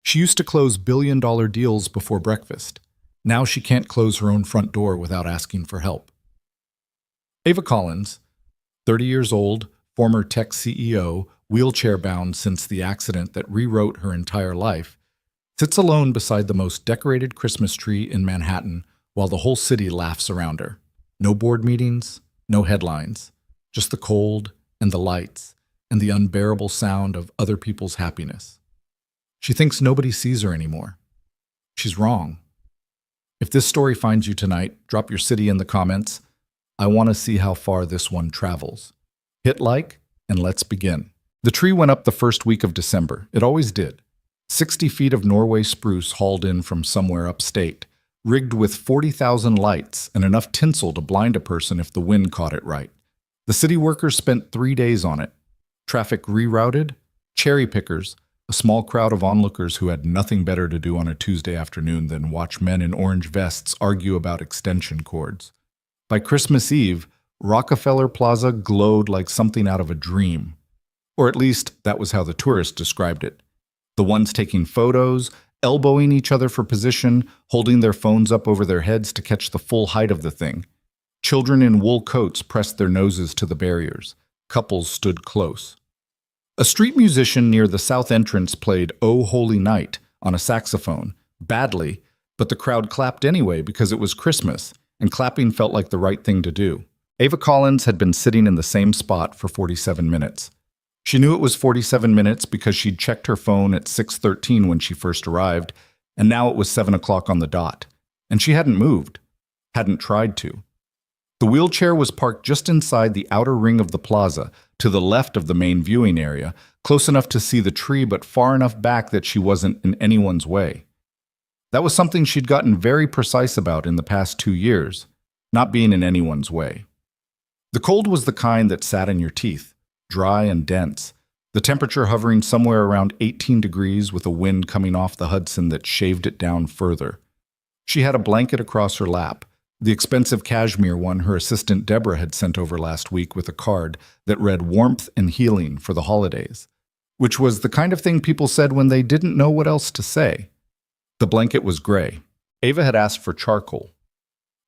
She used to close billion-dollar deals before breakfast. Now she can't close her own front door without asking for help. Ava Collins, 30 years old, former tech CEO, wheelchair-bound since the accident that rewrote her entire life, sits alone beside the most decorated Christmas tree in Manhattan while the whole city laughs around her. No board meetings, no headlines, just the cold and the lights and the unbearable sound of other people's happiness. She thinks nobody sees her anymore. She's wrong. If this story finds you tonight, drop your city in the comments. I want to see how far this one travels. Hit like, and let's begin. The tree went up the first week of December. It always did. 60 feet of Norway spruce hauled in from somewhere upstate, rigged with 40,000 lights and enough tinsel to blind a person if the wind caught it right. The city workers spent 3 days on it. Traffic rerouted, cherry pickers, a small crowd of onlookers who had nothing better to do on a Tuesday afternoon than watch men in orange vests argue about extension cords. By Christmas Eve, Rockefeller Plaza glowed like something out of a dream. Or at least, that was how the tourists described it. The ones taking photos, elbowing each other for position, holding their phones up over their heads to catch the full height of the thing. Children in wool coats pressed their noses to the barriers. Couples stood close. A street musician near the south entrance played "Oh Holy Night" on a saxophone, badly, but the crowd clapped anyway because it was Christmas, and clapping felt like the right thing to do. Ava Collins had been sitting in the same spot for 47 minutes. She knew it was 47 minutes because she'd checked her phone at 6:13 when she first arrived, and now it was 7 o'clock on the dot. And she hadn't moved, hadn't tried to. The wheelchair was parked just inside the outer ring of the plaza, to the left of the main viewing area, close enough to see the tree but far enough back that she wasn't in anyone's way. That was something she'd gotten very precise about in the past 2 years, not being in anyone's way. The cold was the kind that sat in your teeth, dry and dense, the temperature hovering somewhere around 18 degrees with a wind coming off the Hudson that shaved it down further. She had a blanket across her lap, the expensive cashmere one her assistant Deborah had sent over last week with a card that read "warmth and healing for the holidays," which was the kind of thing people said when they didn't know what else to say. The blanket was gray. Ava had asked for charcoal.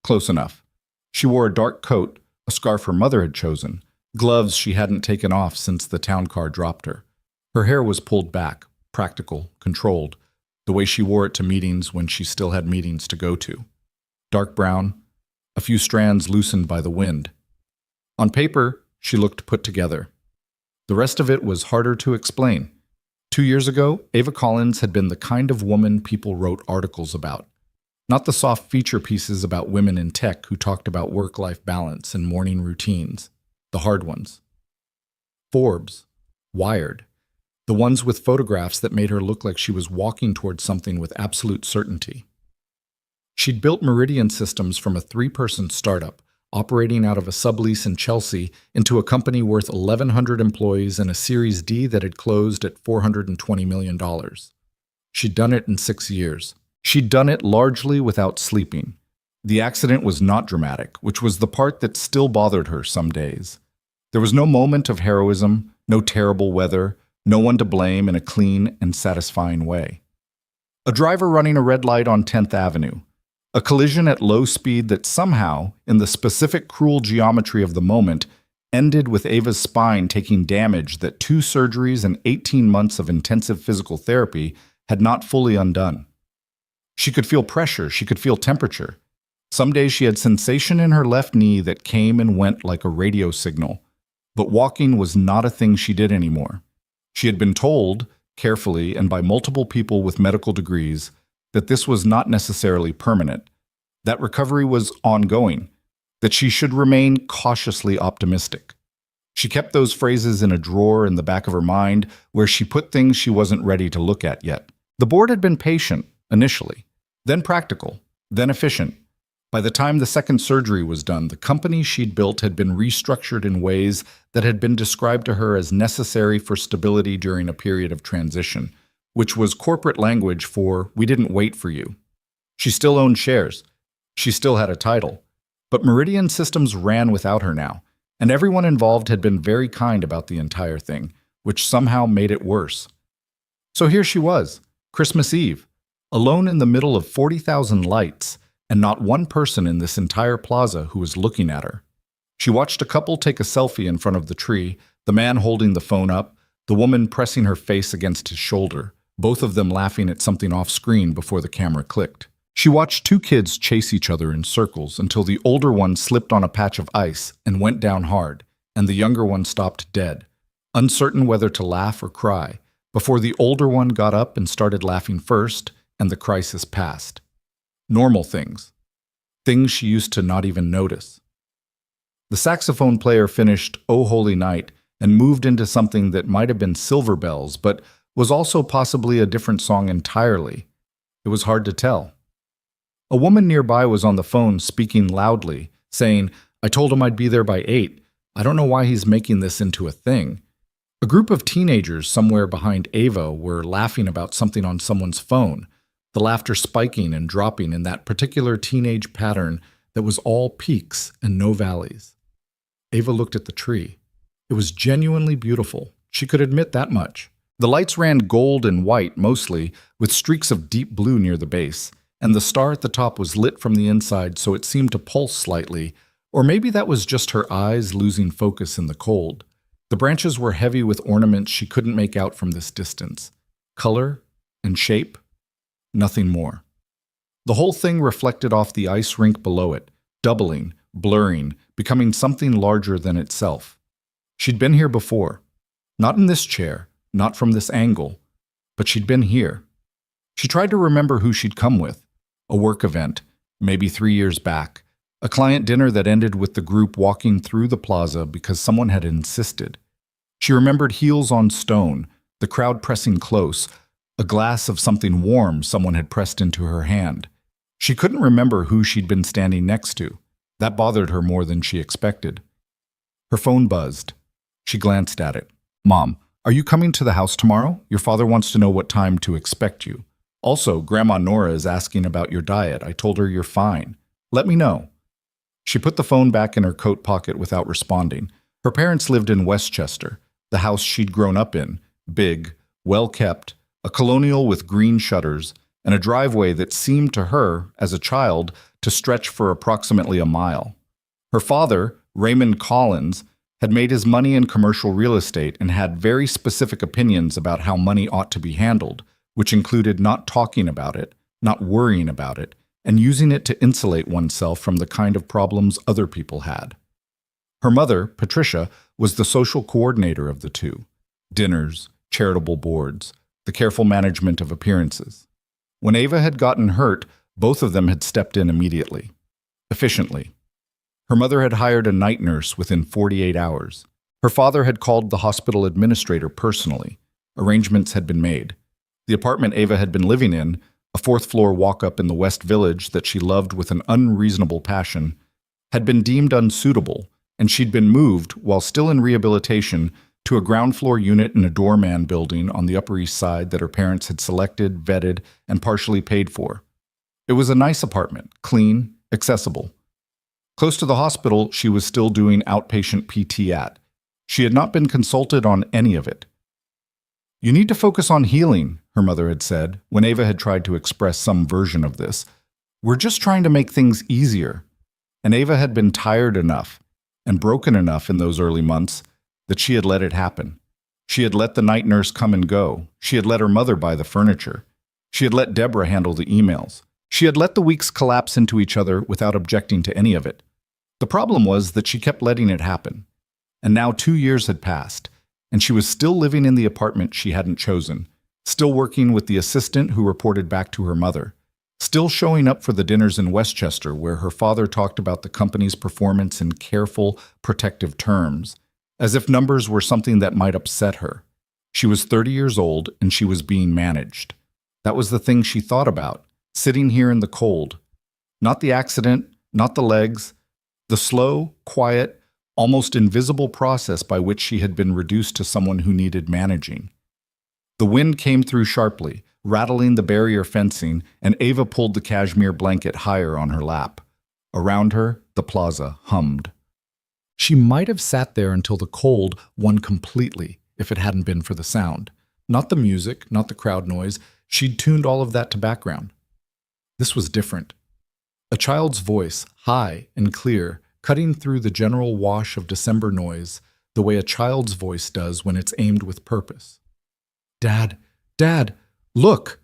Close enough. She wore a dark coat, a scarf her mother had chosen, gloves she hadn't taken off since the town car dropped her. Her hair was pulled back, practical, controlled, the way she wore it to meetings when she still had meetings to go to. Dark brown, a few strands loosened by the wind. On paper, she looked put together. The rest of it was harder to explain. 2 years ago, Ava Collins had been the kind of woman people wrote articles about. Not the soft feature pieces about women in tech who talked about work-life balance and morning routines. The hard ones. Forbes, Wired, the ones with photographs that made her look like she was walking towards something with absolute certainty. She'd built Meridian Systems from a 3-person startup, operating out of a sublease in Chelsea, into a company worth 1,100 employees and a Series D that had closed at $420 million. She'd done it in 6 years. She'd done it largely without sleeping. The accident was not dramatic, which was the part that still bothered her some days. There was no moment of heroism, no terrible weather, no one to blame in a clean and satisfying way. A driver running a red light on 10th Avenue. A collision at low speed that somehow, in the specific cruel geometry of the moment, ended with Ava's spine taking damage that 2 surgeries and 18 months of intensive physical therapy had not fully undone. She could feel pressure, she could feel temperature. Some days she had sensation in her left knee that came and went like a radio signal. But walking was not a thing she did anymore. She had been told, carefully and by multiple people with medical degrees, that this was not necessarily permanent, that recovery was ongoing, that she should remain cautiously optimistic. She kept those phrases in a drawer in the back of her mind where she put things she wasn't ready to look at yet. The board had been patient, initially, then practical, then efficient. By the time the second surgery was done, the company she'd built had been restructured in ways that had been described to her as necessary for stability during a period of transition, which was corporate language for "we didn't wait for you." She still owned shares. She still had a title. But Meridian Systems ran without her now, and everyone involved had been very kind about the entire thing, which somehow made it worse. So here she was, Christmas Eve, alone in the middle of 40,000 lights, and not one person in this entire plaza who was looking at her. She watched a couple take a selfie in front of the tree, the man holding the phone up, the woman pressing her face against his shoulder, both of them laughing at something off screen before the camera clicked. She watched two kids chase each other in circles until the older one slipped on a patch of ice and went down hard, and the younger one stopped dead, uncertain whether to laugh or cry, before the older one got up and started laughing first, and the crisis passed. Normal things. Things she used to not even notice. The saxophone player finished "O Holy Night" and moved into something that might have been Silver Bells, but was also possibly a different song entirely. It was hard to tell. A woman nearby was on the phone speaking loudly, saying, "I told him I'd be there by 8. I don't know why he's making this into a thing." A group of teenagers somewhere behind Ava were laughing about something on someone's phone, the laughter spiking and dropping in that particular teenage pattern that was all peaks and no valleys. Ava looked at the tree. It was genuinely beautiful. She could admit that much. The lights ran gold and white mostly, with streaks of deep blue near the base, and the star at the top was lit from the inside so it seemed to pulse slightly, or maybe that was just her eyes losing focus in the cold. The branches were heavy with ornaments she couldn't make out from this distance. Color and shape, nothing more. The whole thing reflected off the ice rink below it, doubling, blurring, becoming something larger than itself. She'd been here before. Not in this chair, not from this angle, but she'd been here. She tried to remember who she'd come with. A work event, maybe 3 years back. A client dinner that ended with the group walking through the plaza because someone had insisted. She remembered heels on stone, the crowd pressing close, a glass of something warm someone had pressed into her hand. She couldn't remember who she'd been standing next to. That bothered her more than she expected. Her phone buzzed. She glanced at it. "Mom, are you coming to the house tomorrow? Your father wants to know what time to expect you. Also, Grandma Nora is asking about your diet. I told her you're fine. Let me know." She put the phone back in her coat pocket without responding. Her parents lived in Westchester, the house she'd grown up in, big, well-kept, a colonial with green shutters, and a driveway that seemed to her, as a child, to stretch for approximately a mile. Her father, Raymond Collins, had made his money in commercial real estate and had very specific opinions about how money ought to be handled, which included not talking about it, not worrying about it, and using it to insulate oneself from the kind of problems other people had. Her mother, Patricia, was the social coordinator of the two. Dinners, charitable boards, the careful management of appearances. When Ava had gotten hurt, both of them had stepped in immediately. Efficiently. Her mother had hired a night nurse within 48 hours. Her father had called the hospital administrator personally. Arrangements had been made. The apartment Ava had been living in, a fourth-floor walk-up in the West Village that she loved with an unreasonable passion, had been deemed unsuitable, and she'd been moved, while still in rehabilitation, to a ground-floor unit in a doorman building on the Upper East Side that her parents had selected, vetted, and partially paid for. It was a nice apartment, clean, accessible. Close to the hospital, she was still doing outpatient PT at. She had not been consulted on any of it. "You need to focus on healing," her mother had said, when Ava had tried to express some version of this. "We're just trying to make things easier." And Ava had been tired enough and broken enough in those early months that she had let it happen. She had let the night nurse come and go. She had let her mother buy the furniture. She had let Deborah handle the emails. She had let the weeks collapse into each other without objecting to any of it. The problem was that she kept letting it happen. And now 2 years had passed, and she was still living in the apartment she hadn't chosen, still working with the assistant who reported back to her mother, still showing up for the dinners in Westchester where her father talked about the company's performance in careful, protective terms, as if numbers were something that might upset her. She was 30 years old, and she was being managed. That was the thing she thought about, sitting here in the cold. Not the accident, not the legs, the slow, quiet, almost invisible process by which she had been reduced to someone who needed managing. The wind came through sharply, rattling the barrier fencing, and Ava pulled the cashmere blanket higher on her lap. Around her, the plaza hummed. She might have sat there until the cold won completely if it hadn't been for the sound. Not the music, not the crowd noise. She'd tuned all of that to background. This was different. A child's voice, high and clear, cutting through the general wash of December noise, the way a child's voice does when it's aimed with purpose. "Dad, Dad, look!"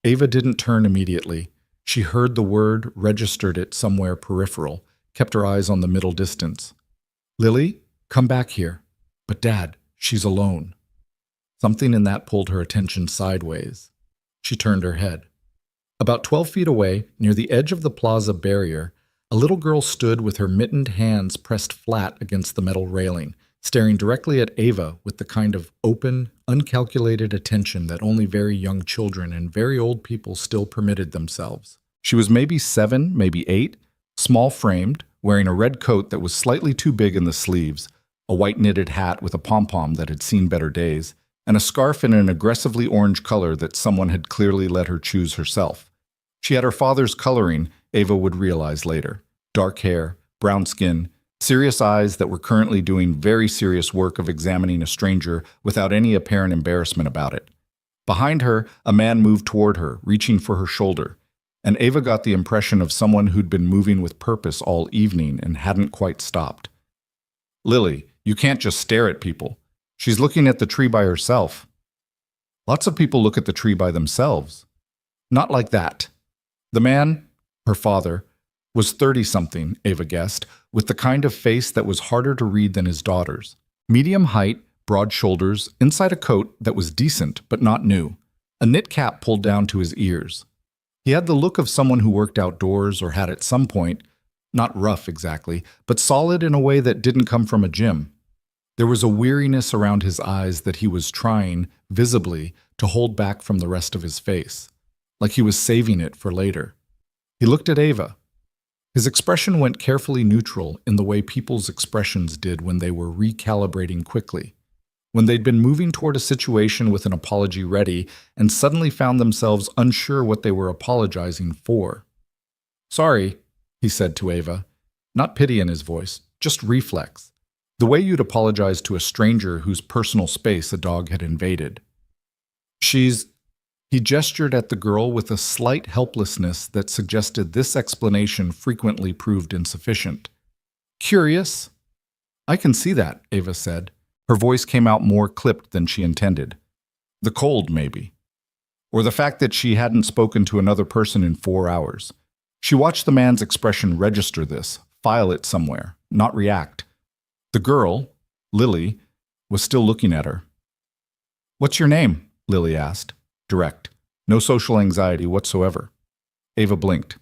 Ava didn't turn immediately. She heard the word, registered it somewhere peripheral, kept her eyes on the middle distance. "Lily, come back here." "But Dad, she's alone." Something in that pulled her attention sideways. She turned her head. About 12 feet away, near the edge of the plaza barrier, a little girl stood with her mittened hands pressed flat against the metal railing, staring directly at Ava with the kind of open, uncalculated attention that only very young children and very old people still permitted themselves. She was maybe 7, maybe 8, small-framed, wearing a red coat that was slightly too big in the sleeves, a white knitted hat with a pom-pom that had seen better days, and a scarf in an aggressively orange color that someone had clearly let her choose herself. She had her father's coloring, Ava would realize later. Dark hair, brown skin, serious eyes that were currently doing very serious work of examining a stranger without any apparent embarrassment about it. Behind her, a man moved toward her, reaching for her shoulder, and Ava got the impression of someone who'd been moving with purpose all evening and hadn't quite stopped. "Lily, you can't just stare at people. She's looking at the tree by herself." "Lots of people look at the tree by themselves." "Not like that." The man, her father, was 30-something, Ava guessed, with the kind of face that was harder to read than his daughter's. Medium height, broad shoulders, inside a coat that was decent but not new, a knit cap pulled down to his ears. He had the look of someone who worked outdoors or had at some point, not rough exactly, but solid in a way that didn't come from a gym. There was a weariness around his eyes that he was trying, visibly, to hold back from the rest of his face, like he was saving it for later. He looked at Ava. His expression went carefully neutral in the way people's expressions did when they were recalibrating quickly, when they'd been moving toward a situation with an apology ready and suddenly found themselves unsure what they were apologizing for. "Sorry," he said to Ava, not pity in his voice, just reflex, the way you'd apologize to a stranger whose personal space a dog had invaded. He gestured at the girl with a slight helplessness that suggested this explanation frequently proved insufficient. "Curious?" "I can see that," Ava said. Her voice came out more clipped than she intended. "The cold, maybe. Or the fact that she hadn't spoken to another person in 4 hours." She watched the man's expression register this, file it somewhere, not react. The girl, Lily, was still looking at her. "What's your name?" Lily asked. Direct. No social anxiety whatsoever. Ava blinked.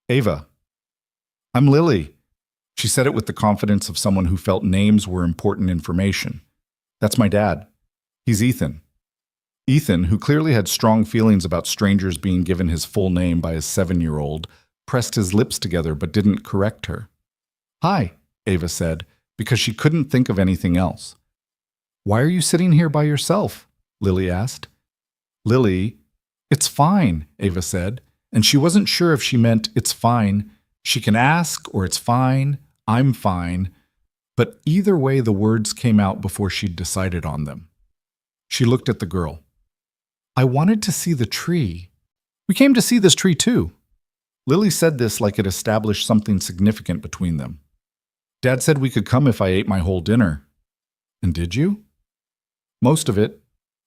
"Ava." "I'm Lily." She said it with the confidence of someone who felt names were important information. "That's my dad. He's Ethan." Ethan, who clearly had strong feelings about strangers being given his full name by his 7-year-old, pressed his lips together but didn't correct her. "Hi," Ava said, because she couldn't think of anything else. "Why are you sitting here by yourself?" Lily asked. Lily, "It's fine," Ava said, and she wasn't sure if she meant "it's fine, she can ask," or "it's fine, I'm fine," but either way the words came out before she'd decided on them. She looked at the girl. "I wanted to see the tree." "We came to see this tree too." Lily said this like it established something significant between them. "Dad said we could come if I ate my whole dinner." "And did you?" "Most of it.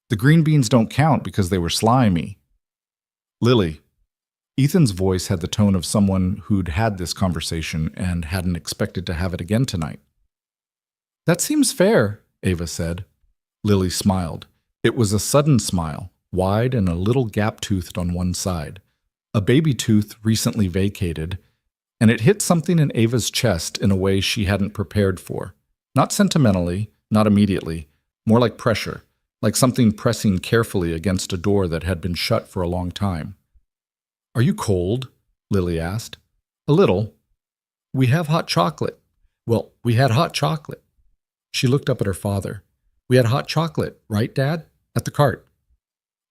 The green beans don't count because they were slimy." "Lily." Ethan's voice had the tone of someone who'd had this conversation and hadn't expected to have it again tonight. "That seems fair," Ava said. Lily smiled. It was a sudden smile, wide and a little gap-toothed on one side, a baby tooth recently vacated, and it hit something in Ava's chest in a way she hadn't prepared for. Not sentimentally, not immediately, more like pressure, like something pressing carefully against a door that had been shut for a long time. "Are you cold?" Lily asked. "A little." "We have hot chocolate." "Well, we had hot chocolate." She looked up at her father. "We had hot chocolate, right, Dad? At the cart."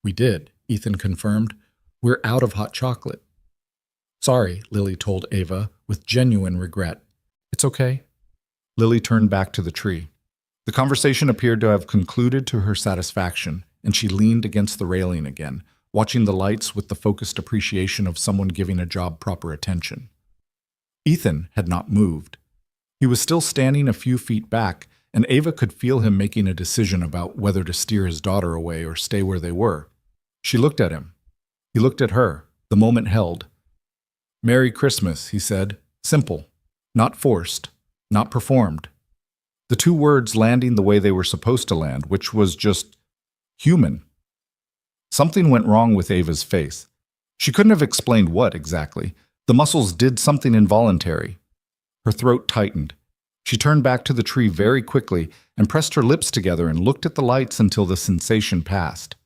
"We did," Ethan confirmed. "We're out of hot chocolate." "Sorry," Lily told Ava, with genuine regret. "It's okay." Lily turned back to the tree. The conversation appeared to have concluded to her satisfaction, and she leaned against the railing again, watching the lights with the focused appreciation of someone giving a job proper attention. Ethan had not moved. He was still standing a few feet back, and Ava could feel him making a decision about whether to steer his daughter away or stay where they were. She looked at him. He looked at her. The moment held. "Merry Christmas," he said. Simple. Not forced. Not performed. The two words landing the way they were supposed to land, which was just human. Something went wrong with Ava's face. She couldn't have explained what exactly. The muscles did something involuntary. Her throat tightened. She turned back to the tree very quickly and pressed her lips together and looked at the lights until the sensation passed.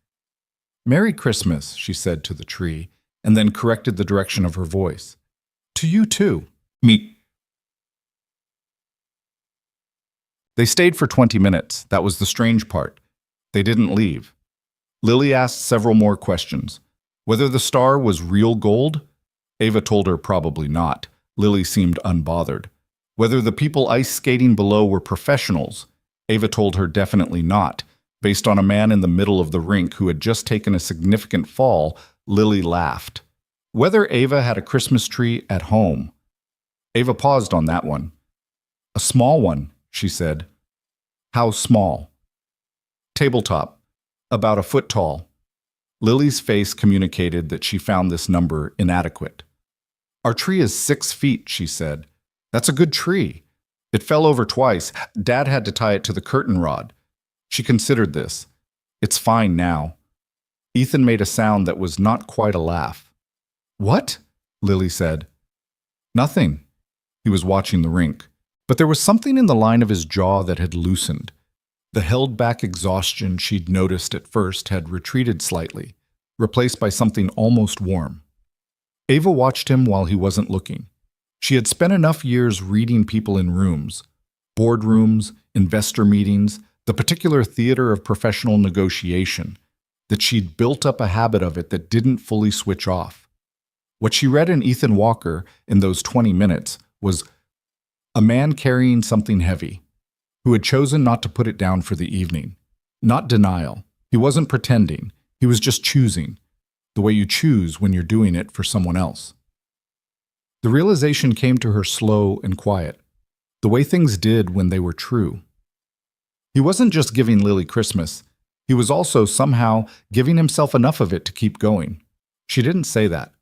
"Merry Christmas," she said to the tree, and then corrected the direction of her voice. "To you too. Me." They stayed for 20 minutes. That was the strange part. They didn't leave. Lily asked several more questions. Whether the star was real gold? Ava told her probably not. Lily seemed unbothered. Whether the people ice skating below were professionals? Ava told her definitely not. Based on a man in the middle of the rink who had just taken a significant fall, Lily laughed. Whether Ava had a Christmas tree at home? Ava paused on that one. "A small one," she said. "How small?" "Tabletop. About a foot tall." Lily's face communicated that she found this number inadequate. "Our tree is 6 feet," she said. "That's a good tree. It fell over twice. Dad had to tie it to the curtain rod." She considered this. "It's fine now." Ethan made a sound that was not quite a laugh. "What?" Lily said. "Nothing." He was watching the rink. But there was something in the line of his jaw that had loosened. The held-back exhaustion she'd noticed at first had retreated slightly, replaced by something almost warm. Ava watched him while he wasn't looking. She had spent enough years reading people in rooms, boardrooms, investor meetings, the particular theater of professional negotiation, that she'd built up a habit of it that didn't fully switch off. What she read in Ethan Walker in those 20 minutes was a man carrying something heavy, who had chosen not to put it down for the evening. Not denial. He wasn't pretending. He was just choosing, the way you choose when you're doing it for someone else. The realization came to her slow and quiet, the way things did when they were true. He wasn't just giving Lily Christmas. He was also somehow giving himself enough of it to keep going. She didn't say that.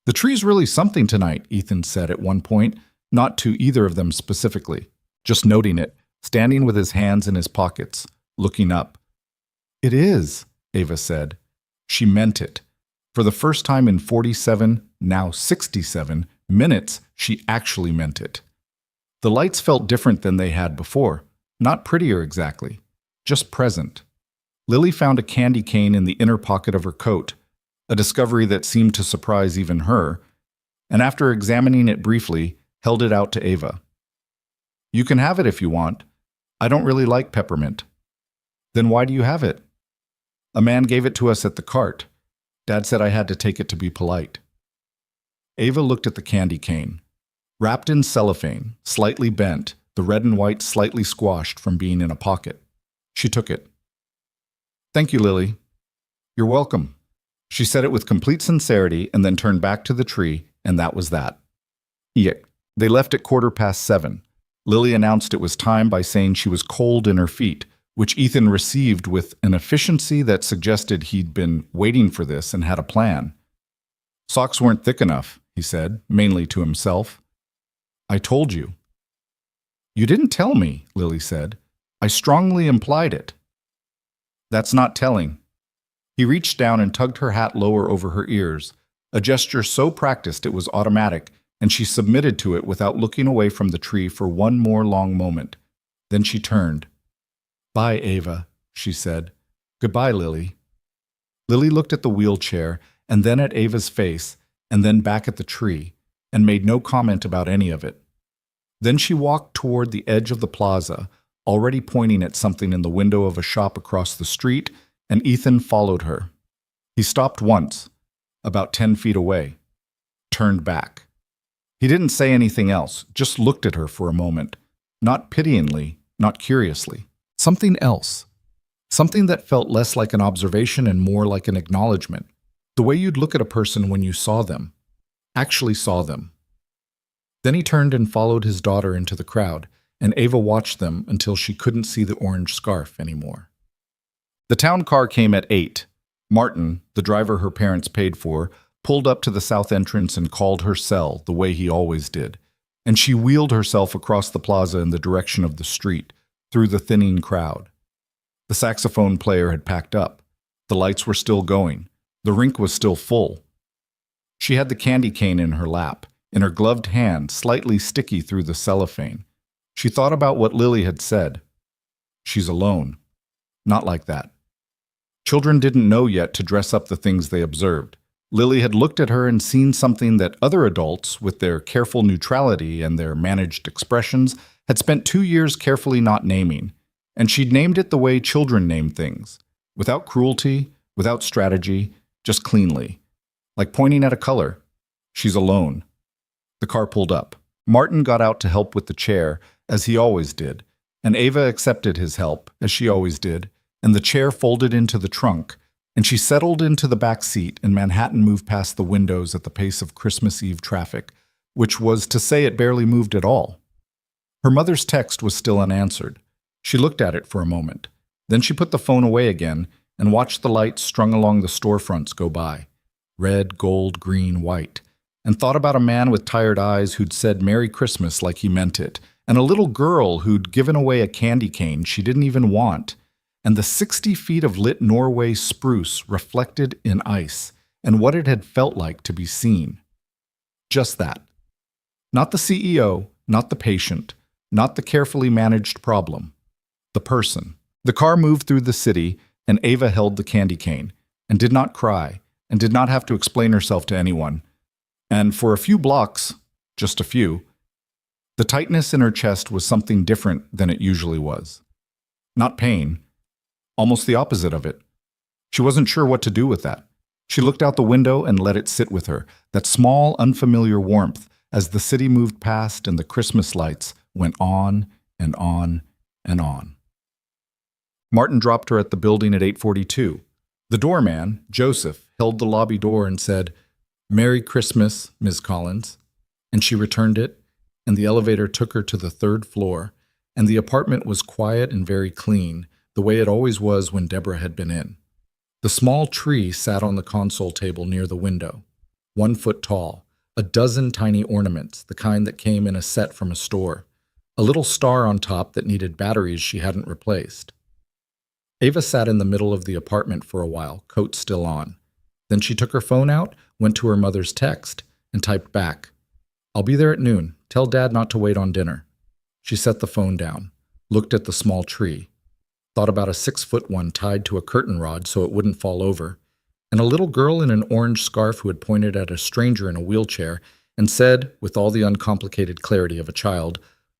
"The tree's really something tonight," Ethan said at one point, not to either of them specifically, just noting it, standing with his hands in his pockets, looking up. "It is," Ava said. She meant it. For the first time in 47, now 67, minutes, she actually meant it. The lights felt different than they had before. Not prettier exactly, just present. Lily found a candy cane in the inner pocket of her coat, a discovery that seemed to surprise even her, and after examining it briefly, held it out to Ava. "You can have it if you want. I don't really like peppermint." "Then why do you have it?" "A man gave it to us at the cart. Dad said I had to take it to be polite." Ava looked at the candy cane. Wrapped in cellophane, slightly bent, the red and white slightly squashed from being in a pocket. She took it. "Thank you, Lily." "You're welcome." She said it with complete sincerity and then turned back to the tree, and that was that. Yuck. They left at 7:15. Lily announced it was time by saying she was cold in her feet, which Ethan received with an efficiency that suggested he'd been waiting for this and had a plan. "Socks weren't thick enough," he said, mainly to himself. "I told you." "You didn't tell me," Lily said. "I strongly implied it." "That's not telling." He reached down and tugged her hat lower over her ears, a gesture so practiced it was automatic, and she submitted to it without looking away from the tree for one more long moment. Then she turned. "Bye, Ava," she said. "Goodbye, Lily." Lily looked at the wheelchair, and then at Ava's face, and then back at the tree, and made no comment about any of it. Then she walked toward the edge of the plaza, already pointing at something in the window of a shop across the street, and Ethan followed her. He stopped once, about 10 feet away, turned back. He didn't say anything else, just looked at her for a moment, not pityingly, not curiously. Something else. Something that felt less like an observation and more like an acknowledgement. The way you'd look at a person when you saw them, actually saw them. Then he turned and followed his daughter into the crowd, and Ava watched them until she couldn't see the orange scarf anymore. The town car came at 8. Martin, the driver her parents paid for, pulled up to the south entrance and called her cell the way he always did, and she wheeled herself across the plaza in the direction of the street, through the thinning crowd. The saxophone player had packed up. The lights were still going. The rink was still full. She had the candy cane in her lap, in her gloved hand, slightly sticky through the cellophane. She thought about what Lily had said. She's alone. Not like that. Children didn't know yet to dress up the things they observed. Lily had looked at her and seen something that other adults, with their careful neutrality and their managed expressions, had spent 2 years carefully not naming. And she'd named it the way children name things, without cruelty, without strategy, just cleanly. Like pointing at a color. She's alone. The car pulled up. Martin got out to help with the chair, as he always did, and Ava accepted his help, as she always did, and the chair folded into the trunk, and she settled into the back seat, and Manhattan moved past the windows at the pace of Christmas Eve traffic, which was to say it barely moved at all. Her mother's text was still unanswered. She looked at it for a moment. Then she put the phone away again and watched the lights strung along the storefronts go by. Red, gold, green, white. And thought about a man with tired eyes who'd said Merry Christmas like he meant it, and a little girl who'd given away a candy cane she didn't even want, and the 60 feet of lit Norway spruce reflected in ice, and what it had felt like to be seen. Just that. Not the CEO, not the patient, not the carefully managed problem. The person. The car moved through the city, and Ava held the candy cane, and did not cry, and did not have to explain herself to anyone. And for a few blocks, just a few, the tightness in her chest was something different than it usually was. Not pain, almost the opposite of it. She wasn't sure what to do with that. She looked out the window and let it sit with her, that small, unfamiliar warmth, as the city moved past and the Christmas lights went on and on and on. Martin dropped her at the building at 8:42. The doorman, Joseph, held the lobby door and said, "Merry Christmas, Ms. Collins." And she returned it, and the elevator took her to the 3rd floor, and the apartment was quiet and very clean, the way it always was when Deborah had been in. The small tree sat on the console table near the window, 1 foot tall, a dozen tiny ornaments, the kind that came in a set from a store, a little star on top that needed batteries she hadn't replaced. Ava sat in the middle of the apartment for a while, coat still on. Then she took her phone out, went to her mother's text, and typed back, "I'll be there at noon. Tell Dad not to wait on dinner." She set the phone down, looked at the small tree, thought about a 6-foot one tied to a curtain rod so it wouldn't fall over, and a little girl in an orange scarf who had pointed at a stranger in a wheelchair and said, with all the uncomplicated clarity of a child,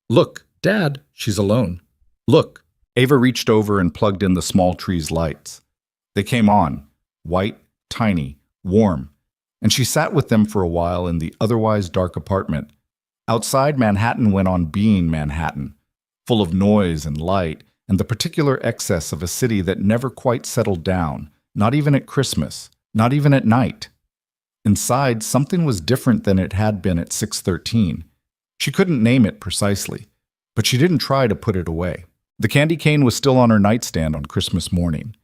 "Look, Dad, she's alone. Look." Ava reached over and plugged in the small tree's lights. They came on, white, tiny, warm, and she sat with them for a while in the otherwise dark apartment. Outside, Manhattan went on being Manhattan, full of noise and light, and the particular excess of a city that never quite settled down, not even at Christmas, not even at night. Inside, something was different than it had been at 6:13. She couldn't name it precisely, but she didn't try to put it away. The candy cane was still on her nightstand on Christmas morning.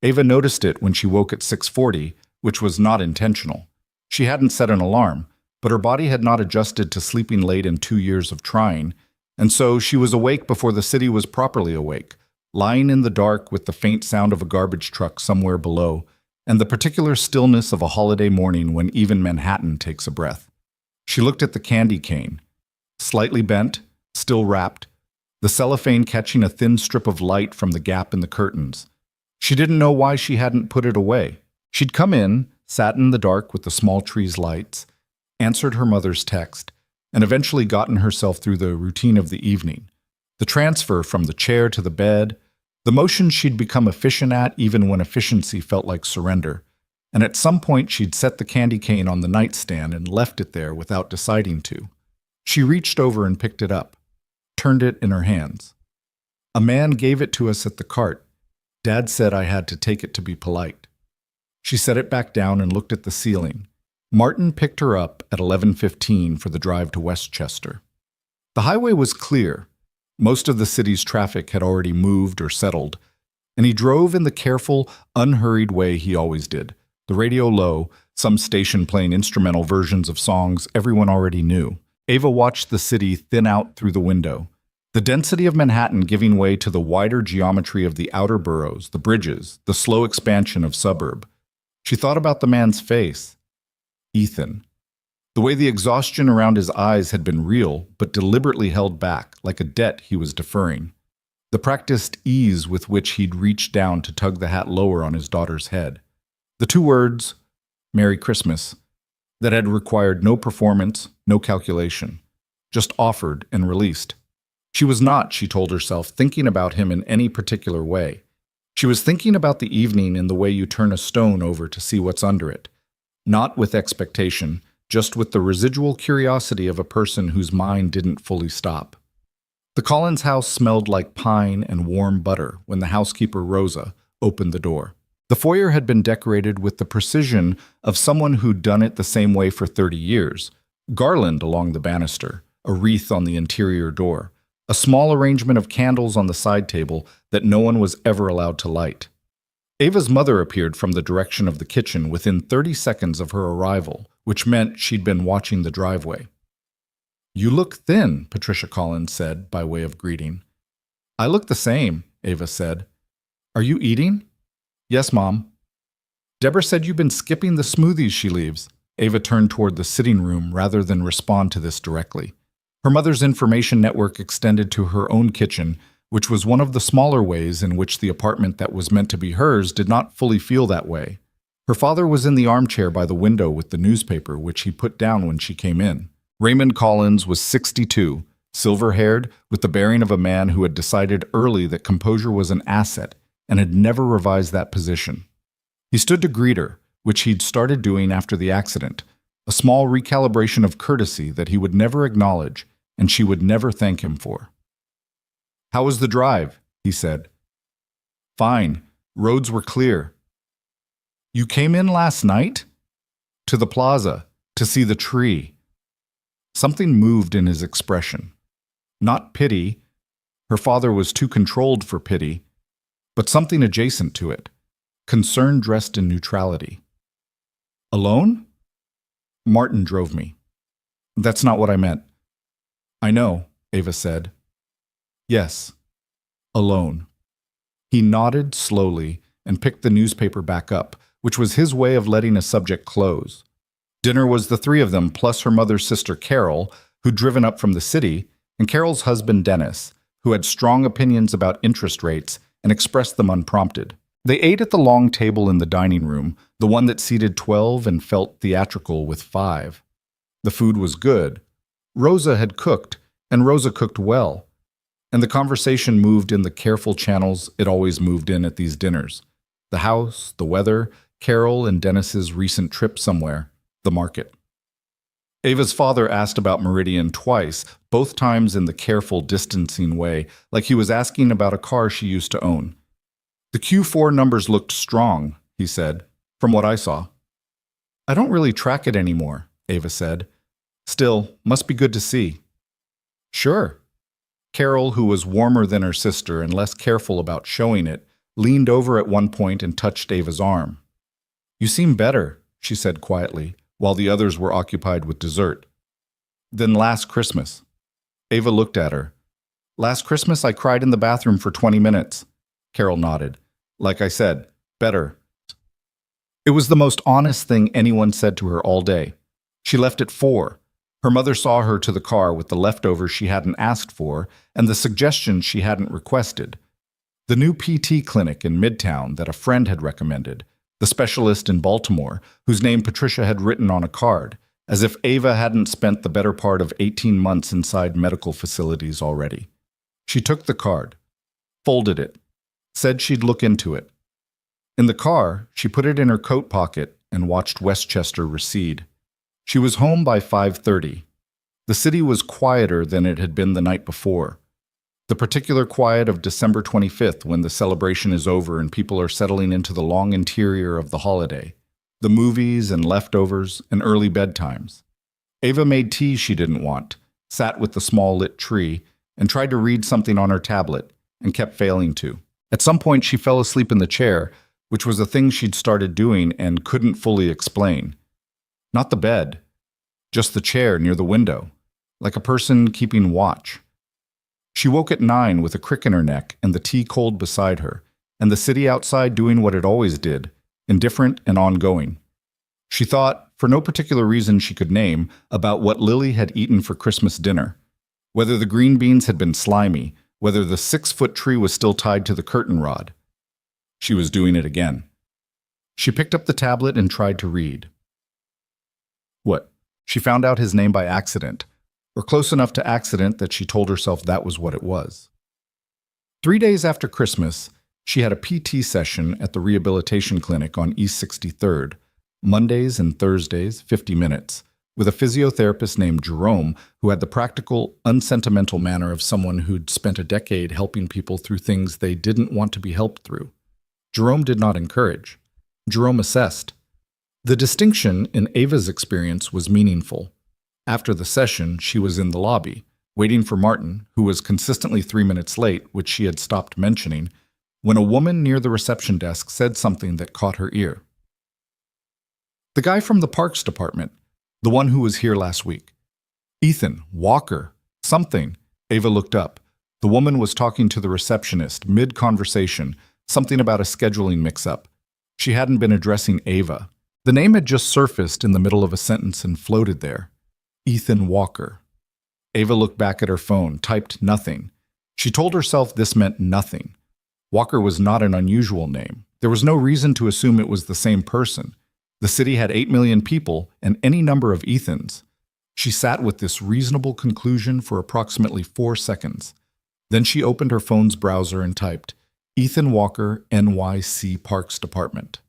Ava noticed it when she woke at 6:40, which was not intentional. She hadn't set an alarm, but her body had not adjusted to sleeping late in 2 years of trying, and so she was awake before the city was properly awake, lying in the dark with the faint sound of a garbage truck somewhere below, and the particular stillness of a holiday morning when even Manhattan takes a breath. She looked at the candy cane, slightly bent, still wrapped, the cellophane catching a thin strip of light from the gap in the curtains. She didn't know why she hadn't put it away. She'd come in, sat in the dark with the small tree's lights, answered her mother's text, and eventually gotten herself through the routine of the evening. The transfer from the chair to the bed, the motion she'd become efficient at even when efficiency felt like surrender. And at some point she'd set the candy cane on the nightstand and left it there without deciding to. She reached over and picked it up, turned it in her hands. "A man gave it to us at the cart. Dad said I had to take it to be polite." She set it back down and looked at the ceiling. Martin picked her up at 11:15 for the drive to Westchester. The highway was clear. Most of the city's traffic had already moved or settled, and he drove in the careful, unhurried way he always did, the radio low, some station playing instrumental versions of songs everyone already knew. Ava watched the city thin out through the window, the density of Manhattan giving way to the wider geometry of the outer boroughs, the bridges, the slow expansion of suburb. She thought about the man's face. Ethan. The way the exhaustion around his eyes had been real, but deliberately held back, like a debt he was deferring. The practiced ease with which he'd reached down to tug the hat lower on his daughter's head. The two words, Merry Christmas, that had required no performance, no calculation, just offered and released. She was not, she told herself, thinking about him in any particular way. She was thinking about the evening in the way you turn a stone over to see what's under it, not with expectation, just with the residual curiosity of a person whose mind didn't fully stop. The Collins house smelled like pine and warm butter when the housekeeper, Rosa, opened the door. The foyer had been decorated with the precision of someone who'd done it the same way for 30 years. Garland along the banister, a wreath on the interior door, a small arrangement of candles on the side table that no one was ever allowed to light. Ava's mother appeared from the direction of the kitchen within 30 seconds of her arrival, which meant she'd been watching the driveway. "You look thin," Patricia Collins said by way of greeting. "I look the same," Ava said. "Are you eating?" "Yes, Mom." "Deborah said you've been skipping the smoothies she leaves." Ava turned toward the sitting room rather than respond to this directly. Her mother's information network extended to her own kitchen, which was one of the smaller ways in which the apartment that was meant to be hers did not fully feel that way. Her father was in the armchair by the window with the newspaper, which he put down when she came in. Raymond Collins was 62, silver-haired, with the bearing of a man who had decided early that composure was an asset and had never revised that position. He stood to greet her, which he'd started doing after the accident, a small recalibration of courtesy that he would never acknowledge and she would never thank him for. "How was the drive?" he said. "Fine. Roads were clear." "You came in last night?" "To the plaza, to see the tree." Something moved in his expression. Not pity. Her father was too controlled for pity, but something adjacent to it. Concern dressed in neutrality. "Alone?" "Martin drove me." "That's not what I meant." "I know," Ava said. "Yes. Alone." He nodded slowly and picked the newspaper back up, which was his way of letting a subject close. Dinner was the three of them, plus her mother's sister Carol, who'd driven up from the city, and Carol's husband Dennis, who had strong opinions about interest rates and expressed them unprompted. They ate at the long table in the dining room, the one that seated 12 and felt theatrical with 5. The food was good. Rosa had cooked, and Rosa cooked well. And the conversation moved in the careful channels it always moved in at these dinners. The house, the weather, Carol and Dennis's recent trip somewhere, the market. Ava's father asked about Meridian twice, both times in the careful, distancing way, like he was asking about a car she used to own. "The Q4 numbers looked strong," he said, "from what I saw." "I don't really track it anymore," Ava said. "Still, must be good to see." "Sure." Carol, who was warmer than her sister and less careful about showing it, leaned over at one point and touched Ava's arm. "You seem better," she said quietly, while the others were occupied with dessert. "Than last Christmas." Ava looked at her. "Last Christmas I cried in the bathroom for 20 minutes. Carol nodded. "Like I said, better." It was the most honest thing anyone said to her all day. She left at 4. Her mother saw her to the car with the leftovers she hadn't asked for and the suggestions she hadn't requested. The new PT clinic in Midtown that a friend had recommended, the specialist in Baltimore, whose name Patricia had written on a card, as if Ava hadn't spent the better part of 18 months inside medical facilities already. She took the card, folded it, said she'd look into it. In the car, she put it in her coat pocket and watched Westchester recede. She was home by 5:30. The city was quieter than it had been the night before. The particular quiet of December 25th when the celebration is over and people are settling into the long interior of the holiday. The movies and leftovers and early bedtimes. Ava made tea she didn't want, sat with the small lit tree, and tried to read something on her tablet, and kept failing to. At some point she fell asleep in the chair, which was a thing she'd started doing and couldn't fully explain. Not the bed, just the chair near the window, like a person keeping watch. She woke at 9 with a crick in her neck and the tea cold beside her, and the city outside doing what it always did, indifferent and ongoing. She thought, for no particular reason she could name, about what Lily had eaten for Christmas dinner, whether the green beans had been slimy, whether the 6-foot tree was still tied to the curtain rod. She was doing it again. She picked up the tablet and tried to read. What? She found out his name by accident, or close enough to accident that she told herself that was what it was. 3 days after Christmas, she had a PT session at the rehabilitation clinic on East 63rd, Mondays and Thursdays, 50 minutes, with a physiotherapist named Jerome who had the practical, unsentimental manner of someone who'd spent a decade helping people through things they didn't want to be helped through. Jerome did not encourage. Jerome assessed. The distinction in Ava's experience was meaningful. After the session, she was in the lobby, waiting for Martin, who was consistently 3 minutes late, which she had stopped mentioning, when a woman near the reception desk said something that caught her ear. The guy from the Parks Department, the one who was here last week. Ethan, Walker, something. Ava looked up. The woman was talking to the receptionist, mid-conversation, something about a scheduling mix-up. She hadn't been addressing Ava. The name had just surfaced in the middle of a sentence and floated there. Ethan Walker. Ava looked back at her phone, typed nothing. She told herself this meant nothing. Walker was not an unusual name. There was no reason to assume it was the same person. The city had 8 million people and any number of Ethans. She sat with this reasonable conclusion for approximately 4 seconds. Then she opened her phone's browser and typed, Ethan Walker, NYC Parks Department.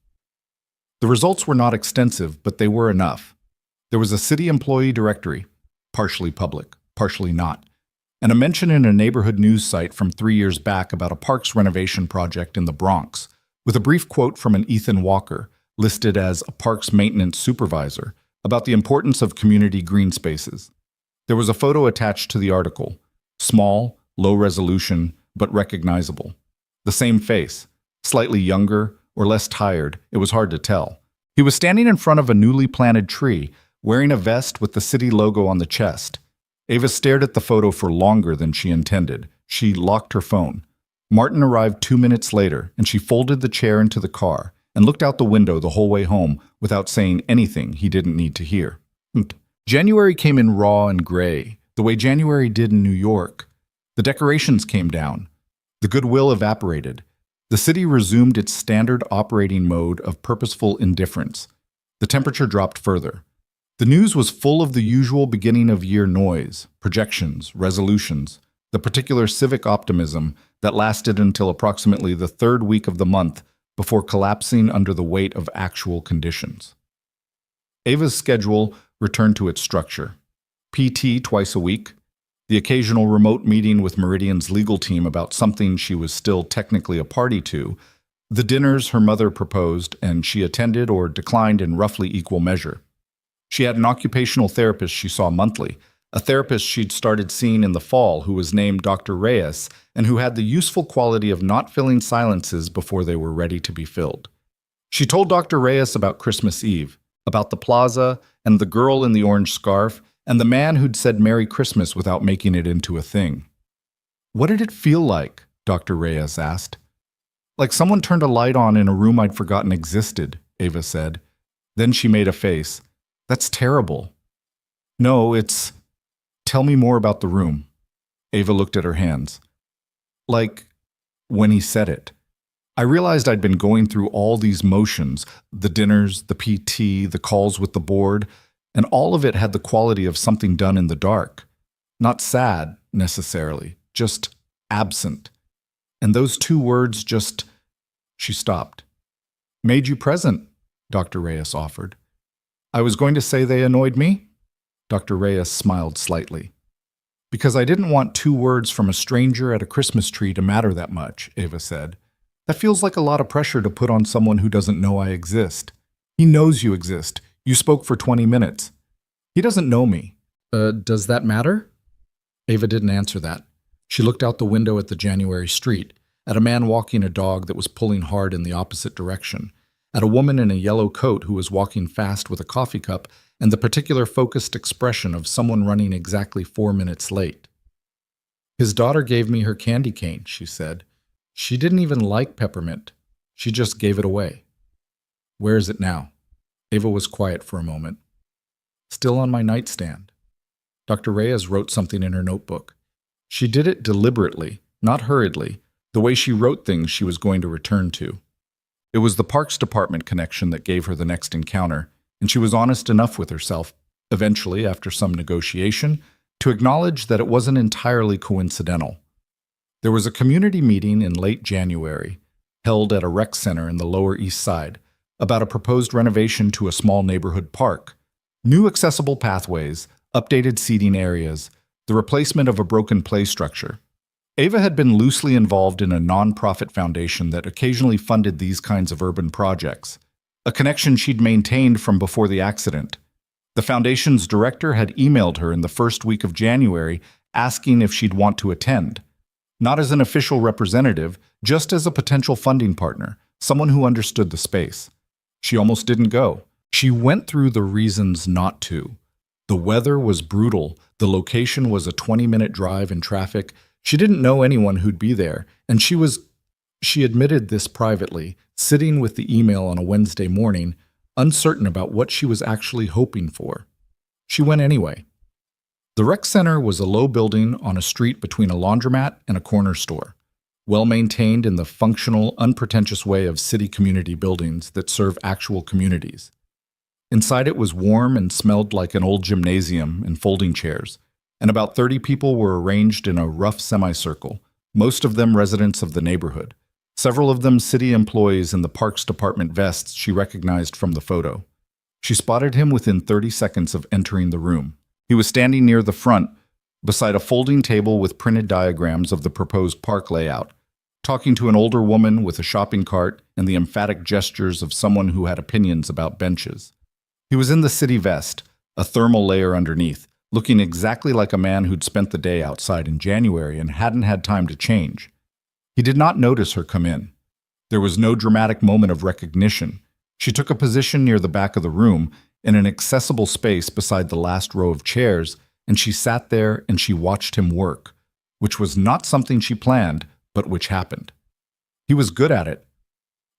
The results were not extensive, but they were enough. There was a city employee directory, partially public, partially not, and a mention in a neighborhood news site from 3 years back about a parks renovation project in the Bronx, with a brief quote from an Ethan Walker, listed as a parks maintenance supervisor, about the importance of community green spaces. There was a photo attached to the article, small, low resolution, but recognizable. The same face, slightly younger or less tired, it was hard to tell. He was standing in front of a newly planted tree, wearing a vest with the city logo on the chest. Ava stared at the photo for longer than she intended. She locked her phone. Martin arrived 2 minutes later, and she folded the chair into the car and looked out the window the whole way home without saying anything he didn't need to hear. January came in raw and gray, the way January did in New York. The decorations came down. The goodwill evaporated. The city resumed its standard operating mode of purposeful indifference. The temperature dropped further. The news was full of the usual beginning-of-year noise, projections, resolutions, the particular civic optimism that lasted until approximately the 3rd week of the month before collapsing under the weight of actual conditions. Ava's schedule returned to its structure. PT twice a week, the occasional remote meeting with Meridian's legal team about something she was still technically a party to, the dinners her mother proposed and she attended or declined in roughly equal measure. She had an occupational therapist she saw monthly, a therapist she'd started seeing in the fall who was named Dr. Reyes and who had the useful quality of not filling silences before they were ready to be filled. She told Dr. Reyes about Christmas Eve, about the plaza and the girl in the orange scarf and the man who'd said Merry Christmas without making it into a thing. What did it feel like? Dr. Reyes asked. Like someone turned a light on in a room I'd forgotten existed, Ava said. Then she made a face. That's terrible. No, it's... Tell me more about the room. Ava looked at her hands. Like, when he said it. I realized I'd been going through all these motions, the dinners, the PT, the calls with the board, and all of it had the quality of something done in the dark. Not sad, necessarily, just absent. And those 2 words just... She stopped. Made you present, Dr. Reyes offered. I was going to say they annoyed me? Dr. Reyes smiled slightly. Because I didn't want 2 words from a stranger at a Christmas tree to matter that much, Ava said. That feels like a lot of pressure to put on someone who doesn't know I exist. He knows you exist. You spoke for 20 minutes. He doesn't know me. Does that matter? Ava didn't answer that. She looked out the window at the January street, at a man walking a dog that was pulling hard in the opposite direction, at a woman in a yellow coat who was walking fast with a coffee cup and the particular focused expression of someone running exactly 4 minutes late. His daughter gave me her candy cane, she said. She didn't even like peppermint. She just gave it away. Where is it now? Ava was quiet for a moment. Still on my nightstand. Dr. Reyes wrote something in her notebook. She did it deliberately, not hurriedly, the way she wrote things she was going to return to. It was the Parks Department connection that gave her the next encounter, and she was honest enough with herself, eventually, after some negotiation, to acknowledge that it wasn't entirely coincidental. There was a community meeting in late January, held at a rec center in the Lower East Side, about a proposed renovation to a small neighborhood park, new accessible pathways, updated seating areas, the replacement of a broken play structure. Ava had been loosely involved in a nonprofit foundation that occasionally funded these kinds of urban projects, a connection she'd maintained from before the accident. The foundation's director had emailed her in the first week of January asking if she'd want to attend. Not as an official representative, just as a potential funding partner, someone who understood the space. She almost didn't go. She went through the reasons not to. The weather was brutal, the location was a 20-minute drive in traffic, she didn't know anyone who'd be there, and she admitted this privately, sitting with the email on a Wednesday morning, uncertain about what she was actually hoping for. She went anyway. The rec center was a low building on a street between a laundromat and a corner store, well maintained in the functional, unpretentious way of city community buildings that serve actual communities. Inside it was warm and smelled like an old gymnasium and folding chairs, and about 30 people were arranged in a rough semicircle, most of them residents of the neighborhood, several of them city employees in the Parks Department vests she recognized from the photo. She spotted him within 30 seconds of entering the room. He was standing near the front, beside a folding table with printed diagrams of the proposed park layout, talking to an older woman with a shopping cart and the emphatic gestures of someone who had opinions about benches. He was in the city vest, a thermal layer underneath, looking exactly like a man who'd spent the day outside in January and hadn't had time to change. He did not notice her come in. There was no dramatic moment of recognition. She took a position near the back of the room, in an accessible space beside the last row of chairs, and she sat there and she watched him work, which was not something she planned, but which happened. He was good at it.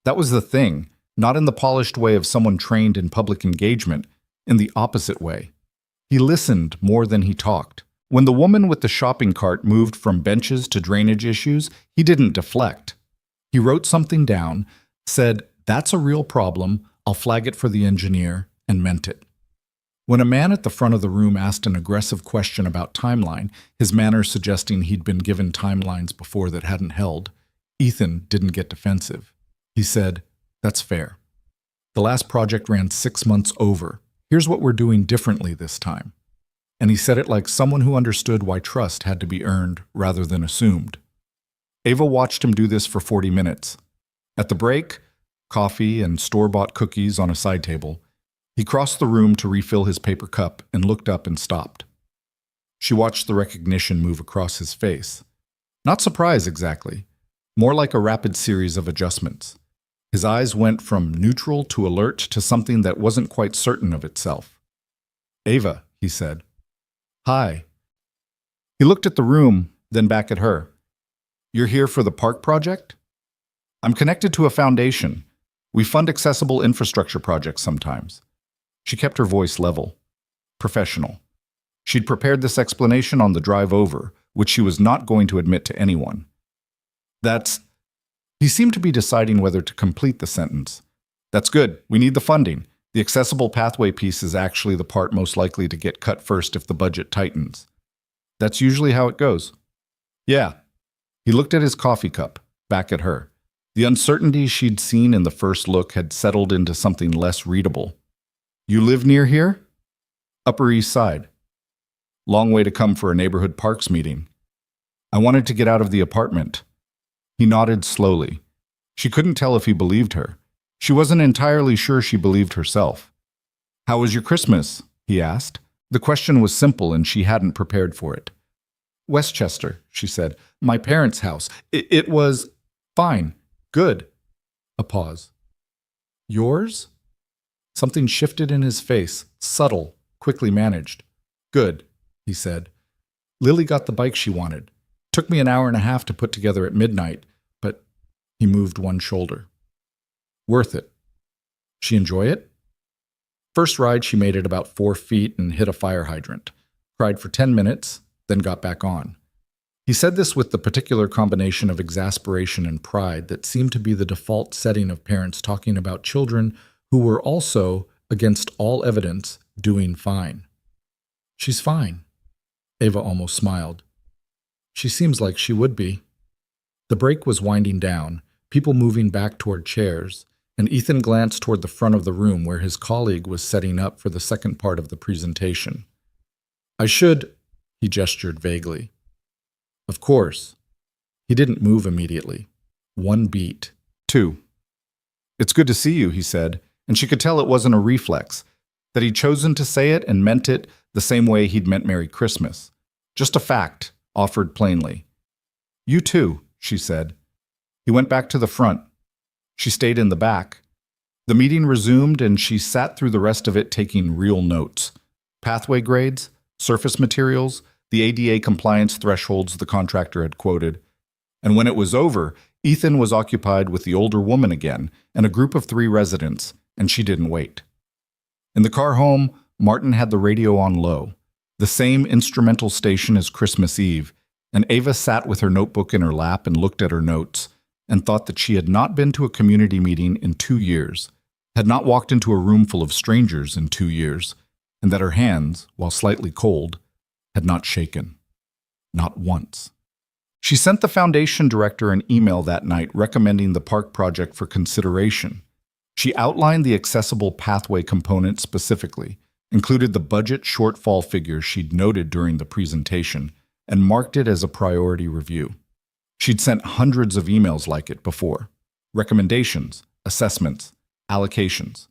That was the thing, not in the polished way of someone trained in public engagement, in the opposite way. He listened more than he talked. When the woman with the shopping cart moved from benches to drainage issues, he didn't deflect. He wrote something down, said, "That's a real problem, I'll flag it for the engineer," and meant it. When a man at the front of the room asked an aggressive question about timeline, his manner suggesting he'd been given timelines before that hadn't held, Ethan didn't get defensive. He said, "That's fair. The last project ran 6 months over. Here's what we're doing differently this time." And he said it like someone who understood why trust had to be earned rather than assumed. Ava watched him do this for 40 minutes. At the break, coffee and store-bought cookies on a side table, he crossed the room to refill his paper cup and looked up and stopped. She watched the recognition move across his face. Not surprise exactly, more like a rapid series of adjustments. His eyes went from neutral to alert to something that wasn't quite certain of itself. "Ava," he said. "Hi." He looked at the room, then back at her. "You're here for the park project?" "I'm connected to a foundation. We fund accessible infrastructure projects sometimes." She kept her voice level, professional. She'd prepared this explanation on the drive over, which she was not going to admit to anyone. He seemed to be deciding whether to complete the sentence. "That's good. We need the funding. The accessible pathway piece is actually the part most likely to get cut first if the budget tightens. That's usually how it goes." "Yeah." He looked at his coffee cup, back at her. The uncertainty she'd seen in the first look had settled into something less readable. "You live near here?" "Upper East Side." Long way to come for a neighborhood parks meeting. I wanted to get out of the apartment. He nodded slowly. She couldn't tell if he believed her. She wasn't entirely sure she believed herself. How was your Christmas? He asked. The question was simple and she hadn't prepared for it. Westchester, she said. My parents' house. It was fine. Good. A pause. Yours? Something shifted in his face, subtle, quickly managed. Good, he said. Lily got the bike she wanted. Took me an hour and a half to put together at midnight, but he moved one shoulder. Worth it. She enjoy it? First ride, she made it about 4 feet and hit a fire hydrant. Cried for 10 minutes, then got back on. He said this with the particular combination of exasperation and pride that seemed to be the default setting of parents talking about children who were also, against all evidence, doing fine. She's fine. Ava almost smiled. She seems like she would be. The break was winding down, people moving back toward chairs, and Ethan glanced toward the front of the room where his colleague was setting up for the second part of the presentation. I should, he gestured vaguely. Of course. He didn't move immediately. 1 beat. 2. It's good to see you, he said, and she could tell it wasn't a reflex, that he'd chosen to say it and meant it the same way he'd meant Merry Christmas. Just a fact, offered plainly. You too, she said. He went back to the front. She stayed in the back. The meeting resumed and she sat through the rest of it taking real notes. Pathway grades, surface materials, the ADA compliance thresholds the contractor had quoted. And when it was over, Ethan was occupied with the older woman again and a group of 3 residents, and she didn't wait. In the car home, Martin had the radio on low, the same instrumental station as Christmas Eve, and Ava sat with her notebook in her lap and looked at her notes, and thought that she had not been to a community meeting in 2 years, had not walked into a room full of strangers in 2 years, and that her hands, while slightly cold, had not shaken. Not once. She sent the foundation director an email that night recommending the park project for consideration. She outlined the accessible pathway component specifically, included the budget shortfall figures she'd noted during the presentation, and marked it as a priority review. She'd sent hundreds of emails like it before. Recommendations, assessments, allocations.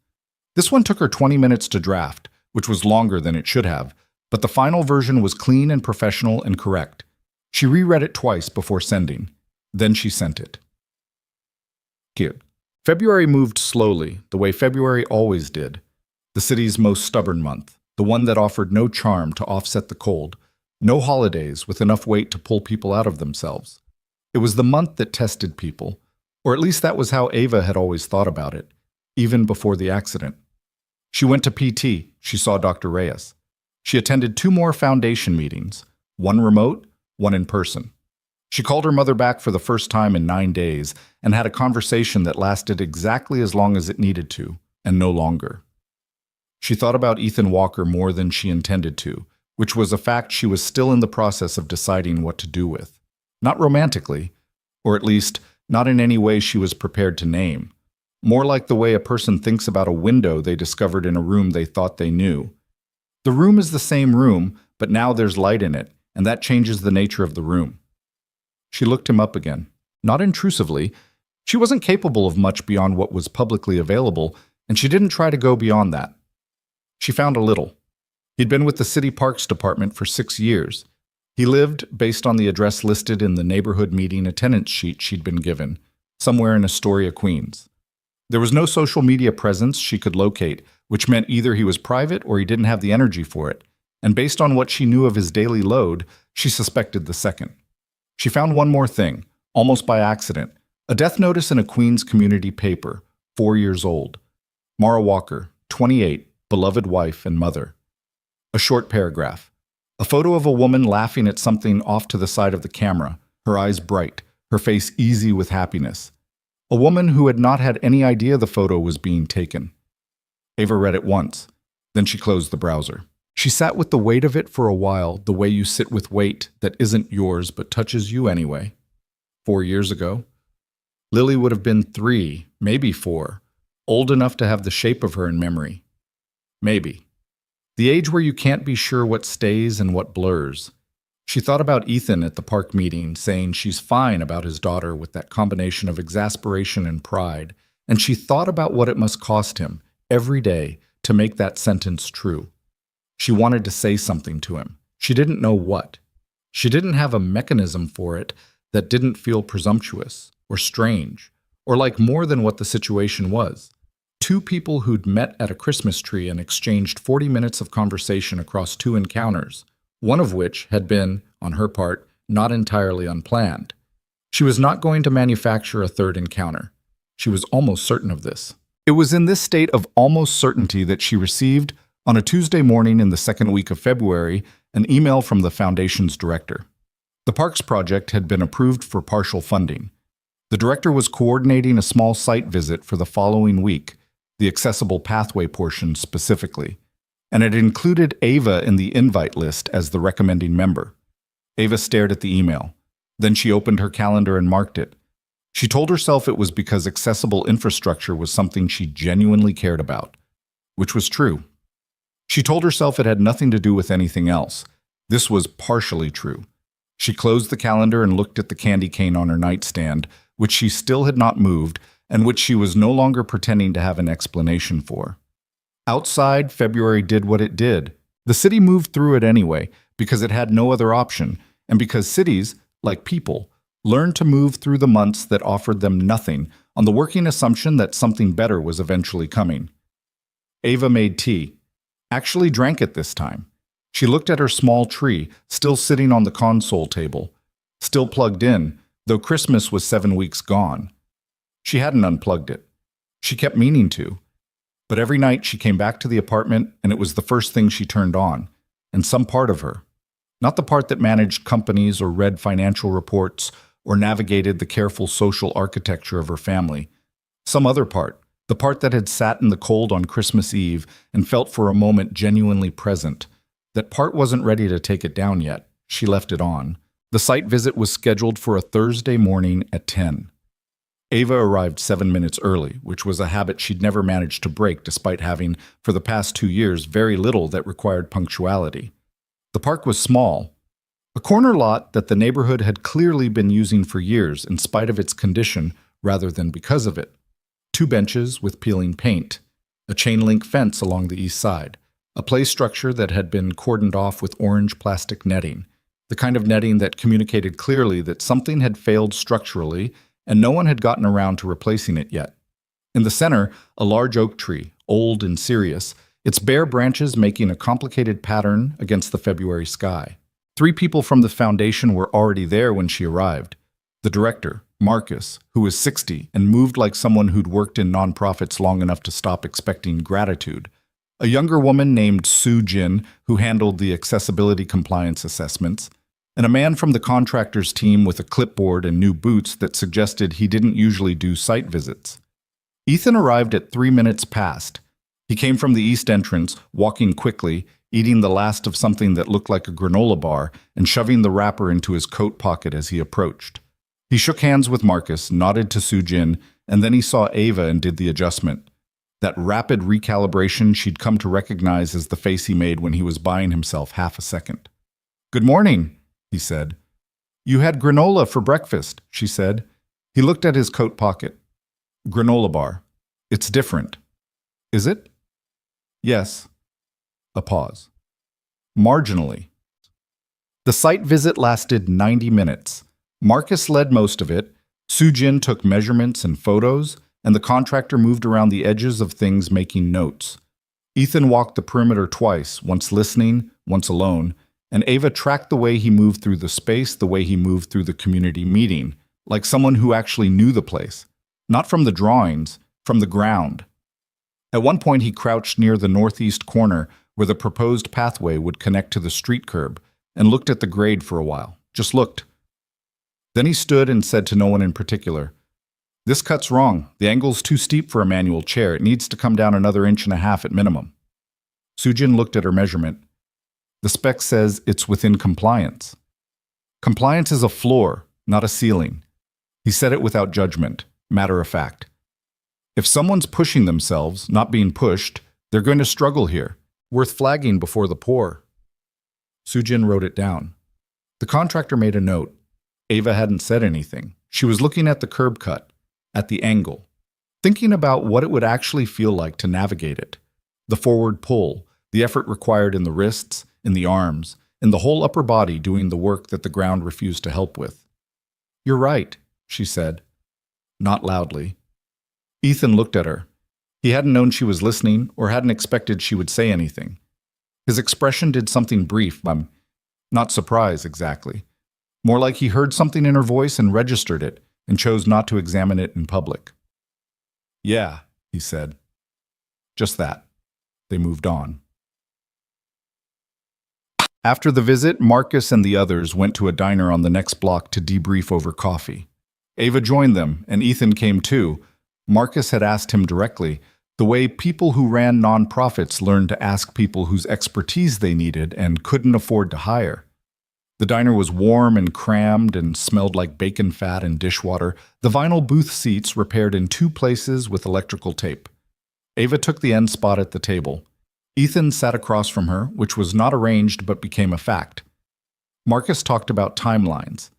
This one took her 20 minutes to draft, which was longer than it should have, but the final version was clean and professional and correct. She reread it twice before sending. Then she sent it. Cute. February moved slowly, the way February always did. The city's most stubborn month, the one that offered no charm to offset the cold, no holidays with enough weight to pull people out of themselves. It was the month that tested people, or at least that was how Ava had always thought about it, even before the accident. She went to PT, she saw Dr. Reyes. She attended 2 more foundation meetings, one remote, one in person. She called her mother back for the first time in 9 days and had a conversation that lasted exactly as long as it needed to, and no longer. She thought about Ethan Walker more than she intended to, which was a fact she was still in the process of deciding what to do with. Not romantically, or at least not in any way she was prepared to name. More like the way a person thinks about a window they discovered in a room they thought they knew. The room is the same room, but now there's light in it, and that changes the nature of the room. She looked him up again, not intrusively. She wasn't capable of much beyond what was publicly available, and she didn't try to go beyond that. She found a little. He'd been with the City Parks Department for 6 years. He lived based on the address listed in the neighborhood meeting attendance sheet she'd been given, somewhere in Astoria, Queens. There was no social media presence she could locate, which meant either he was private or he didn't have the energy for it, and based on what she knew of his daily load, she suspected the second. She found one more thing, almost by accident, a death notice in a Queens community paper, 4 years old. Mara Walker, 28, beloved wife and mother. A short paragraph. A photo of a woman laughing at something off to the side of the camera, her eyes bright, her face easy with happiness. A woman who had not had any idea the photo was being taken. Ava read it once, then she closed the browser. She sat with the weight of it for a while, the way you sit with weight that isn't yours but touches you anyway. 4 years ago. Lily would have been 3, maybe 4, old enough to have the shape of her in memory. Maybe. The age where you can't be sure what stays and what blurs. She thought about Ethan at the park meeting, saying she's fine about his daughter with that combination of exasperation and pride, and she thought about what it must cost him, every day, to make that sentence true. She wanted to say something to him. She didn't know what. She didn't have a mechanism for it that didn't feel presumptuous, or strange, or like more than what the situation was. Two people who'd met at a Christmas tree and exchanged 40 minutes of conversation across two encounters, one of which had been, on her part, not entirely unplanned. She was not going to manufacture a third encounter. She was almost certain of this. It was in this state of almost certainty that she received, on a Tuesday morning in the second week of February, an email from the Foundation's director. The Parks project had been approved for partial funding. The director was coordinating a small site visit for the following week, the accessible pathway portion specifically, and it included Ava in the invite list as the recommending member. Ava stared at the email. Then she opened her calendar and marked it. She told herself it was because accessible infrastructure was something she genuinely cared about, which was true. She told herself it had nothing to do with anything else. This was partially true. She closed the calendar and looked at the candy cane on her nightstand, which she still had not moved and which she was no longer pretending to have an explanation for. Outside, February did what it did. The city moved through it anyway, because it had no other option, and because cities, like people, learned to move through the months that offered them nothing on the working assumption that something better was eventually coming. Ava made tea. Actually drank it this time. She looked at her small tree, still sitting on the console table, still plugged in, though Christmas was 7 weeks gone. She hadn't unplugged it. She kept meaning to. But every night she came back to the apartment and it was the first thing she turned on, and some part of her. Not the part that managed companies or read financial reports or navigated the careful social architecture of her family. Some other part, the part that had sat in the cold on Christmas Eve and felt for a moment genuinely present. That part wasn't ready to take it down yet. She left it on. The site visit was scheduled for a Thursday morning at 10. Ava arrived 7 minutes early, which was a habit she'd never managed to break despite having, for the past 2 years, very little that required punctuality. The park was small, a corner lot that the neighborhood had clearly been using for years in spite of its condition rather than because of it. 2 benches with peeling paint, a chain-link fence along the east side, a play structure that had been cordoned off with orange plastic netting, the kind of netting that communicated clearly that something had failed structurally and no one had gotten around to replacing it yet. In the center, a large oak tree, old and serious, its bare branches making a complicated pattern against the February sky. 3 people from the foundation were already there when she arrived. The director, Marcus, who was 60 and moved like someone who'd worked in nonprofits long enough to stop expecting gratitude. A younger woman named Sue Jin, who handled the accessibility compliance assessments, and a man from the contractor's team with a clipboard and new boots that suggested he didn't usually do site visits. Ethan arrived at 3 minutes past. He came from the east entrance, walking quickly, eating the last of something that looked like a granola bar and shoving the wrapper into his coat pocket as he approached. He shook hands with Marcus, nodded to Sujin, and then he saw Ava and did the adjustment. That rapid recalibration she'd come to recognize as the face he made when he was buying himself half a second. "Good morning," he said. "You had granola for breakfast," she said. He looked at his coat pocket. "Granola bar. It's different." "Is it?" "Yes." A pause. "Marginally." The site visit lasted 90 minutes. Marcus led most of it. Sujin took measurements and photos, and the contractor moved around the edges of things making notes. Ethan walked the perimeter twice, once listening, once alone, and Ava tracked the way he moved through the space, the way he moved through the community meeting, like someone who actually knew the place. Not from the drawings, from the ground. At one point he crouched near the northeast corner where the proposed pathway would connect to the street curb and looked at the grade for a while. Just looked. Then he stood and said to no one in particular, "This cut's wrong. The angle's too steep for a manual chair. It needs to come down another 1.5 inches at minimum." Sujin looked at her measurement. "The spec says it's within compliance." "Compliance is a floor, not a ceiling." He said it without judgment, matter of fact. If someone's pushing themselves, not being pushed, they're going to struggle here. Worth flagging before the pour. Sujin wrote it down. The contractor made a note. Ava hadn't said anything. She was looking at the curb cut, at the angle, thinking about what it would actually feel like to navigate it. The forward pull, the effort required in the wrists, in the arms, in the whole upper body doing the work that the ground refused to help with. "You're right," she said. Not loudly. Ethan looked at her. He hadn't known she was listening or hadn't expected she would say anything. His expression did something brief, not surprise exactly. More like he heard something in her voice and registered it and chose not to examine it in public. "Yeah," he said. Just that. They moved on. After the visit, Marcus and the others went to a diner on the next block to debrief over coffee. Ava joined them, and Ethan came too. Marcus had asked him directly, the way people who ran nonprofits learned to ask people whose expertise they needed and couldn't afford to hire. The diner was warm and crammed and smelled like bacon fat and dishwater, the vinyl booth seats repaired in 2 places with electrical tape. Ava took the end spot at the table. Ethan sat across from her, which was not arranged but became a fact. Marcus talked about timelines.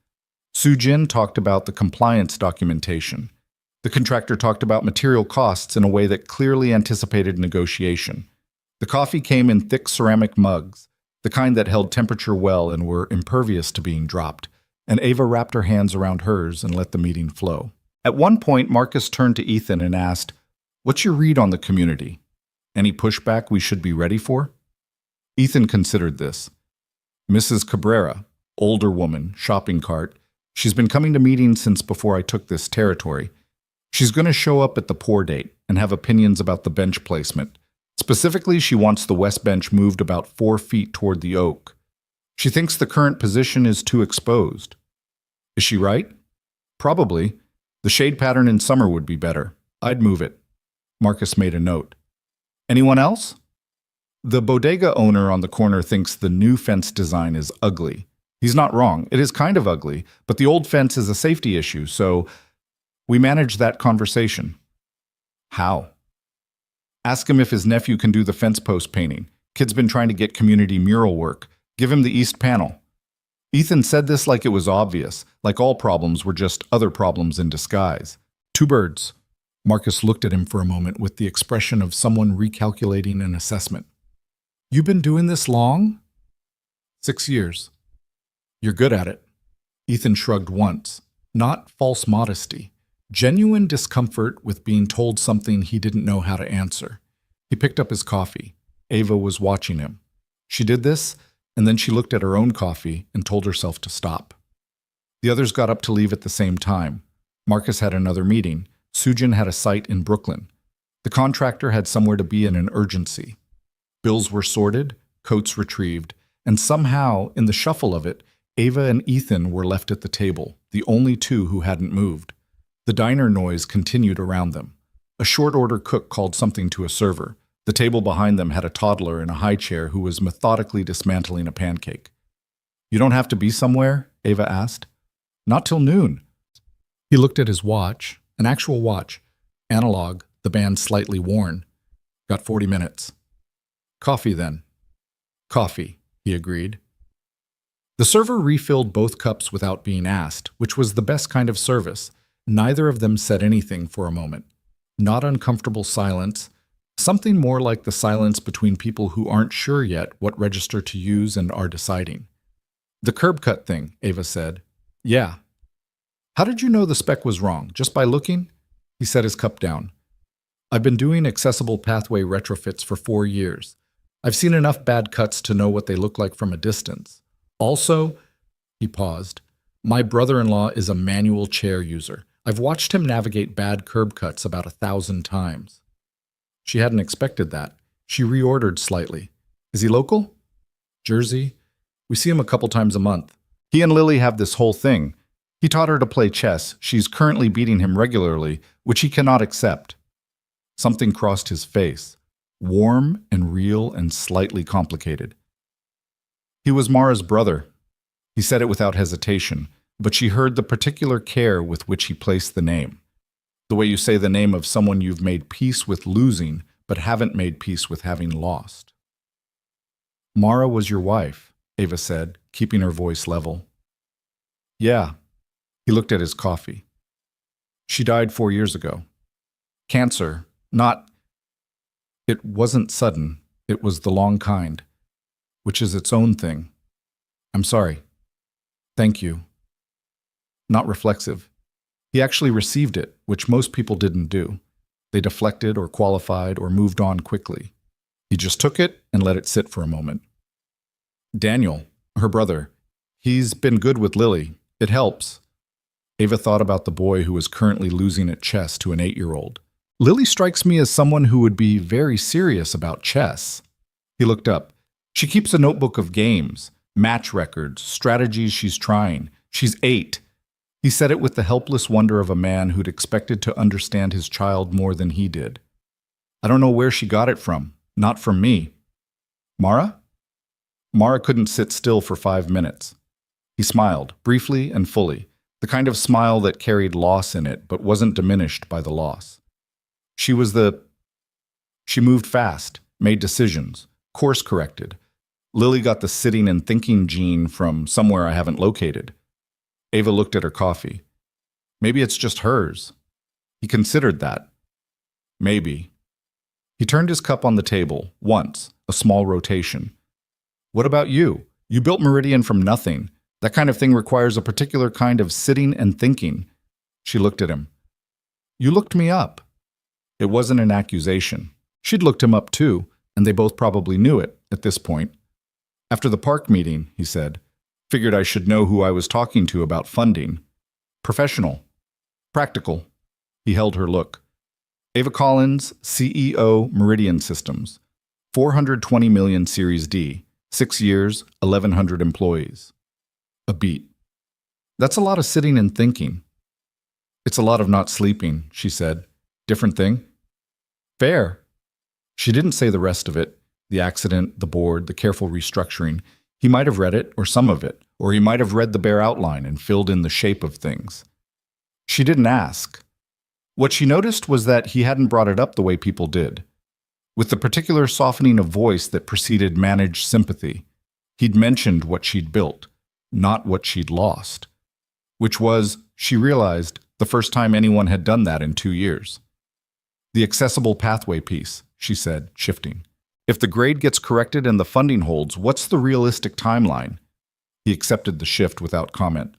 Sujin talked about the compliance documentation. The contractor talked about material costs in a way that clearly anticipated negotiation. The coffee came in thick ceramic mugs, the kind that held temperature well and were impervious to being dropped, and Ava wrapped her hands around hers and let the meeting flow. At one point, Marcus turned to Ethan and asked, "What's your read on the community? Any pushback we should be ready for?" Ethan considered this. Mrs. Cabrera, older woman, shopping cart. She's been coming to meetings since before I took this territory. She's going to show up at the pour date and have opinions about the bench placement. Specifically, she wants the west bench moved about 4 feet toward the oak. She thinks the current position is too exposed. Is she right? Probably. The shade pattern in summer would be better. I'd move it. Marcus made a note. Anyone else? The bodega owner on the corner thinks the new fence design is ugly. He's not wrong. It is kind of ugly, but the old fence is a safety issue, so we managed that conversation. How? Ask him if his nephew can do the fence post painting. Kid's been trying to get community mural work. Give him the east panel. Ethan said this like it was obvious, like all problems were just other problems in disguise. 2 birds. Marcus looked at him for a moment with the expression of someone recalculating an assessment. "You been doing this long?" 6 years. "You're good at it." Ethan shrugged once. Not false modesty. Genuine discomfort with being told something he didn't know how to answer. He picked up his coffee. Ava was watching him. She did this, and then she looked at her own coffee and told herself to stop. The others got up to leave at the same time. Marcus had another meeting. Sujin had a site in Brooklyn. The contractor had somewhere to be in an urgency. Bills were sorted, coats retrieved, and somehow, in the shuffle of it, Ava and Ethan were left at the table, the only 2 who hadn't moved. The diner noise continued around them. A short-order cook called something to a server. The table behind them had a toddler in a high chair who was methodically dismantling a pancake. "You don't have to be somewhere?" Ava asked. "Not till noon." He looked at his watch, an actual watch, analog, the band slightly worn. "Got 40 minutes. "Coffee, then." "Coffee," he agreed. The server refilled both cups without being asked, which was the best kind of service. Neither of them said anything for a moment. Not uncomfortable silence, something more like the silence between people who aren't sure yet what register to use and are deciding. "The curb cut thing," Ava said. "Yeah." "How did you know the spec was wrong? Just by looking?" He set his cup down. "I've been doing accessible pathway retrofits for 4 years. I've seen enough bad cuts to know what they look like from a distance. Also," he paused, "my brother-in-law is a manual chair user. I've watched him navigate bad curb cuts about 1,000 times." She hadn't expected that. She reordered slightly. "Is he local?" "Jersey. We see him a couple times a month. He and Lily have this whole thing. He taught her to play chess. She's currently beating him regularly, which he cannot accept." Something crossed his face, warm and real and slightly complicated. He was Mara's brother. He said it without hesitation, but she heard the particular care with which he placed the name. The way you say the name of someone you've made peace with losing, but haven't made peace with having lost. Mara was your wife, Ava said, keeping her voice level. Yeah. He looked at his coffee. She died 4 years ago. Cancer, not... It wasn't sudden. It was the long kind, which is its own thing. I'm sorry. Thank you. Not reflexive. He actually received it, which most people didn't do. They deflected or qualified or moved on quickly. He just took it and let it sit for a moment. Daniel, her brother, he's been good with Lily. It helps. Ava thought about the boy who was currently losing at chess to an 8-year-old. Lily strikes me as someone who would be very serious about chess. He looked up. She keeps a notebook of games, match records, strategies she's trying. She's 8. He said it with the helpless wonder of a man who'd expected to understand his child more than he did. I don't know where she got it from. Not from me. Mara? Mara couldn't sit still for 5 minutes. He smiled, briefly and fully, the kind of smile that carried loss in it but wasn't diminished by the loss. She moved fast, made decisions, course-corrected. Lily got the sitting and thinking gene from somewhere I haven't located. Ava looked at her coffee. Maybe it's just hers. He considered that. Maybe. He turned his cup on the table, once, a small rotation. What about you? You built Meridian from nothing. That kind of thing requires a particular kind of sitting and thinking. She looked at him. You looked me up. It wasn't an accusation. She'd looked him up too, and they both probably knew it at this point. After the park meeting, he said, figured I should know who I was talking to about funding. Professional. Practical. He held her look. Ava Collins, CEO, Meridian Systems. 420 million Series D. 6 years, 1,100 employees. A beat. That's a lot of sitting and thinking. It's a lot of not sleeping, she said. Different thing? Fair. She didn't say the rest of it. The accident, the board, the careful restructuring. He might have read it, or some of it, or he might have read the bare outline and filled in the shape of things. She didn't ask. What she noticed was that he hadn't brought it up the way people did. With the particular softening of voice that preceded managed sympathy, he'd mentioned what she'd built, not what she'd lost. Which was, she realized, the first time anyone had done that in 2 years. The accessible pathway piece, she said, shifting. If the grade gets corrected and the funding holds, what's the realistic timeline? He accepted the shift without comment.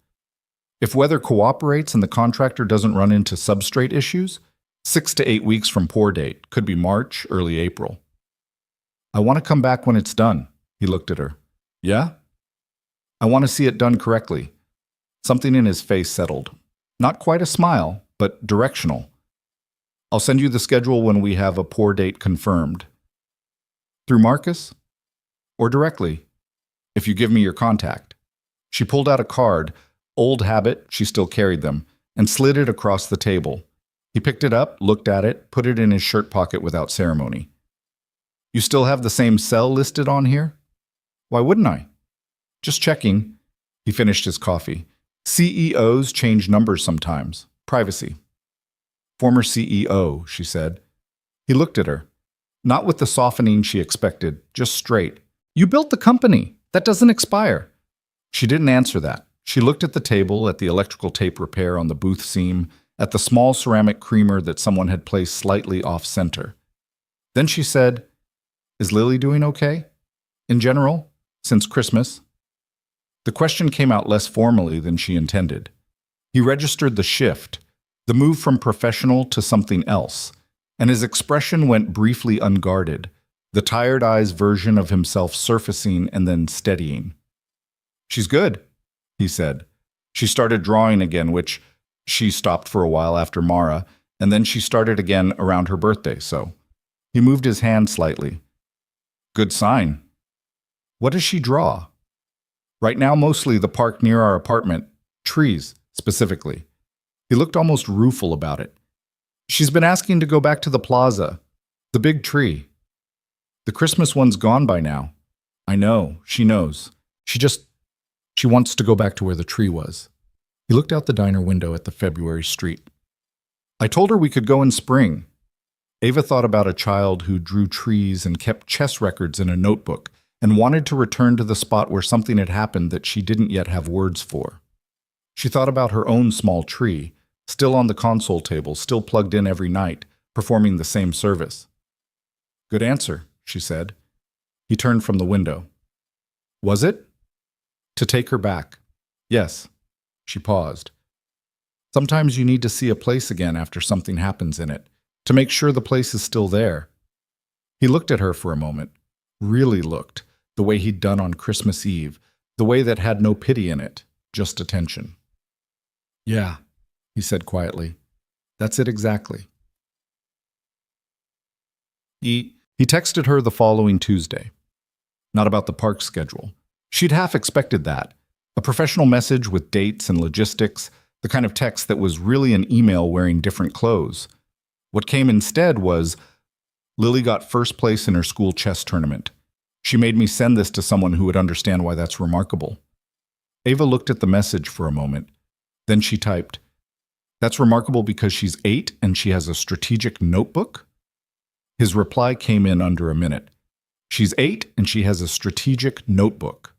If weather cooperates and the contractor doesn't run into substrate issues, 6 to 8 weeks from pour date, could be March, early April. I want to come back when it's done, he looked at her. Yeah? I want to see it done correctly. Something in his face settled. Not quite a smile, but directional. I'll send you the schedule when we have a pour date confirmed. Through Marcus? Or directly, if you give me your contact. She pulled out a card, old habit, she still carried them, and slid it across the table. He picked it up, looked at it, put it in his shirt pocket without ceremony. You still have the same cell listed on here? Why wouldn't I? Just checking. He finished his coffee. CEOs change numbers sometimes. Privacy. Former CEO, she said. He looked at her. Not with the softening she expected, just straight. You built the company. That doesn't expire. She didn't answer that. She looked at the table, at the electrical tape repair on the booth seam, at the small ceramic creamer that someone had placed slightly off-center. Then she said, Is Lily doing okay? In general, since Christmas? The question came out less formally than she intended. He registered the shift, the move from professional to something else, and his expression went briefly unguarded, the tired eyes version of himself surfacing and then steadying. She's good, he said. She started drawing again, which she stopped for a while after Mara, and then she started again around her birthday, so. He moved his hand slightly. Good sign. What does she draw? Right now, mostly the park near our apartment, trees, specifically. He looked almost rueful about it. She's been asking to go back to the plaza, the big tree. The Christmas one's gone by now. I know, she knows. She wants to go back to where the tree was. He looked out the diner window at the February street. I told her we could go in spring. Ava thought about a child who drew trees and kept chess records in a notebook, and wanted to return to the spot where something had happened that she didn't yet have words for. She thought about her own small tree, still on the console table, still plugged in every night, performing the same service. "Good answer," she said. He turned from the window. "Was it?" To take her back. "Yes." She paused. "Sometimes you need to see a place again after something happens in it, to make sure the place is still there." He looked at her for a moment, really looked, the way he'd done on Christmas Eve, the way that had no pity in it, just attention. "Yeah," he said quietly. "That's it exactly." He texted her the following Tuesday. Not about the park schedule. She'd half expected that. A professional message with dates and logistics, the kind of text that was really an email wearing different clothes. What came instead was, "Lily got first place in her school chess tournament. She made me send this to someone who would understand why that's remarkable." Ava looked at the message for a moment. Then she typed, "That's remarkable because she's 8 and she has a strategic notebook?" His reply came in under a minute. "She's 8 and she has a strategic notebook."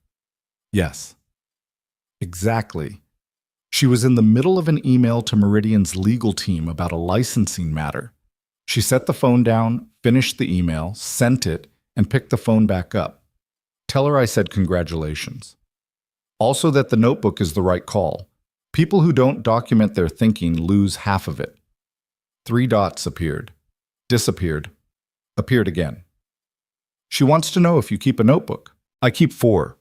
Yes. Exactly. She was in the middle of an email to Meridian's legal team about a licensing matter. She set the phone down, finished the email, sent it, and picked the phone back up. "Tell her I said congratulations. Also that the notebook is the right call. People who don't document their thinking lose half of it." 3 dots appeared, disappeared, appeared again. "She wants to know if you keep a notebook." "I keep 4.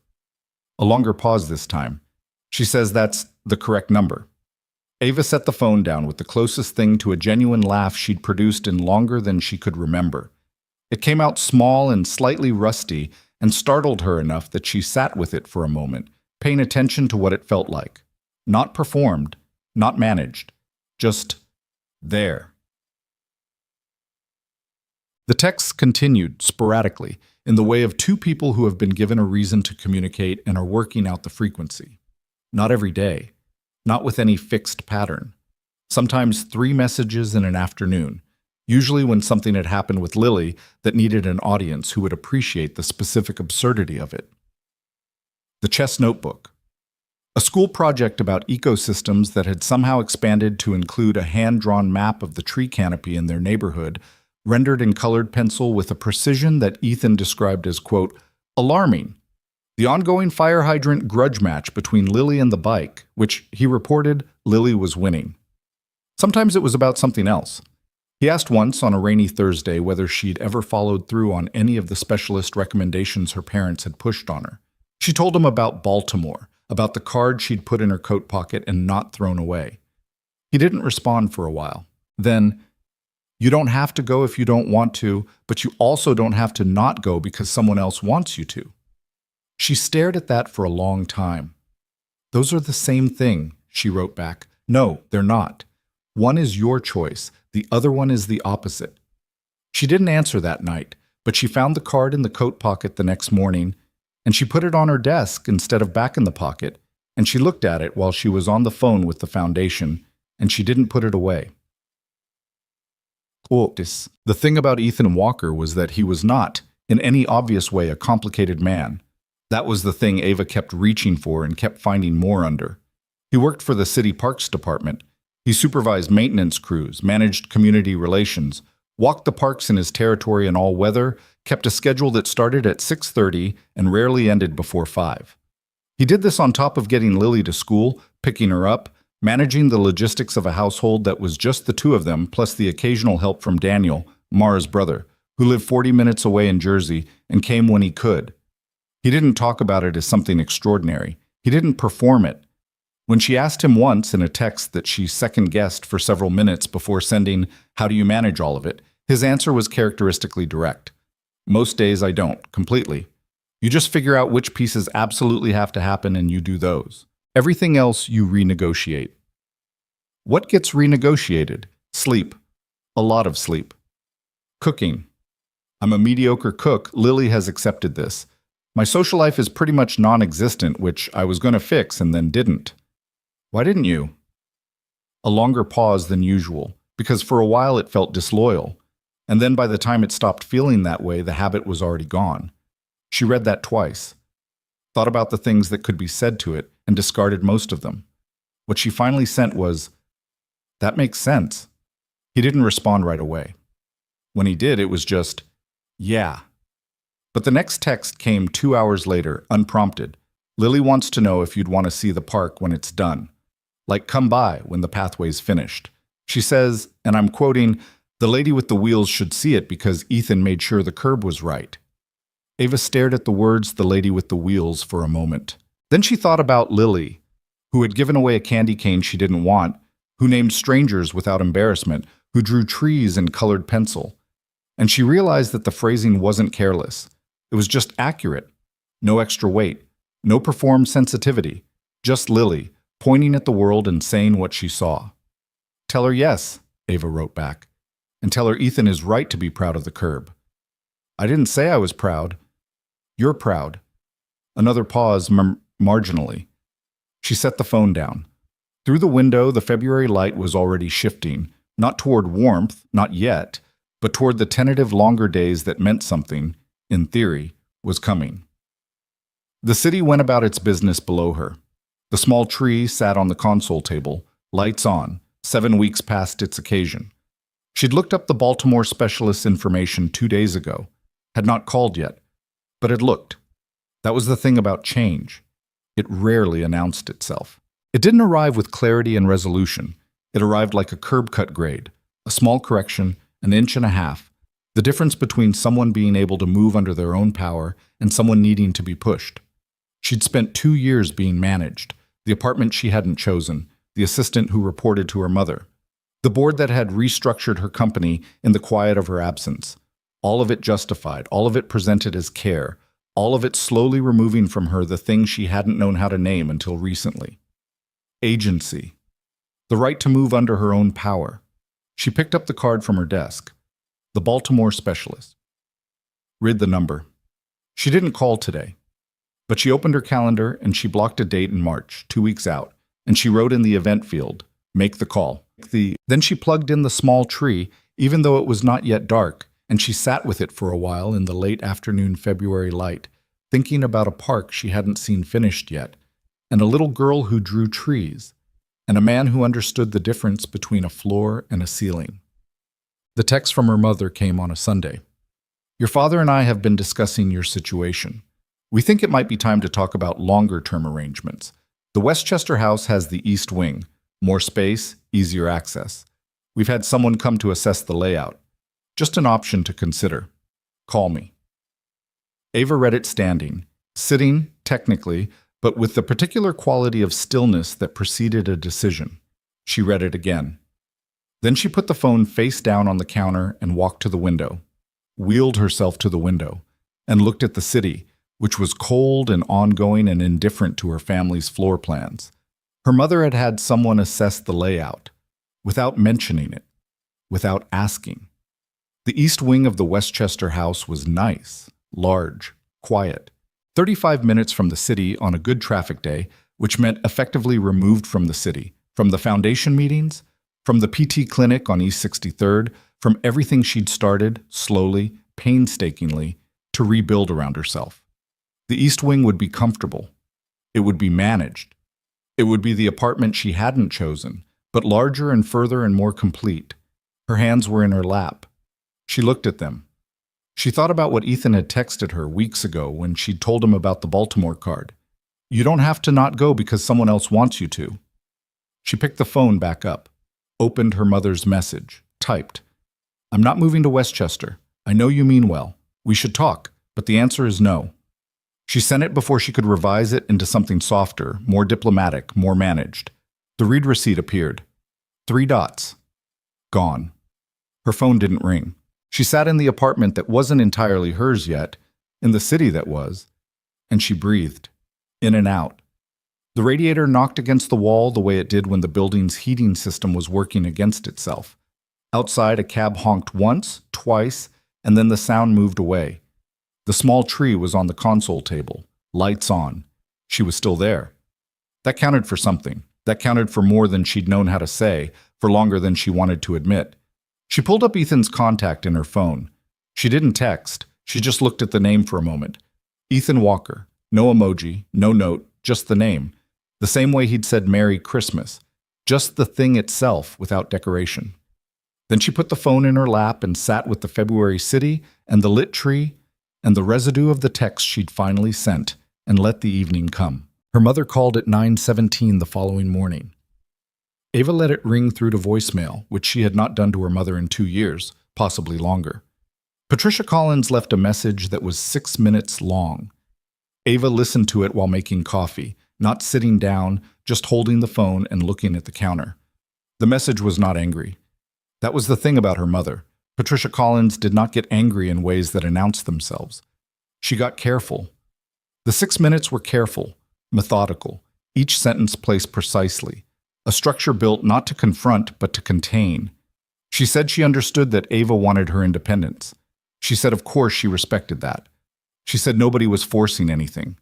A longer pause this time. She says that's the correct number. Ava set the phone down with the closest thing to a genuine laugh she'd produced in longer than she could remember. It came out small and slightly rusty and startled her enough that she sat with it for a moment, paying attention to what it felt like. Not performed, not managed, just there. The texts continued, sporadically, in the way of 2 people who have been given a reason to communicate and are working out the frequency. Not every day, not with any fixed pattern. Sometimes 3 messages in an afternoon, usually when something had happened with Lily that needed an audience who would appreciate the specific absurdity of it. The chess notebook. A school project about ecosystems that had somehow expanded to include a hand-drawn map of the tree canopy in their neighborhood, rendered in colored pencil with a precision that Ethan described as, quote, "alarming." The ongoing fire hydrant grudge match between Lily and the bike, which he reported Lily was winning. Sometimes it was about something else. He asked once on a rainy Thursday whether she'd ever followed through on any of the specialist recommendations her parents had pushed on her. She told him about Baltimore, about the card she'd put in her coat pocket and not thrown away. He didn't respond for a while. Then, "You don't have to go if you don't want to, but you also don't have to not go because someone else wants you to." She stared at that for a long time. "Those are the same thing," she wrote back. "No, they're not. One is your choice, the other one is the opposite." She didn't answer that night, but she found the card in the coat pocket the next morning, and she put it on her desk instead of back in the pocket, and she looked at it while she was on the phone with the foundation, and she didn't put it away. The thing about Ethan Walker was that he was not, in any obvious way, a complicated man. That was the thing Ava kept reaching for and kept finding more under. He worked for the city parks department. He supervised maintenance crews, managed community relations, walked the parks in his territory in all weather, kept a schedule that started at 6:30 and rarely ended before 5. He did this on top of getting Lily to school, picking her up, managing the logistics of a household that was just the 2 of them, plus the occasional help from Daniel, Mara's brother, who lived 40 minutes away in Jersey and came when he could. He didn't talk about it as something extraordinary. He didn't perform it. When she asked him once in a text that she second-guessed for several minutes before sending, "How do you manage all of it?" his answer was characteristically direct. "Most days I don't, completely. You just figure out which pieces absolutely have to happen and you do those. Everything else you renegotiate." What gets renegotiated? Sleep. A lot of sleep. Cooking. I'm a mediocre cook. Lily has accepted this. My social life is pretty much non-existent, which I was going to fix and then didn't. Why didn't you? A longer pause than usual, because for a while it felt disloyal, and then by the time it stopped feeling that way, the habit was already gone. She read that twice, thought about the things that could be said to it, and discarded most of them. What she finally sent was, "That makes sense." He didn't respond right away. When he did, it was just, "Yeah." But the next text came 2 hours later, unprompted. "Lily wants to know if you'd want to see the park when it's done. Like, come by when the pathway's finished. She says, and I'm quoting, 'The lady with the wheels should see it because Ethan made sure the curb was right.'" Ava stared at the words "the lady with the wheels" for a moment. Then she thought about Lily, who had given away a candy cane she didn't want, who named strangers without embarrassment, who drew trees in colored pencil. And she realized that the phrasing wasn't careless. It was just accurate. No extra weight, no performed sensitivity, just Lily, pointing at the world and saying what she saw. "Tell her yes," Ava wrote back, "and tell her Ethan is right to be proud of the curb." "I didn't say I was proud." "You're proud." Another pause, marginally. She set the phone down. Through the window, the February light was already shifting, not toward warmth, not yet, but toward the tentative longer days that meant something, in theory, was coming. The city went about its business below her. The small tree sat on the console table, lights on, 7 weeks past its occasion. She'd looked up the Baltimore specialist's information 2 days ago, had not called yet, but had looked. That was the thing about change. It rarely announced itself. It didn't arrive with clarity and resolution. It arrived like a curb cut grade, a small correction, an inch and a half, the difference between someone being able to move under their own power and someone needing to be pushed. She'd spent 2 years being managed, the apartment she hadn't chosen, the assistant who reported to her mother, the board that had restructured her company in the quiet of her absence. All of it justified, all of it presented as care, all of it slowly removing from her the thing she hadn't known how to name until recently. Agency. The right to move under her own power. She picked up the card from her desk. The Baltimore specialist. Read the number. She didn't call today, but she opened her calendar and she blocked a date in March, 2 weeks out, and she wrote in the event field, "Make the call." Then she plugged in the small tree, even though it was not yet dark, and she sat with it for a while in the late afternoon February light, thinking about a park she hadn't seen finished yet, and a little girl who drew trees, and a man who understood the difference between a floor and a ceiling. The text from her mother came on a Sunday. "Your father and I have been discussing your situation. We think it might be time to talk about longer-term arrangements. The Westchester house has the east wing, more space, easier access. We've had someone come to assess the layout. Just an option to consider. Call me." Ava read it standing, sitting, technically, but with the particular quality of stillness that preceded a decision. She read it again. Then she put the phone face down on the counter and walked to the window, wheeled herself to the window, and looked at the city, which was cold and ongoing and indifferent to her family's floor plans. Her mother had had someone assess the layout, without mentioning it, without asking. The east wing of the Westchester house was nice, large, quiet, 35 minutes from the city on a good traffic day, which meant effectively removed from the city, from the foundation meetings, from the PT clinic on East 63rd, from everything she'd started, slowly, painstakingly, to rebuild around herself. The east wing would be comfortable. It would be managed. It would be the apartment she hadn't chosen, but larger and further and more complete. Her hands were in her lap. She looked at them. She thought about what Ethan had texted her weeks ago when she'd told him about the Baltimore card. "You don't have to not go because someone else wants you to." She picked the phone back up, opened her mother's message, typed, "I'm not moving to Westchester. I know you mean well. We should talk, but the answer is no." She sent it before she could revise it into something softer, more diplomatic, more managed. The read receipt appeared. 3 dots. Gone. Her phone didn't ring. She sat in the apartment that wasn't entirely hers yet, in the city that was, and she breathed, in and out. The radiator knocked against the wall the way it did when the building's heating system was working against itself. Outside, a cab honked once, twice, and then the sound moved away. The small tree was on the console table, lights on. She was still there. That counted for something. That counted for more than she'd known how to say, for longer than she wanted to admit. She pulled up Ethan's contact in her phone. She didn't text. She just looked at the name for a moment. Ethan Walker. No emoji, no note, just the name. The same way he'd said Merry Christmas. Just the thing itself without decoration. Then she put the phone in her lap and sat with the February city and the lit tree and the residue of the text she'd finally sent and let the evening come. Her mother called at 9:17 the following morning. Ava let it ring through to voicemail, which she had not done to her mother in 2 years, possibly longer. Patricia Collins left a message that was 6 minutes long. Ava listened to it while making coffee, not sitting down, just holding the phone and looking at the counter. The message was not angry. That was the thing about her mother. Patricia Collins did not get angry in ways that announced themselves. She got careful. The 6 minutes were careful, methodical, each sentence placed precisely, a structure built not to confront but to contain. She said she understood that Ava wanted her independence. She said of course she respected that. She said nobody was forcing anything.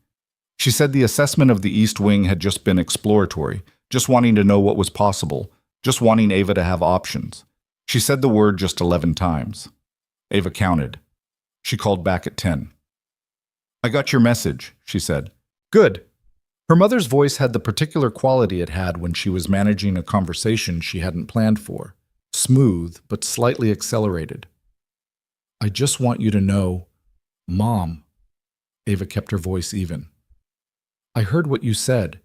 She said the assessment of the East Wing had just been exploratory, just wanting to know what was possible, just wanting Ava to have options. She said the word just 11 times. Ava counted. She called back at 10. "I got your message," she said. "Good." Her mother's voice had the particular quality it had when she was managing a conversation she hadn't planned for. Smooth, but slightly accelerated. "I just want you to know, Mom." Ava kept her voice even. "I heard what you said,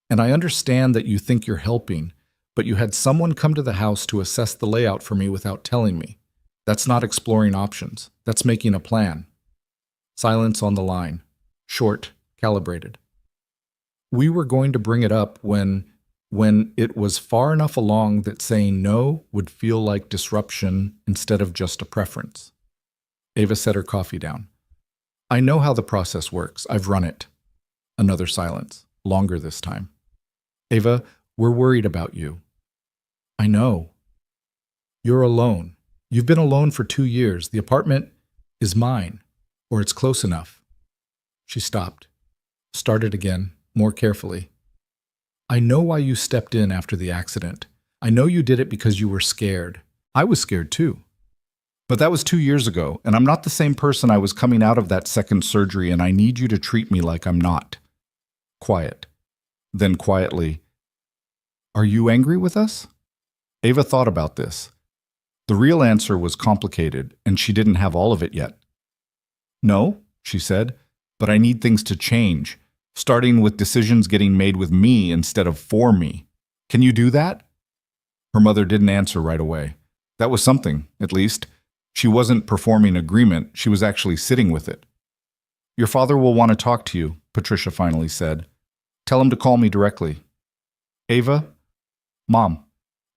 and I understand that you think you're helping, but you had someone come to the house to assess the layout for me without telling me. That's not exploring options. That's making a plan." Silence on the line. Short, calibrated. "We were going to bring it up when it was far enough along that saying no would feel like disruption instead of just a preference." Ava set her coffee down. "I know how the process works. I've run it." Another silence, longer this time. "Ava, we're worried about you." "I know." "You're alone. You've been alone for 2 years. The apartment is mine, or it's close enough." She stopped, started again, more carefully. "I know why you stepped in after the accident. I know you did it because you were scared. I was scared too. But that was 2 years ago, and I'm not the same person I was coming out of that second surgery, and I need you to treat me like I'm not." Quiet. Then quietly, "Are you angry with us?" Ava thought about this. The real answer was complicated, and she didn't have all of it yet. "No," she said, "but I need things to change, starting with decisions getting made with me instead of for me. Can you do that?" Her mother didn't answer right away. That was something, at least. She wasn't performing agreement, she was actually sitting with it. "Your father will want to talk to you," Patricia finally said. "Tell him to call me directly." "Ava?" "Mom,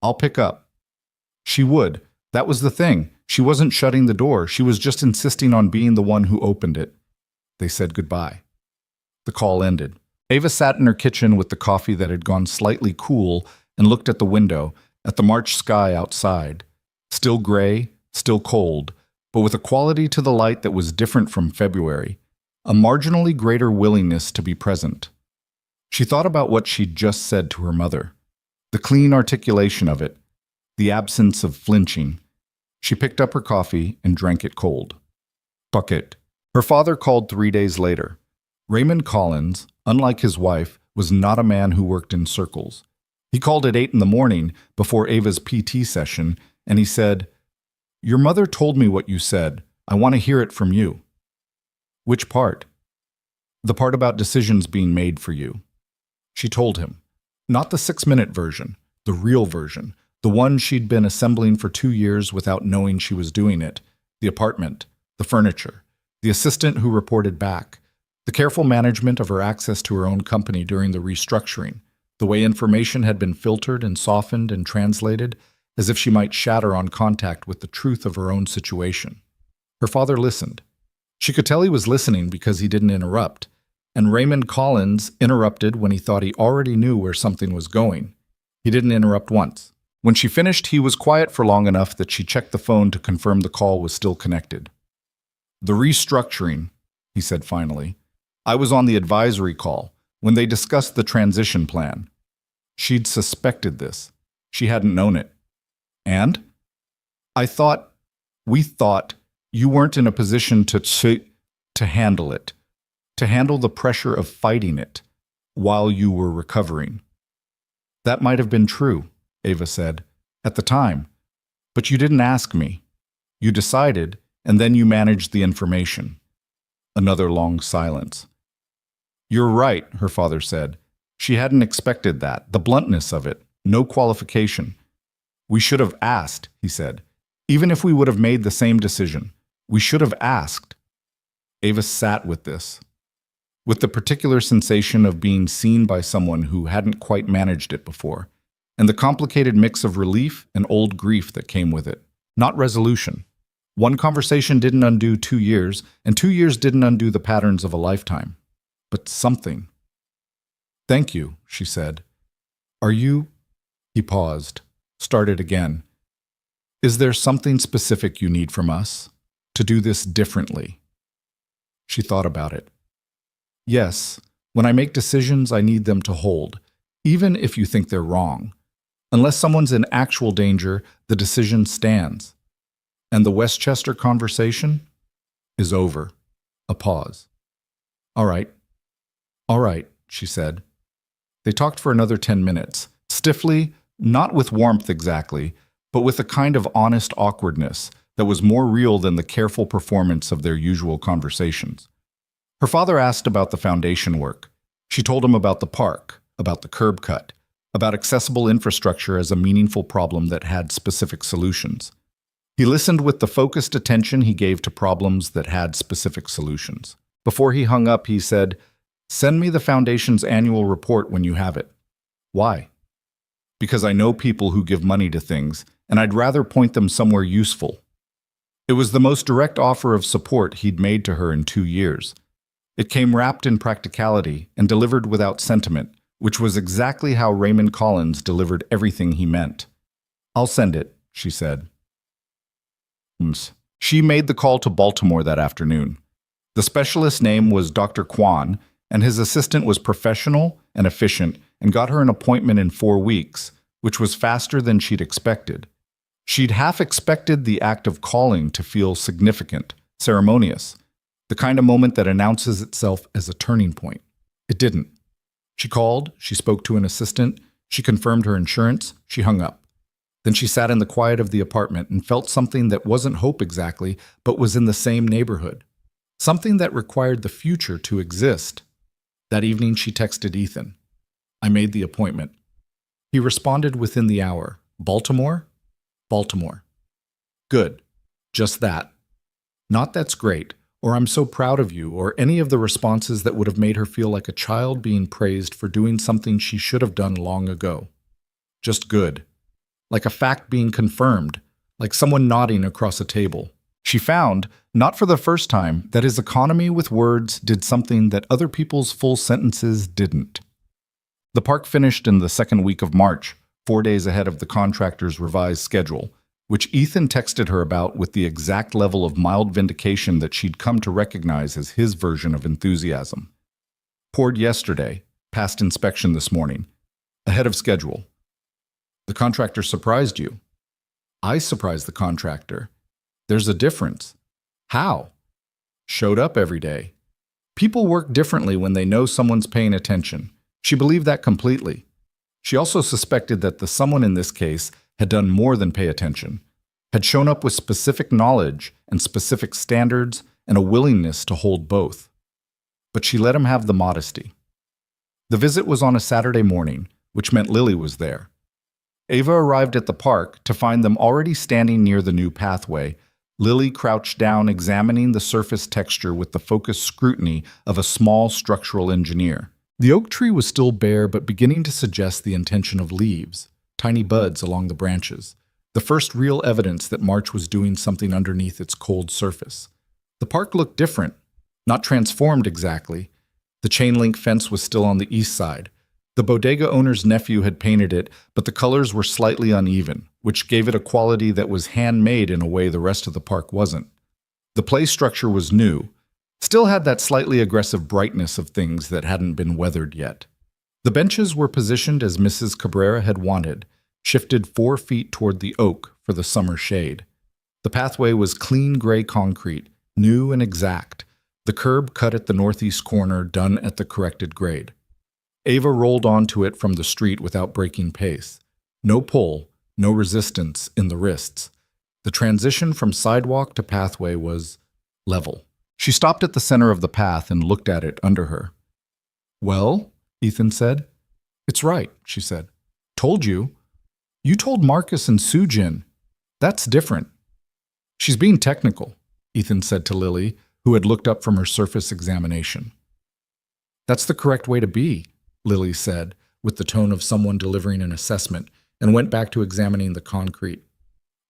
I'll pick up." She would. That was the thing. She wasn't shutting the door. She was just insisting on being the one who opened it. They said goodbye. The call ended. Ava sat in her kitchen with the coffee that had gone slightly cool and looked at the window, at the March sky outside. Still gray, still cold, but with a quality to the light that was different from February, a marginally greater willingness to be present. She thought about what she'd just said to her mother. The clean articulation of it, the absence of flinching. She picked up her coffee and drank it cold. Bucket. Her father called 3 days later. Raymond Collins, unlike his wife, was not a man who worked in circles. He called at 8 in the morning before Ava's PT session, and he said, "Your mother told me what you said. I want to hear it from you." "Which part?" "The part about decisions being made for you." She told him. Not the 6-minute version, the real version, the one she'd been assembling for 2 years without knowing she was doing it, the apartment, the furniture, the assistant who reported back, the careful management of her access to her own company during the restructuring, the way information had been filtered and softened and translated, as if she might shatter on contact with the truth of her own situation. Her father listened. She could tell he was listening because he didn't interrupt, and Raymond Collins interrupted when he thought he already knew where something was going. He didn't interrupt once. When she finished, he was quiet for long enough that she checked the phone to confirm the call was still connected. "The restructuring," he said finally. "I was on the advisory call when they discussed the transition plan." She'd suspected this. She hadn't known it. "And?" We thought you weren't in a position to handle it, to handle the pressure of fighting it while you were recovering. That might have been true, Ava said, at the time, but you didn't ask me. You decided, and then you managed the information. Another long silence. You're right, her father said. She hadn't expected that, the bluntness of it, no qualification. We should have asked, he said. Even if we would have made the same decision, we should have asked. Ava sat with this, with the particular sensation of being seen by someone who hadn't quite managed it before, and the complicated mix of relief and old grief that came with it. Not resolution. One conversation didn't undo 2 years, and 2 years didn't undo the patterns of a lifetime. But something. Thank you, she said. Are you? He paused, started again. Is there something specific you need from us to do this differently? She thought about it. Yes, when I make decisions, I need them to hold, even if you think they're wrong. Unless someone's in actual danger, the decision stands. And the Westchester conversation is over. A pause. All right, she said. They talked for another 10 minutes, stiffly, not with warmth exactly, but with a kind of honest awkwardness that was more real than the careful performance of their usual conversations. Her father asked about the foundation work. She told him about the park, about the curb cut, about accessible infrastructure as a meaningful problem that had specific solutions. He listened with the focused attention he gave to problems that had specific solutions. Before he hung up, he said, "Send me the Foundation's annual report when you have it." Why? Because I know people who give money to things, and I'd rather point them somewhere useful. It was the most direct offer of support he'd made to her in 2 years. It came wrapped in practicality and delivered without sentiment, which was exactly how Raymond Collins delivered everything he meant. I'll send it, she said. She made the call to Baltimore that afternoon. The specialist's name was Dr. Kwan, and his assistant was professional and efficient and got her an appointment in 4 weeks, which was faster than she'd expected. She'd half expected the act of calling to feel significant, ceremonious, the kind of moment that announces itself as a turning point. It didn't. She called, she spoke to an assistant, she confirmed her insurance, she hung up. Then she sat in the quiet of the apartment and felt something that wasn't hope exactly, but was in the same neighborhood. Something that required the future to exist. That evening she texted Ethan. I made the appointment. He responded within the hour. Baltimore? Baltimore. Good. Just that. Not that's great, or I'm so proud of you, or any of the responses that would have made her feel like a child being praised for doing something she should have done long ago. Just good. Like a fact being confirmed, like someone nodding across a table. She found, not for the first time, that his economy with words did something that other people's full sentences didn't. The park finished in the second week of March, 4 days ahead of the contractor's revised schedule, which Ethan texted her about with the exact level of mild vindication that she'd come to recognize as his version of enthusiasm. Poured yesterday, passed inspection this morning, ahead of schedule. The contractor surprised you. I surprised the contractor. There's a difference. How? Showed up every day. People work differently when they know someone's paying attention. She believed that completely. She also suspected that the someone in this case had done more than pay attention, had shown up with specific knowledge and specific standards and a willingness to hold both. But she let him have the modesty. The visit was on a Saturday morning, which meant Lily was there. Ava arrived at the park to find them already standing near the new pathway. Lily crouched down, examining the surface texture with the focused scrutiny of a small structural engineer. The oak tree was still bare but beginning to suggest the intention of leaves, tiny buds along the branches, the first real evidence that March was doing something underneath its cold surface. The park looked different, not transformed exactly. The chain-link fence was still on the east side. The bodega owner's nephew had painted it, but the colors were slightly uneven, which gave it a quality that was handmade in a way the rest of the park wasn't. The play structure was new, still had that slightly aggressive brightness of things that hadn't been weathered yet. The benches were positioned as Mrs. Cabrera had wanted, shifted 4 feet toward the oak for the summer shade. The pathway was clean gray concrete, new and exact. The The curb cut at the northeast corner, done at the corrected grade. Ava rolled onto it from the street without breaking pace. No pull, no resistance in the wrists. The transition from sidewalk to pathway was level. She stopped at the center of the path and looked at it under her. "Well," Ethan said. "It's right," she said. "Told you. You told Marcus and Sujin. That's different." "She's being technical," Ethan said to Lily, who had looked up from her surface examination. "That's the correct way to be," Lily said, with the tone of someone delivering an assessment, and went back to examining the concrete.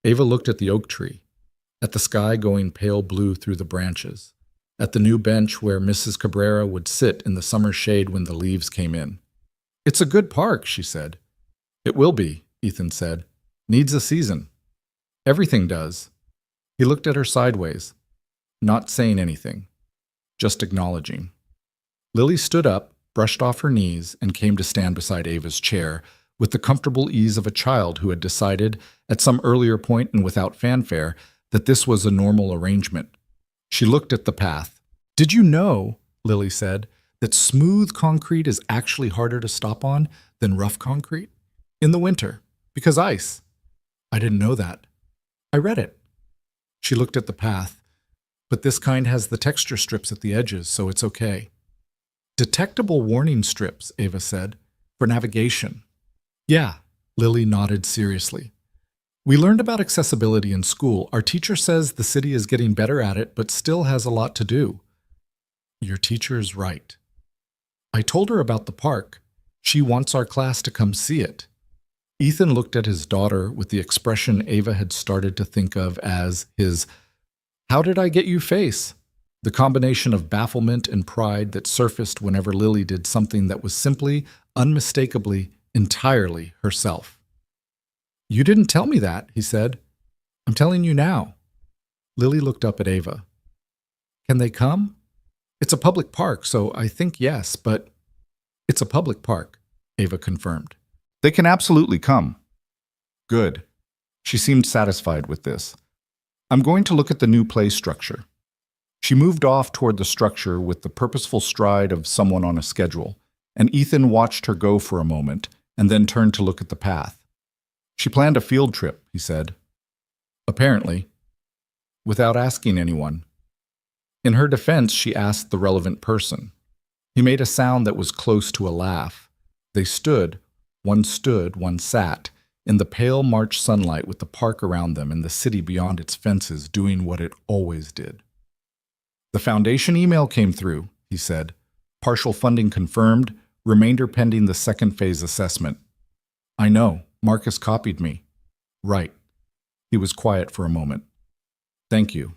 Ava looked at the oak tree, at the sky going pale blue through the branches, at the new bench where Mrs. Cabrera would sit in the summer shade when the leaves came in. "It's a good park," she said. "It will be," Ethan said. "Needs a season." "Everything does." He looked at her sideways, not saying anything, just acknowledging. Lily stood up, brushed off her knees, and came to stand beside Ava's chair with the comfortable ease of a child who had decided, at some earlier point and without fanfare, that this was a normal arrangement. She looked at the path. "Did you know," Lily said, "that smooth concrete is actually harder to stop on than rough concrete? In the winter, because ice." "I didn't know that." "I read it." She looked at the path. "But this kind has the texture strips at the edges, so it's okay." "Detectable warning strips," Ava said, "for navigation." "Yeah," Lily nodded seriously. "We learned about accessibility in school. Our teacher says the city is getting better at it, but still has a lot to do." "Your teacher is right." "I told her about the park. She wants our class to come see it." Ethan looked at his daughter with the expression Ava had started to think of as his "how did I get you" face, the combination of bafflement and pride that surfaced whenever Lily did something that was simply, unmistakably, entirely herself. "You didn't tell me that," he said. "I'm telling you now." Lily looked up at Ava. "Can they come?" "It's a public park, so I think yes, but—" "It's a public park," Ava confirmed. "They can absolutely come." "Good." She seemed satisfied with this. "I'm going to look at the new play structure." She moved off toward the structure with the purposeful stride of someone on a schedule, and Ethan watched her go for a moment and then turned to look at the path. "She planned a field trip," he said. "Apparently. Without asking anyone." In her defense, she asked the relevant person. He made a sound that was close to a laugh. They stood, one sat, in the pale March sunlight with the park around them and the city beyond its fences doing what it always did. "The foundation email came through," he said. "Partial funding confirmed, remainder pending the second phase assessment." "I know. Marcus copied me." "Right." He was quiet for a moment. "Thank you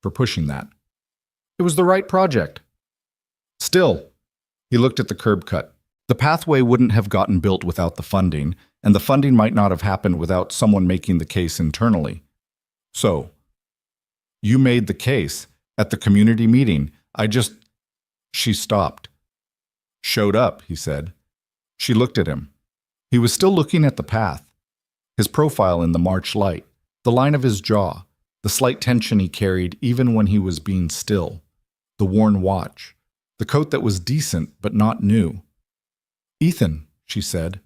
for pushing that. It was the right project." "Still," he looked at the curb cut. "The pathway wouldn't have gotten built without the funding, and the funding might not have happened without someone making the case internally. So, you made the case at the community meeting. I just—" She stopped. "Showed up," he said. She looked at him. He was still looking at the path. His profile in the March light, the line of his jaw, the slight tension he carried even when he was being still, the worn watch, the coat that was decent but not new. "Ethan," she said.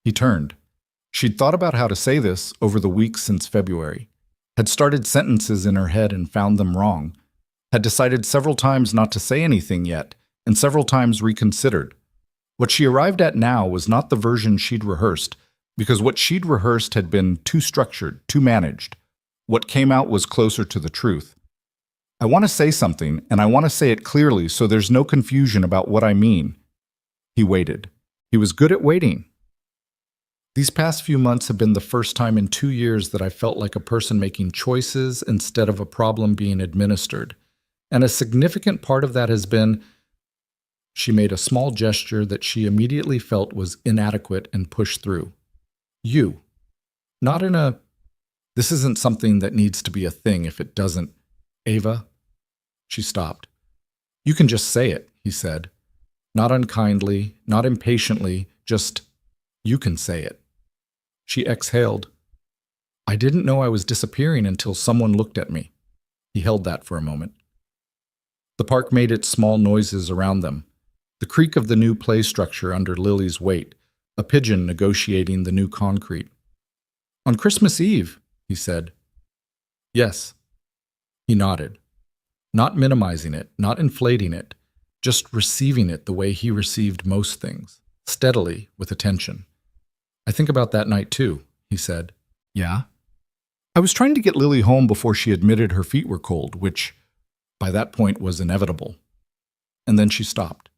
He turned. She'd thought about how to say this over the weeks since February, had started sentences in her head and found them wrong, had decided several times not to say anything yet, and several times reconsidered. What she arrived at now was not the version she'd rehearsed, because what she'd rehearsed had been too structured, too managed. What came out was closer to the truth. "I want to say something, and I want to say it clearly so there's no confusion about what I mean." He waited. He was good at waiting. "These past few months have been the first time in 2 years that I felt like a person making choices instead of a problem being administered. And a significant part of that has been—" She made a small gesture that she immediately felt was inadequate and pushed through. "You. Not in a, this isn't something that needs to be a thing if it doesn't. Ava." She stopped. "You can just say it," he said. Not unkindly, not impatiently, just, "You can say it." She exhaled. "I didn't know I was disappearing until someone looked at me." He held that for a moment. The park made its small noises around them. The creak of the new play structure under Lily's weight, a pigeon negotiating the new concrete. On Christmas Eve, he said. Yes. He nodded. Not minimizing it, not inflating it, just receiving it the way he received most things, steadily, with attention. I think about that night too, he said. Yeah? I was trying to get Lily home before she admitted her feet were cold, which, by that point, was inevitable. And then she stopped.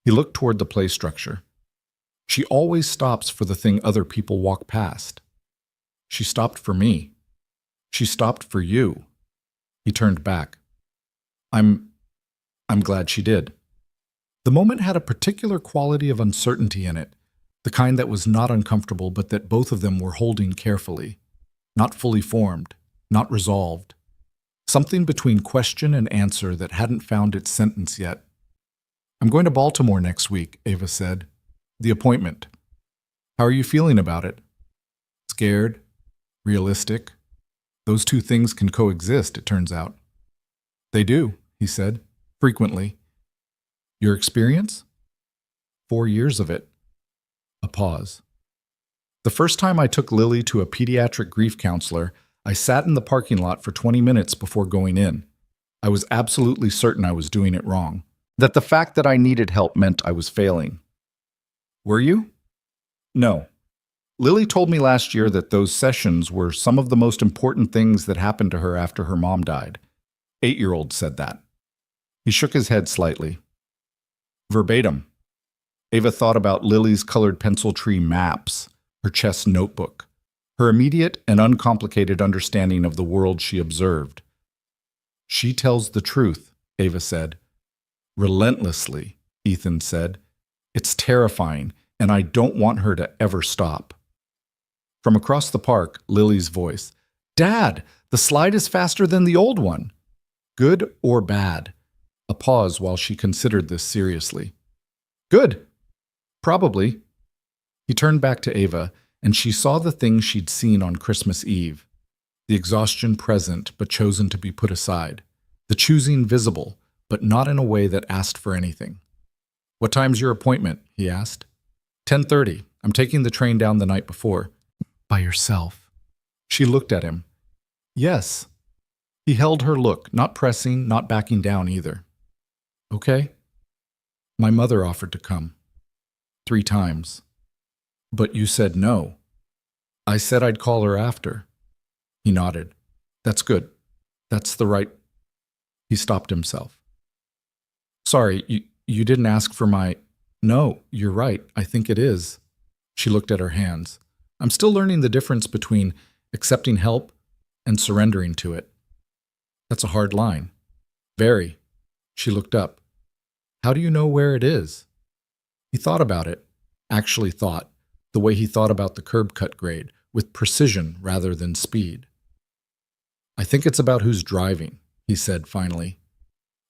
He looked toward the play structure. She always stops for the thing other people walk past. She stopped for me. She stopped for you. He turned back. I'm glad she did. The moment had a particular quality of uncertainty in it, the kind that was not uncomfortable but that both of them were holding carefully, not fully formed, not resolved. Something between question and answer that hadn't found its sentence yet. I'm going to Baltimore next week, Ava said. The appointment. How are you feeling about it? Scared? Realistic? Those two things can coexist, it turns out. They do, he said, frequently. Your experience? 4 years of it. A pause. The first time I took Lily to a pediatric grief counselor, I sat in the parking lot for 20 minutes before going in. I was absolutely certain I was doing it wrong, that the fact that I needed help meant I was failing. Were you? No. Lily told me last year that those sessions were some of the most important things that happened to her after her mom died. 8-year-old said that. He shook his head slightly. Verbatim. Ava thought about Lily's colored pencil tree maps, her chess notebook, her immediate and uncomplicated understanding of the world she observed. She tells the truth, Ava said. Relentlessly, Ethan said. It's terrifying, and I don't want her to ever stop. From across the park, Lily's voice. Dad, the slide is faster than the old one. Good or bad? A pause while she considered this seriously. Good. Probably. He turned back to Ava, and she saw the thing she'd seen on Christmas Eve. The exhaustion present, but chosen to be put aside. The choosing visible, but not in a way that asked for anything. What time's your appointment? He asked. 10:30. I'm taking the train down the night before. By yourself. She looked at him. Yes. He held her look, not pressing, not backing down either. Okay. My mother offered to come. 3 times. But you said no. I said I'd call her after. He nodded. That's good. That's the right... He stopped himself. Sorry, you didn't ask for my... No, you're right. I think it is. She looked at her hands. I'm still learning the difference between accepting help and surrendering to it. That's a hard line. Very. She looked up. How do you know where it is? He thought about it. Actually thought. The way he thought about the curb cut grade, with precision rather than speed. I think it's about who's driving, he said finally.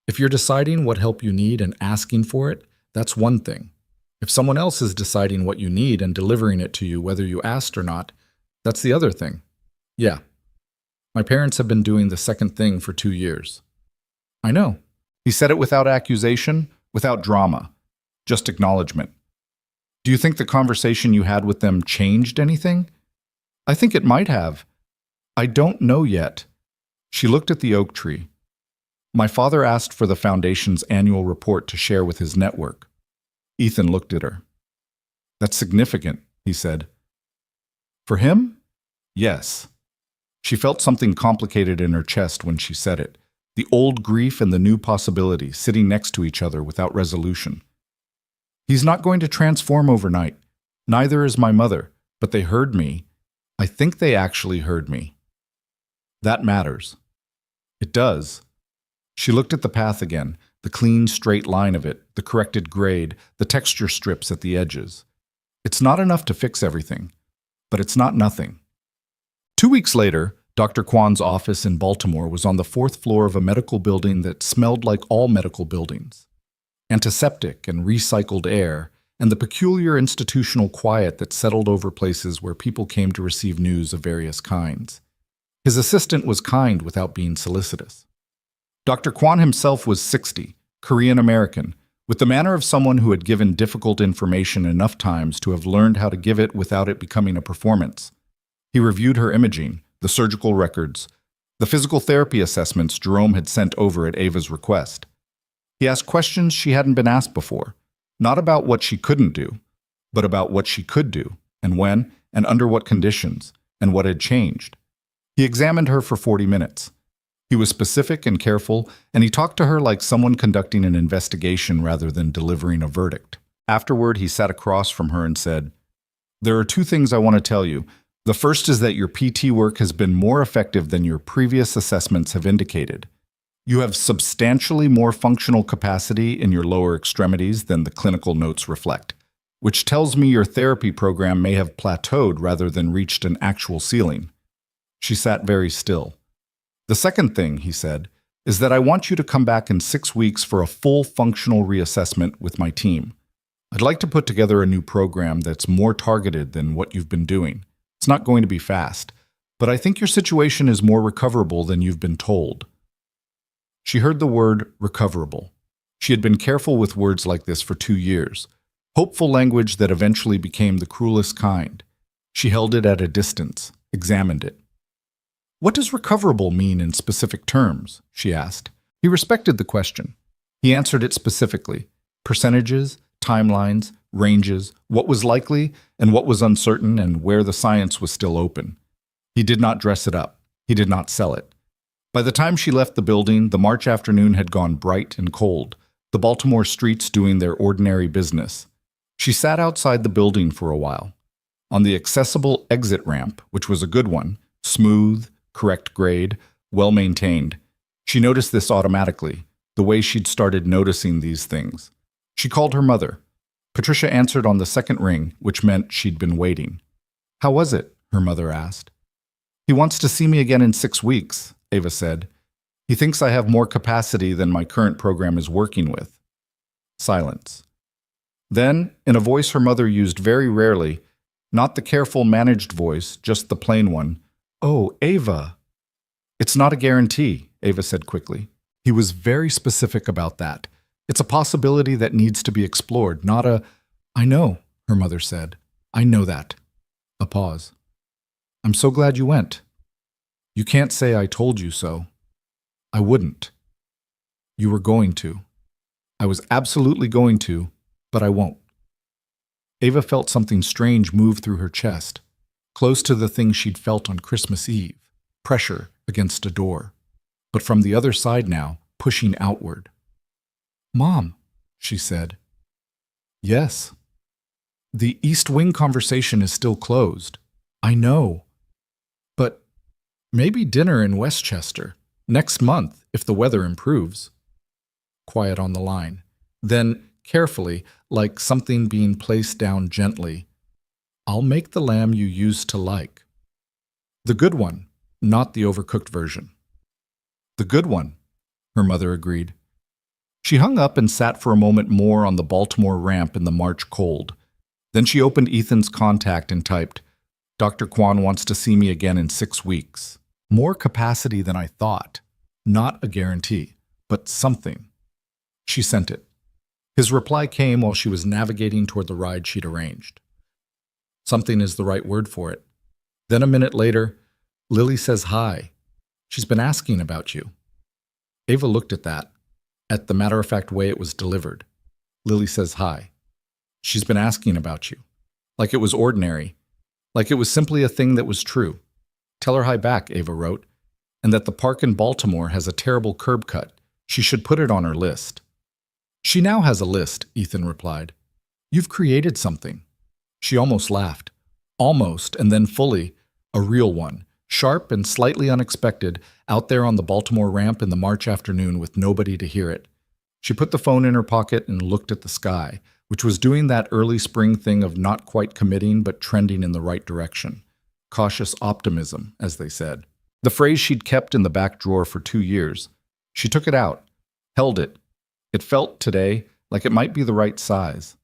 If you're deciding what help you need and asking for it, that's one thing. If someone else is deciding what you need and delivering it to you whether you asked or not, that's the other thing. Yeah. My parents have been doing the second thing for 2 years. I know. He said it without accusation, without drama, just acknowledgement. Do you think the conversation you had with them changed anything? I think it might have. I don't know yet. She looked at the oak tree. My father asked for the foundation's annual report to share with his network. Ethan looked at her. That's significant, he said. For him? Yes. She felt something complicated in her chest when she said it. The old grief and the new possibility sitting next to each other without resolution. He's not going to transform overnight. Neither is my mother, but they heard me. I think they actually heard me. That matters. It does. She looked at the path again, the clean, straight line of it, the corrected grade, the texture strips at the edges. It's not enough to fix everything, but it's not nothing. 2 weeks later, Dr. Kwan's office in Baltimore was on the 4th floor of a medical building that smelled like all medical buildings. Antiseptic and recycled air, and the peculiar institutional quiet that settled over places where people came to receive news of various kinds. His assistant was kind without being solicitous. Dr. Kwan himself was 60, Korean American, with the manner of someone who had given difficult information enough times to have learned how to give it without it becoming a performance. He reviewed her imaging, the surgical records, the physical therapy assessments Jerome had sent over at Ava's request. He asked questions she hadn't been asked before, not about what she couldn't do, but about what she could do, and when, and under what conditions, and what had changed. He examined her for 40 minutes. He was specific and careful, and he talked to her like someone conducting an investigation rather than delivering a verdict. Afterward, he sat across from her and said, "There are two things I want to tell you. The first is that your PT work has been more effective than your previous assessments have indicated. You have substantially more functional capacity in your lower extremities than the clinical notes reflect, which tells me your therapy program may have plateaued rather than reached an actual ceiling." She sat very still. "The second thing," he said, "is that I want you to come back in 6 weeks for a full functional reassessment with my team. I'd like to put together a new program that's more targeted than what you've been doing. It's not going to be fast, but I think your situation is more recoverable than you've been told." She heard the word recoverable. She had been careful with words like this for 2 years, hopeful language that eventually became the cruelest kind. She held it at a distance, examined it. "What does recoverable mean in specific terms?" she asked. He respected the question. He answered it specifically. Percentages, timelines, ranges, what was likely and what was uncertain, and where the science was still open. He did not dress it up. He did not sell it. By the time she left the building, the March afternoon had gone bright and cold, the Baltimore streets doing their ordinary business. She sat outside the building for a while. On the accessible exit ramp, which was a good one, smooth, correct grade, well-maintained. She noticed this automatically, the way she'd started noticing these things. She called her mother. Patricia answered on the second ring, which meant she'd been waiting. "How was it?" her mother asked. "He wants to see me again in 6 weeks, Ava said. "He thinks I have more capacity than my current program is working with." Silence. Then, in a voice her mother used very rarely, not the careful, managed voice, just the plain one, "Oh, Ava." "It's not a guarantee," Ava said quickly. He was very specific about that. "It's a possibility that needs to be explored, not a—" "I know," her mother said. "I know that." A pause. "I'm so glad you went." "You can't say I told you so." "I wouldn't." "You were going to." "I was absolutely going to, but I won't." Ava felt something strange move through her chest, close to the thing she'd felt on Christmas Eve, pressure against a door. But from the other side now, pushing outward. "Mom," she said. "Yes." "The East Wing conversation is still closed." "I know. But maybe dinner in Westchester, next month, if the weather improves." Quiet on the line. Then, carefully, like something being placed down gently, "I'll make the lamb you used to like. The good one, not the overcooked version." "The good one," her mother agreed. She hung up and sat for a moment more on the Baltimore ramp in the March cold. Then she opened Ethan's contact and typed, "Dr. Kwan wants to see me again in 6 weeks. More capacity than I thought. Not a guarantee, but something." She sent it. His reply came while she was navigating toward the ride she'd arranged. Something is the right word for it. Then a minute later, "Lily says hi. She's been asking about you." Ava looked at that, at the matter-of-fact way it was delivered. "Lily says hi. She's been asking about you." Like it was ordinary. Like it was simply a thing that was true. "Tell her hi back," Ava wrote, "and that the park in Baltimore has a terrible curb cut. She should put it on her list." "She now has a list," Ethan replied. "You've created something." She almost laughed. Almost, and then fully. A real one. Sharp and slightly unexpected, out there on the Baltimore ramp in the March afternoon with nobody to hear it. She put the phone in her pocket and looked at the sky, which was doing that early spring thing of not quite committing but trending in the right direction. Cautious optimism, as they said. The phrase she'd kept in the back drawer for 2 years. She took it out, held it. It felt, today, like it might be the right size.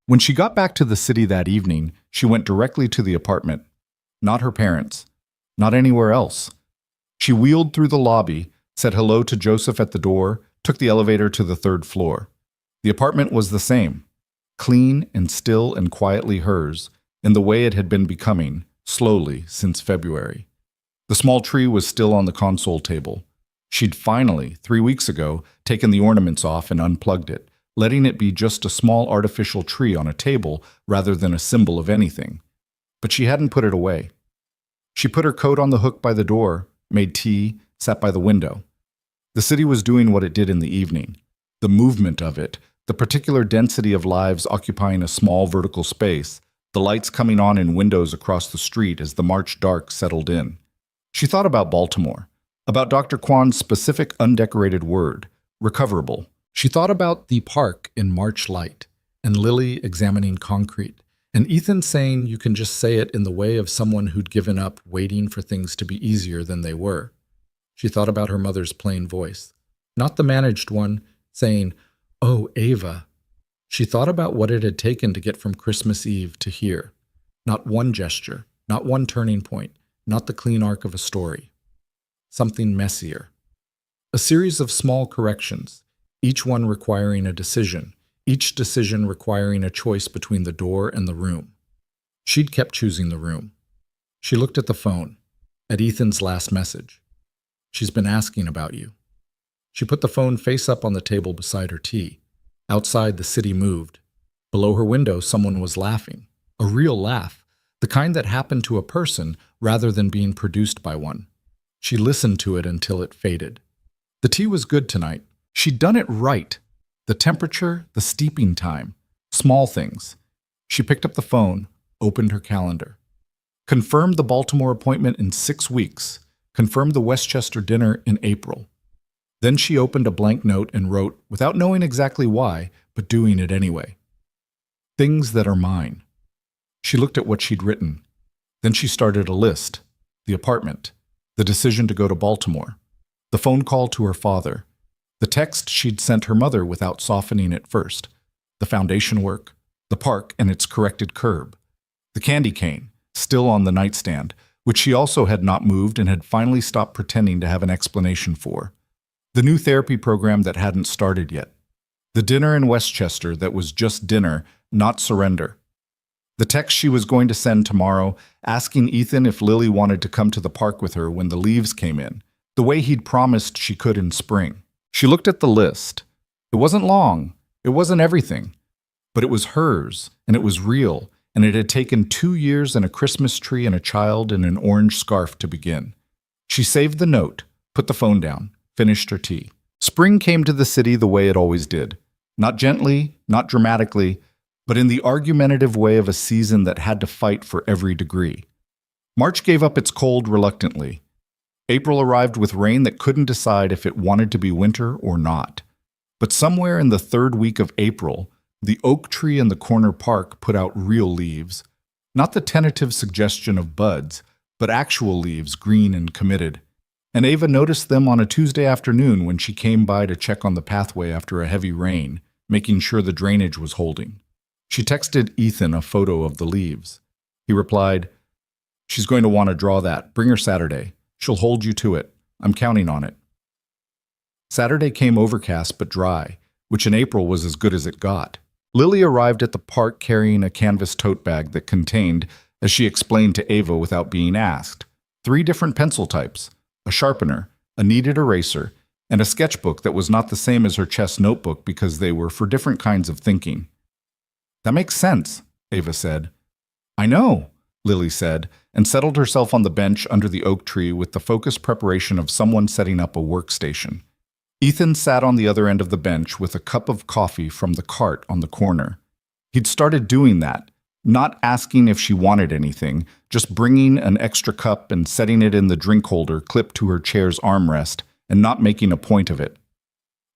When she got back to the city that evening, she went directly to the apartment. Not her parents. Not anywhere else. She wheeled through the lobby, said hello to Joseph at the door, took the elevator to the third floor. The apartment was the same, clean and still and quietly hers, in the way it had been becoming, slowly, since February. The small tree was still on the console table. She'd finally, 3 weeks ago, taken the ornaments off and unplugged it, letting it be just a small artificial tree on a table rather than a symbol of anything. But she hadn't put it away. She put her coat on the hook by the door, made tea, sat by the window. The city was doing what it did in the evening. The movement of it, the particular density of lives occupying a small vertical space, the lights coming on in windows across the street as the March dark settled in. She thought about Baltimore, about Dr. Kwan's specific undecorated word, recoverable. She thought about the park in March light, and Lily examining concrete, and Ethan saying you can just say it in the way of someone who'd given up waiting for things to be easier than they were. She thought about her mother's plain voice, not the managed one, saying, "Oh, Ava." She thought about what it had taken to get from Christmas Eve to here. Not one gesture, not one turning point, not the clean arc of a story. Something messier. A series of small corrections, each one requiring a decision, each decision requiring a choice between the door and the room. She'd kept choosing the room. She looked at the phone, at Ethan's last message. "She's been asking about you." She put the phone face up on the table beside her tea. Outside, the city moved. Below her window, someone was laughing. A real laugh, the kind that happened to a person rather than being produced by one. She listened to it until it faded. The tea was good tonight. She'd done it right. The temperature, the steeping time, small things. She picked up the phone, opened her calendar. Confirmed the Baltimore appointment in 6 weeks. Confirmed the Westchester dinner in April. Then she opened a blank note and wrote, without knowing exactly why, but doing it anyway. Things that are mine. She looked at what she'd written. Then she started a list. The apartment. The decision to go to Baltimore. The phone call to her father. The text she'd sent her mother without softening it first. The foundation work. The park and its corrected curb. The candy cane, still on the nightstand, which she also had not moved and had finally stopped pretending to have an explanation for. The new therapy program that hadn't started yet. The dinner in Westchester that was just dinner, not surrender. The text she was going to send tomorrow, asking Ethan if Lily wanted to come to the park with her when the leaves came in, the way he'd promised she could in spring. She looked at the list. It wasn't long, it wasn't everything, but it was hers, and it was real, and it had taken 2 years and a Christmas tree and a child in an orange scarf to begin. She saved the note, put the phone down, finished her tea. Spring came to the city the way it always did. Not gently, not dramatically, but in the argumentative way of a season that had to fight for every degree. March gave up its cold reluctantly. April arrived with rain that couldn't decide if it wanted to be winter or not. But somewhere in the 3rd week of April, the oak tree in the corner park put out real leaves. Not the tentative suggestion of buds, but actual leaves, green and committed. And Ava noticed them on a Tuesday afternoon when she came by to check on the pathway after a heavy rain, making sure the drainage was holding. She texted Ethan a photo of the leaves. He replied, "She's going to want to draw that. Bring her Saturday. She'll hold you to it. I'm counting on it." Saturday came overcast but dry, which in April was as good as it got. Lily arrived at the park carrying a canvas tote bag that contained, as she explained to Ava without being asked, 3 different pencil types, a sharpener, a kneaded eraser, and a sketchbook that was not the same as her chess notebook because they were for different kinds of thinking. "That makes sense," Ava said. "I know," Lily said, and settled herself on the bench under the oak tree with the focused preparation of someone setting up a workstation. Ethan sat on the other end of the bench with a cup of coffee from the cart on the corner. He'd started doing that, not asking if she wanted anything, just bringing an extra cup and setting it in the drink holder clipped to her chair's armrest and not making a point of it.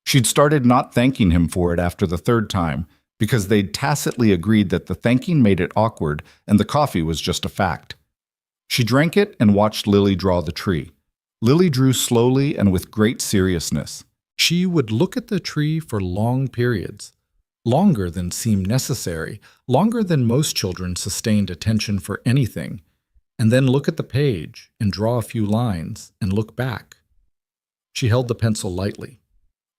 She'd started not thanking him for it after the 3rd time, because they'd tacitly agreed that the thanking made it awkward and the coffee was just a fact. She drank it and watched Lily draw the tree. Lily drew slowly and with great seriousness. She would look at the tree for long periods, longer than seemed necessary, longer than most children sustained attention for anything, And then look at the page and draw a few lines and look back. She held the pencil lightly.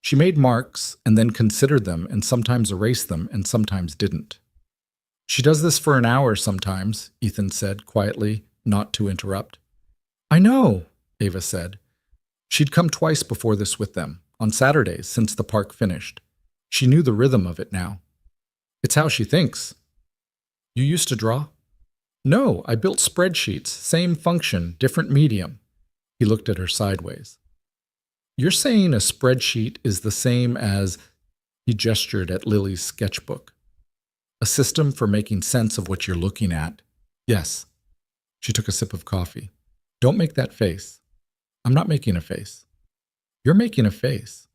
She made marks and then considered them and sometimes erased them and sometimes didn't. She does this for an hour sometimes, Ethan said quietly, not to interrupt. I know, Ava said. She'd come twice before this with them, on Saturdays since the park finished. She knew the rhythm of it now. It's how she thinks. You used to draw? No, I built spreadsheets, same function, different medium. He looked at her sideways. You're saying a spreadsheet is the same as, he gestured at Lily's sketchbook. A system for making sense of what you're looking at. Yes. She took a sip of coffee. Don't make that face. I'm not making a face. You're making a face.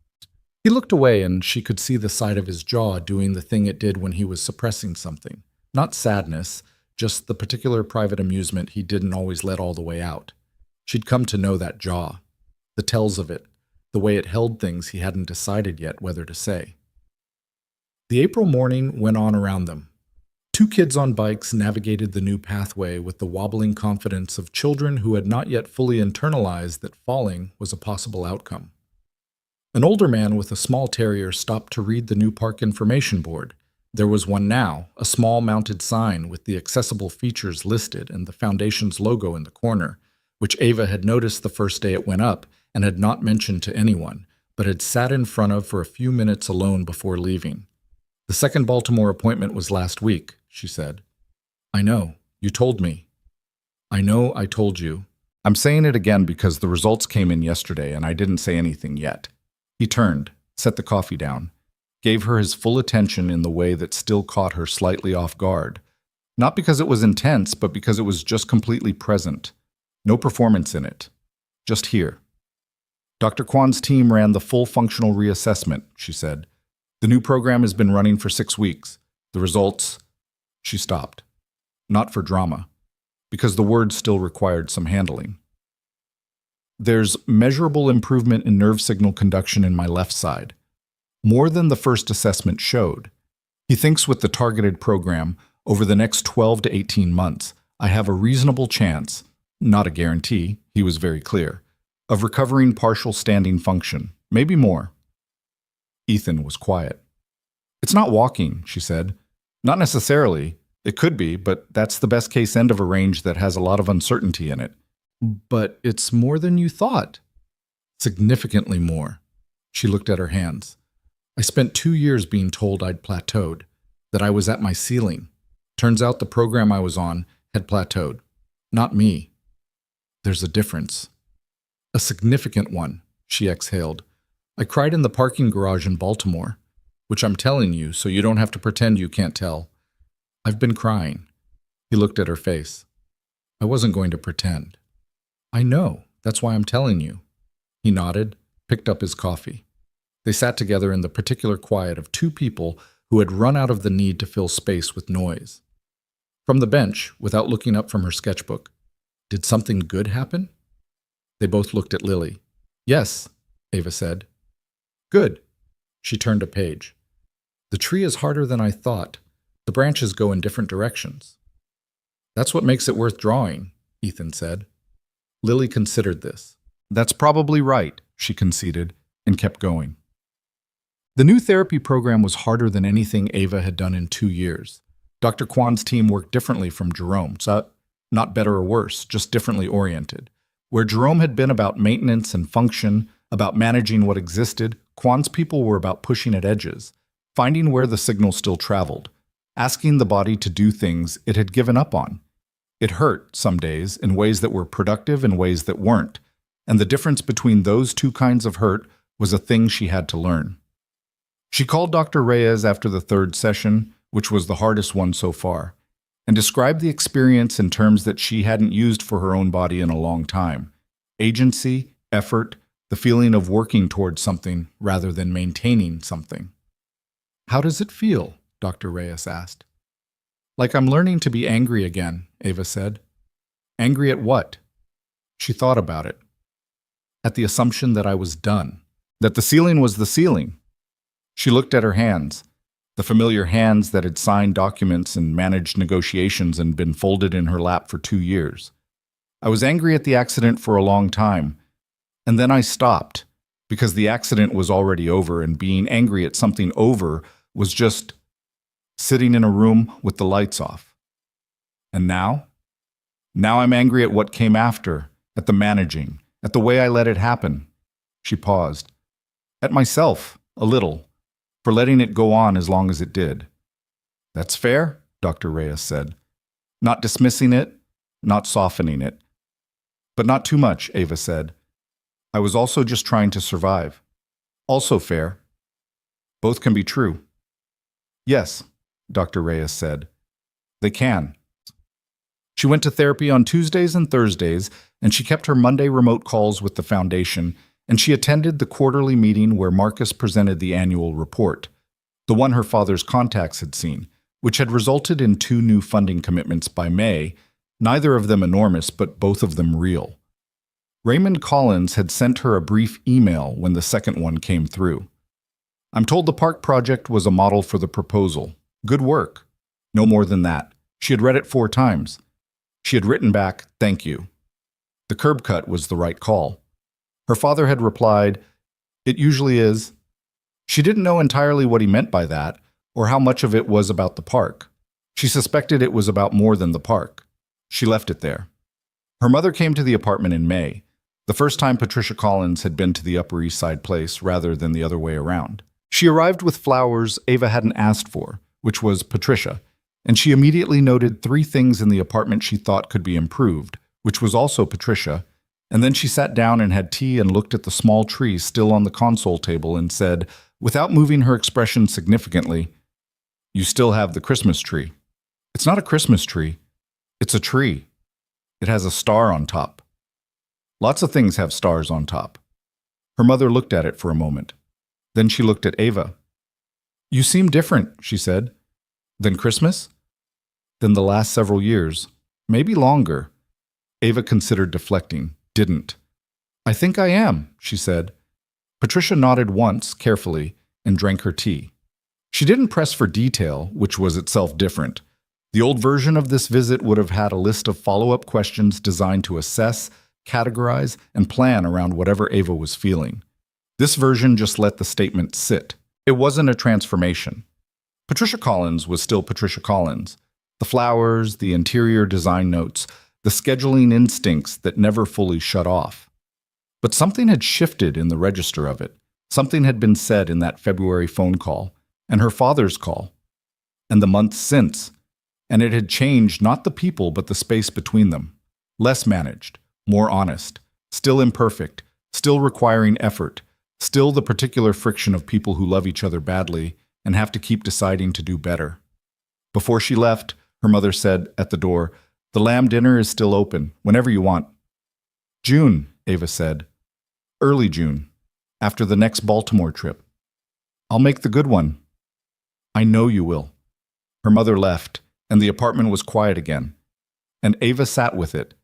He looked away and she could see the side of his jaw doing the thing it did when he was suppressing something. Not sadness, just the particular private amusement he didn't always let all the way out. She'd come to know that jaw, the tells of it, the way it held things he hadn't decided yet whether to say. The April morning went on around them. Two kids on bikes navigated the new pathway with the wobbling confidence of children who had not yet fully internalized that falling was a possible outcome. An older man with a small terrier stopped to read the new park information board. There was one now, a small mounted sign with the accessible features listed and the Foundation's logo in the corner, which Ava had noticed the first day it went up and had not mentioned to anyone, but had sat in front of for a few minutes alone before leaving. The second Baltimore appointment was last week, she said. I know. You told me. I know I told you. I'm saying it again because the results came in yesterday and I didn't say anything yet. He turned, set the coffee down, gave her his full attention in the way that still caught her slightly off guard. Not because it was intense, but because it was just completely present. No performance in it. Just here. Dr. Kwan's team ran the full functional reassessment, she said. The new program has been running for 6 weeks. The results... She stopped. Not for drama, because the word still required some handling. There's measurable improvement in nerve signal conduction in my left side. More than the first assessment showed. He thinks with the targeted program, over the next 12 to 18 months, I have a reasonable chance, not a guarantee, he was very clear, of recovering partial standing function, maybe more. Ethan was quiet. It's not walking, she said. Not necessarily. It could be, but that's the best case end of a range that has a lot of uncertainty in it. But it's more than you thought. Significantly more. She looked at her hands. I spent 2 years being told I'd plateaued, that I was at my ceiling. Turns out the program I was on had plateaued. Not me. There's a difference. A significant one, she exhaled. I cried in the parking garage in Baltimore, which I'm telling you so you don't have to pretend you can't tell. I've been crying. He looked at her face. I wasn't going to pretend. I know. That's why I'm telling you. He nodded, picked up his coffee. They sat together in the particular quiet of two people who had run out of the need to fill space with noise. From the bench, without looking up from her sketchbook, did something good happen? They both looked at Lily. Yes, Ava said. Good. She turned a page. The tree is harder than I thought. The branches go in different directions. That's what makes it worth drawing, Ethan said. Lily considered this. That's probably right, she conceded, and kept going. The new therapy program was harder than anything Ava had done in 2 years. Dr. Kwan's team worked differently from Jerome's, not better or worse, just differently oriented. Where Jerome had been about maintenance and function, about managing what existed, Kwan's people were about pushing at edges, finding where the signal still traveled, asking the body to do things it had given up on. It hurt some days in ways that were productive and ways that weren't, and the difference between those two kinds of hurt was a thing she had to learn. She called Dr. Reyes after the third session, which was the hardest one so far, and described the experience in terms that she hadn't used for her own body in a long time. Agency, effort, the feeling of working towards something rather than maintaining something. How does it feel? Dr. Reyes asked. Like I'm learning to be angry again, Ava said. Angry at what? She thought about it. At the assumption that I was done, that the ceiling was the ceiling. She looked at her hands, the familiar hands that had signed documents and managed negotiations and been folded in her lap for 2 years. I was angry at the accident for a long time, and then I stopped because the accident was already over, and being angry at something over was just sitting in a room with the lights off. And now? Now I'm angry at what came after, at the managing, at the way I let it happen. She paused. At myself, a little, for letting it go on as long as it did. That's fair, Dr. Reyes said. Not dismissing it, not softening it. But not too much, Ava said. I was also just trying to survive. Also fair. Both can be true. Yes, Dr. Reyes said. They can. She went to therapy on Tuesdays and Thursdays, and she kept her Monday remote calls with the foundation, and she attended the quarterly meeting where Marcus presented the annual report, the one her father's contacts had seen, which had resulted in 2 new funding commitments by May, neither of them enormous, but both of them real. Raymond Collins had sent her a brief email when the second one came through. I'm told the park project was a model for the proposal. Good work. No more than that. She had read it 4 times. She had written back, thank you. The curb cut was the right call. Her father had replied, it usually is. She didn't know entirely what he meant by that, or how much of it was about the park. She suspected it was about more than the park. She left it there. Her mother came to the apartment in May, the first time Patricia Collins had been to the Upper East Side place rather than the other way around. She arrived with flowers Ava hadn't asked for, which was Patricia, and she immediately noted 3 things in the apartment she thought could be improved, which was also Patricia, and then she sat down and had tea and looked at the small tree still on the console table and said, without moving her expression significantly, you still have the Christmas tree. It's not a Christmas tree. It's a tree. It has a star on top. Lots of things have stars on top. Her mother looked at it for a moment. Then she looked at Ava. You seem different, she said. Than Christmas? Than the last several years. Maybe longer. Ava considered deflecting. Didn't. I think I am, she said. Patricia nodded once, carefully, and drank her tea. She didn't press for detail, which was itself different. The old version of this visit would have had a list of follow-up questions designed to assess, categorize, and plan around whatever Ava was feeling. This version just let the statement sit. It wasn't a transformation. Patricia Collins was still Patricia Collins. The flowers, the interior design notes, the scheduling instincts that never fully shut off. But something had shifted in the register of it. Something had been said in that February phone call, and her father's call, and the months since, and it had changed not the people but the space between them. Less managed, more honest, still imperfect, still requiring effort, still the particular friction of people who love each other badly and have to keep deciding to do better. Before she left, her mother said at the door, the lamb dinner is still open, whenever you want. June, Ava said. Early June, after the next Baltimore trip. I'll make the good one. I know you will. Her mother left, and the apartment was quiet again, and Ava sat with it,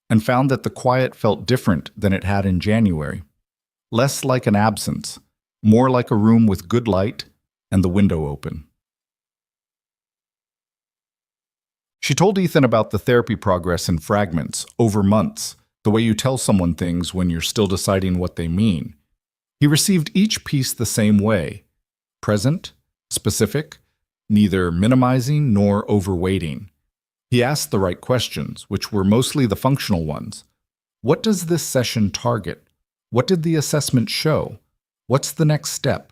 and found that the quiet felt different than it had in January. Less like an absence, more like a room with good light and the window open. She told Ethan about the therapy progress in fragments, over months, the way you tell someone things when you're still deciding what they mean. He received each piece the same way, present, specific, neither minimizing nor overweighting. He asked the right questions, which were mostly the functional ones. What does this session target? What did the assessment show? What's the next step?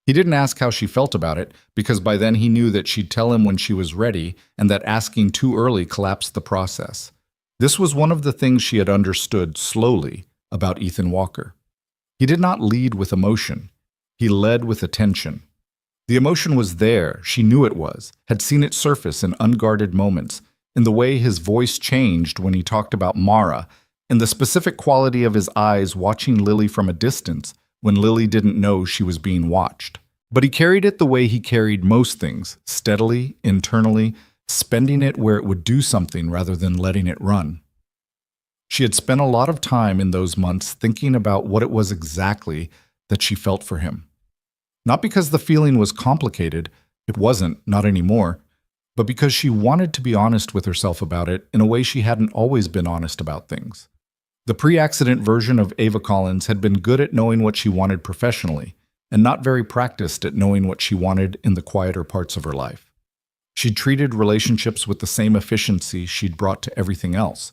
He didn't ask how she felt about it, because by then he knew that she'd tell him when she was ready and that asking too early collapsed the process. This was one of the things she had understood slowly about Ethan Walker. He did not lead with emotion. He led with attention. The emotion was there, she knew it was, had seen it surface in unguarded moments, in the way his voice changed when he talked about Mara, in the specific quality of his eyes watching Lily from a distance when Lily didn't know she was being watched. But he carried it the way he carried most things, steadily, internally, spending it where it would do something rather than letting it run. She had spent a lot of time in those months thinking about what it was exactly that she felt for him. Not because the feeling was complicated, it wasn't, not anymore, but because she wanted to be honest with herself about it in a way she hadn't always been honest about things. The pre-accident version of Ava Collins had been good at knowing what she wanted professionally, and not very practiced at knowing what she wanted in the quieter parts of her life. She'd treated relationships with the same efficiency she'd brought to everything else.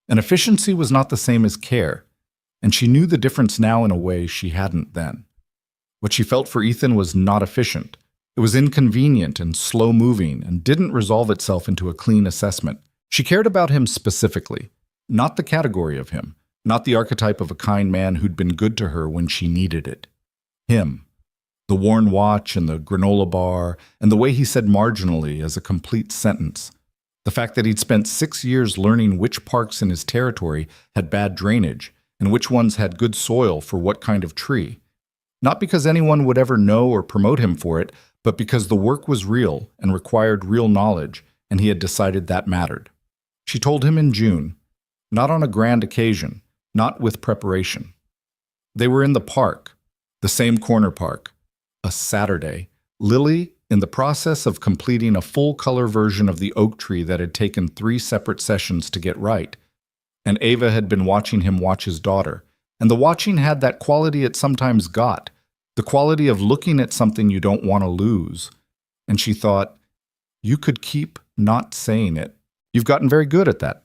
And efficiency was not the same as care, and she knew the difference now in a way she hadn't then. What she felt for Ethan was not efficient. It was inconvenient and slow-moving and didn't resolve itself into a clean assessment. She cared about him specifically, not the category of him, not the archetype of a kind man who'd been good to her when she needed it. Him. The worn watch and the granola bar, and the way he said marginally as a complete sentence. The fact that he'd spent 6 years learning which parks in his territory had bad drainage and which ones had good soil for what kind of tree. Not because anyone would ever know or promote him for it, but because the work was real and required real knowledge, and he had decided that mattered. She told him in June, not on a grand occasion, not with preparation. They were in the park, the same corner park. A Saturday, Lily, in the process of completing a full-color version of the oak tree that had taken 3 separate sessions to get right, and Ava had been watching him watch his daughter, and the watching had that quality it sometimes got, the quality of looking at something you don't want to lose. And she thought, you could keep not saying it. You've gotten very good at that.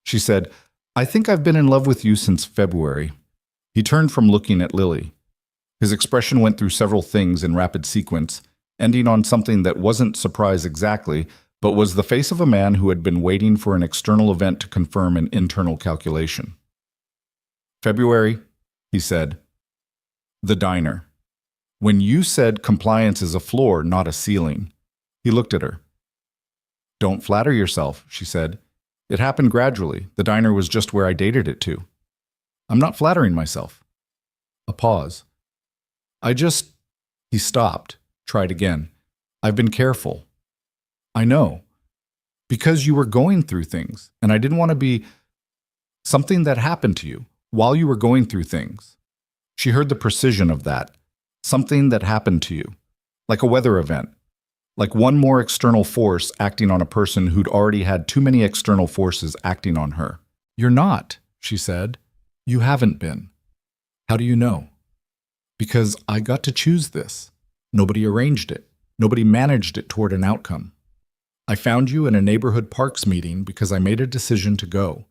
She said, I think I've been in love with you since February. He turned from looking at Lily. His expression went through several things in rapid sequence, ending on something that wasn't surprise exactly, but was the face of a man who had been waiting for an external event to confirm an internal calculation. February, he said. The diner. When you said compliance is a floor, not a ceiling. He looked at her. Don't flatter yourself, she said. It happened gradually. The diner was just where I dated it to. I'm not flattering myself. A pause. He stopped, tried again. I've been careful. I know. Because you were going through things, and I didn't want to be something that happened to you while you were going through things. She heard the precision of that. Something that happened to you. Like a weather event. Like one more external force acting on a person who'd already had too many external forces acting on her. You're not, she said. You haven't been. How do you know? Because I got to choose this. Nobody arranged it. Nobody managed it toward an outcome. I found you in a neighborhood parks meeting because I made a decision to go,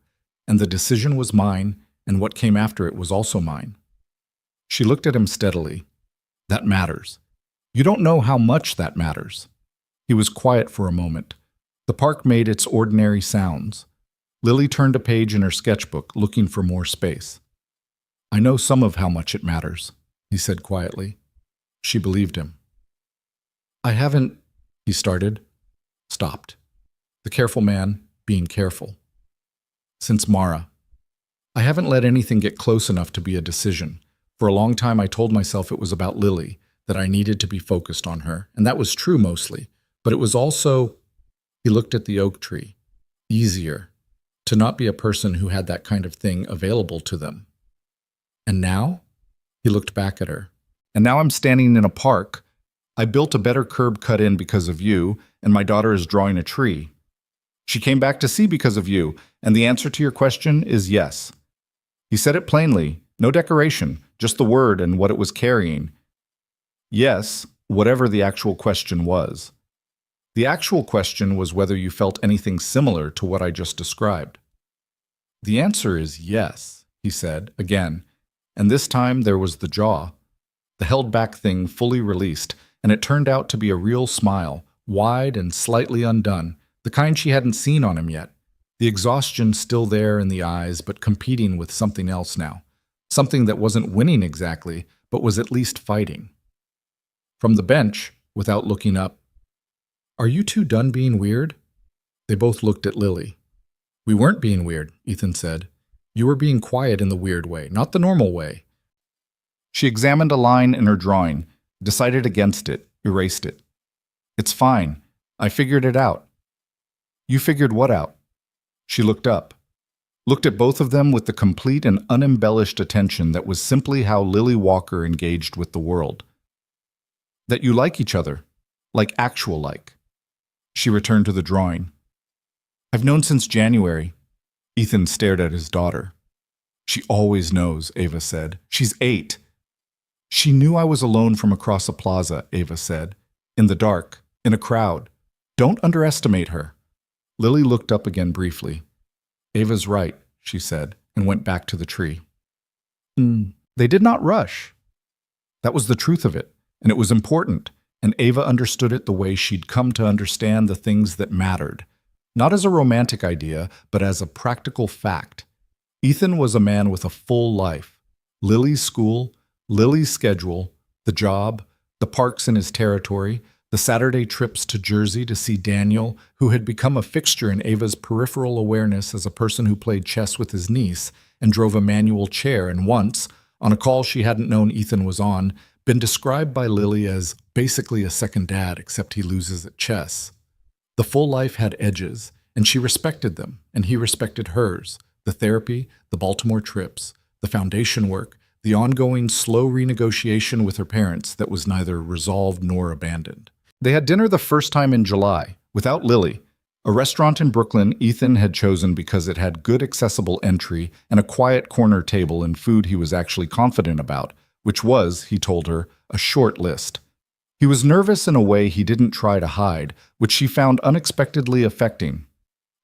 and the decision was mine, and what came after it was also mine. She looked at him steadily. That matters. You don't know how much that matters. He was quiet for a moment. The park made its ordinary sounds. Lily turned a page in her sketchbook, looking for more space. I know some of how much it matters, he said quietly. She believed him. I haven't, he started, stopped. The careful man being careful. Since Mara. I haven't let anything get close enough to be a decision. For a long time I told myself it was about Lily, that I needed to be focused on her, and that was true mostly. But it was also, he looked at the oak tree, easier to not be a person who had that kind of thing available to them. And now? He looked back at her. And now I'm standing in a park. I built a better curb cut in because of you, and my daughter is drawing a tree. She came back to see because of you, and the answer to your question is yes. He said it plainly, no decoration, just the word and what it was carrying. Yes, whatever the actual question was. The actual question was whether you felt anything similar to what I just described. The answer is yes, he said, again, and this time there was the jaw. The held-back thing fully released, and it turned out to be a real smile, wide and slightly undone, the kind she hadn't seen on him yet. The exhaustion still there in the eyes, but competing with something else now. Something that wasn't winning exactly, but was at least fighting. From the bench, without looking up, Are you two done being weird? They both looked at Lily. We weren't being weird, Ethan said. You were being quiet in the weird way, not the normal way. She examined a line in her drawing, decided against it, erased it. It's fine. I figured it out. You figured what out? She looked up. Looked at both of them with the complete and unembellished attention that was simply how Lily Walker engaged with the world. That you like each other, like actual like. She returned to the drawing. I've known since January. Ethan stared at his daughter. She always knows, Ava said. She's 8. She knew I was alone from across a plaza, Ava said. In the dark, in a crowd. Don't underestimate her. Lily looked up again briefly. Ava's right, she said, and went back to the tree. They did not rush. That was the truth of it, and it was important, and Ava understood it the way she'd come to understand the things that mattered. Not as a romantic idea, but as a practical fact. Ethan was a man with a full life. Lily's school, Lily's schedule, the job, the parks in his territory, the Saturday trips to Jersey to see Daniel, who had become a fixture in Ava's peripheral awareness as a person who played chess with his niece and drove a manual chair and once, on a call she hadn't known Ethan was on, been described by Lily as basically a second dad except he loses at chess. The full life had edges, and she respected them, and he respected hers. The therapy, the Baltimore trips, the foundation work, the ongoing slow renegotiation with her parents that was neither resolved nor abandoned. They had dinner the first time in July, without Lily, a restaurant in Brooklyn Ethan had chosen because it had good accessible entry and a quiet corner table and food he was actually confident about, which was, he told her, a short list. He was nervous in a way he didn't try to hide, which she found unexpectedly affecting.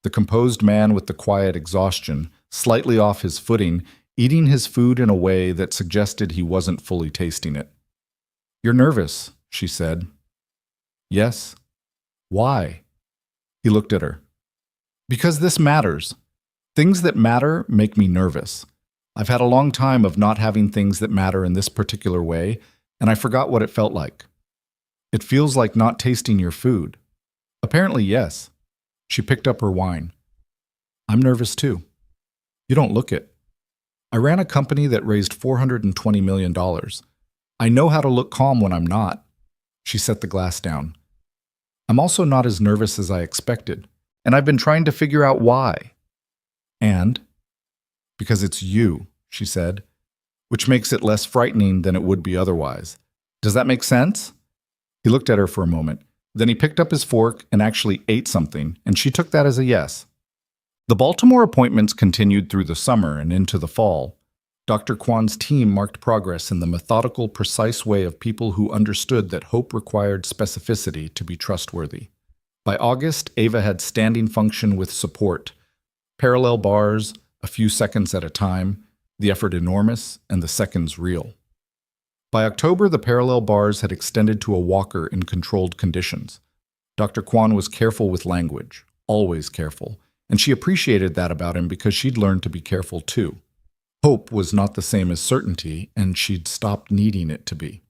The composed man with the quiet exhaustion, slightly off his footing, eating his food in a way that suggested he wasn't fully tasting it. "You're nervous," she said. "Yes." "Why?" He looked at her. "Because this matters. Things that matter make me nervous. I've had a long time of not having things that matter in this particular way, and I forgot what it felt like. It feels like not tasting your food." "Apparently, yes." She picked up her wine. "I'm nervous too. You don't look it. I ran a company that raised $420 million. I know how to look calm when I'm not." She set the glass down. "I'm also not as nervous as I expected, and I've been trying to figure out why." "And?" "Because it's you," she said, "which makes it less frightening than it would be otherwise. Does that make sense?" He looked at her for a moment. Then he picked up his fork and actually ate something, and she took that as a yes. The Baltimore appointments continued through the summer and into the fall. Dr. Kwan's team marked progress in the methodical, precise way of people who understood that hope required specificity to be trustworthy. By August, Ava had standing function with support. Parallel bars, a few seconds at a time, the effort enormous and the seconds real. By October, the parallel bars had extended to a walker in controlled conditions. Dr. Kwan was careful with language, always careful, and she appreciated that about him because she'd learned to be careful too. Hope was not the same as certainty, and she'd stopped needing it to be.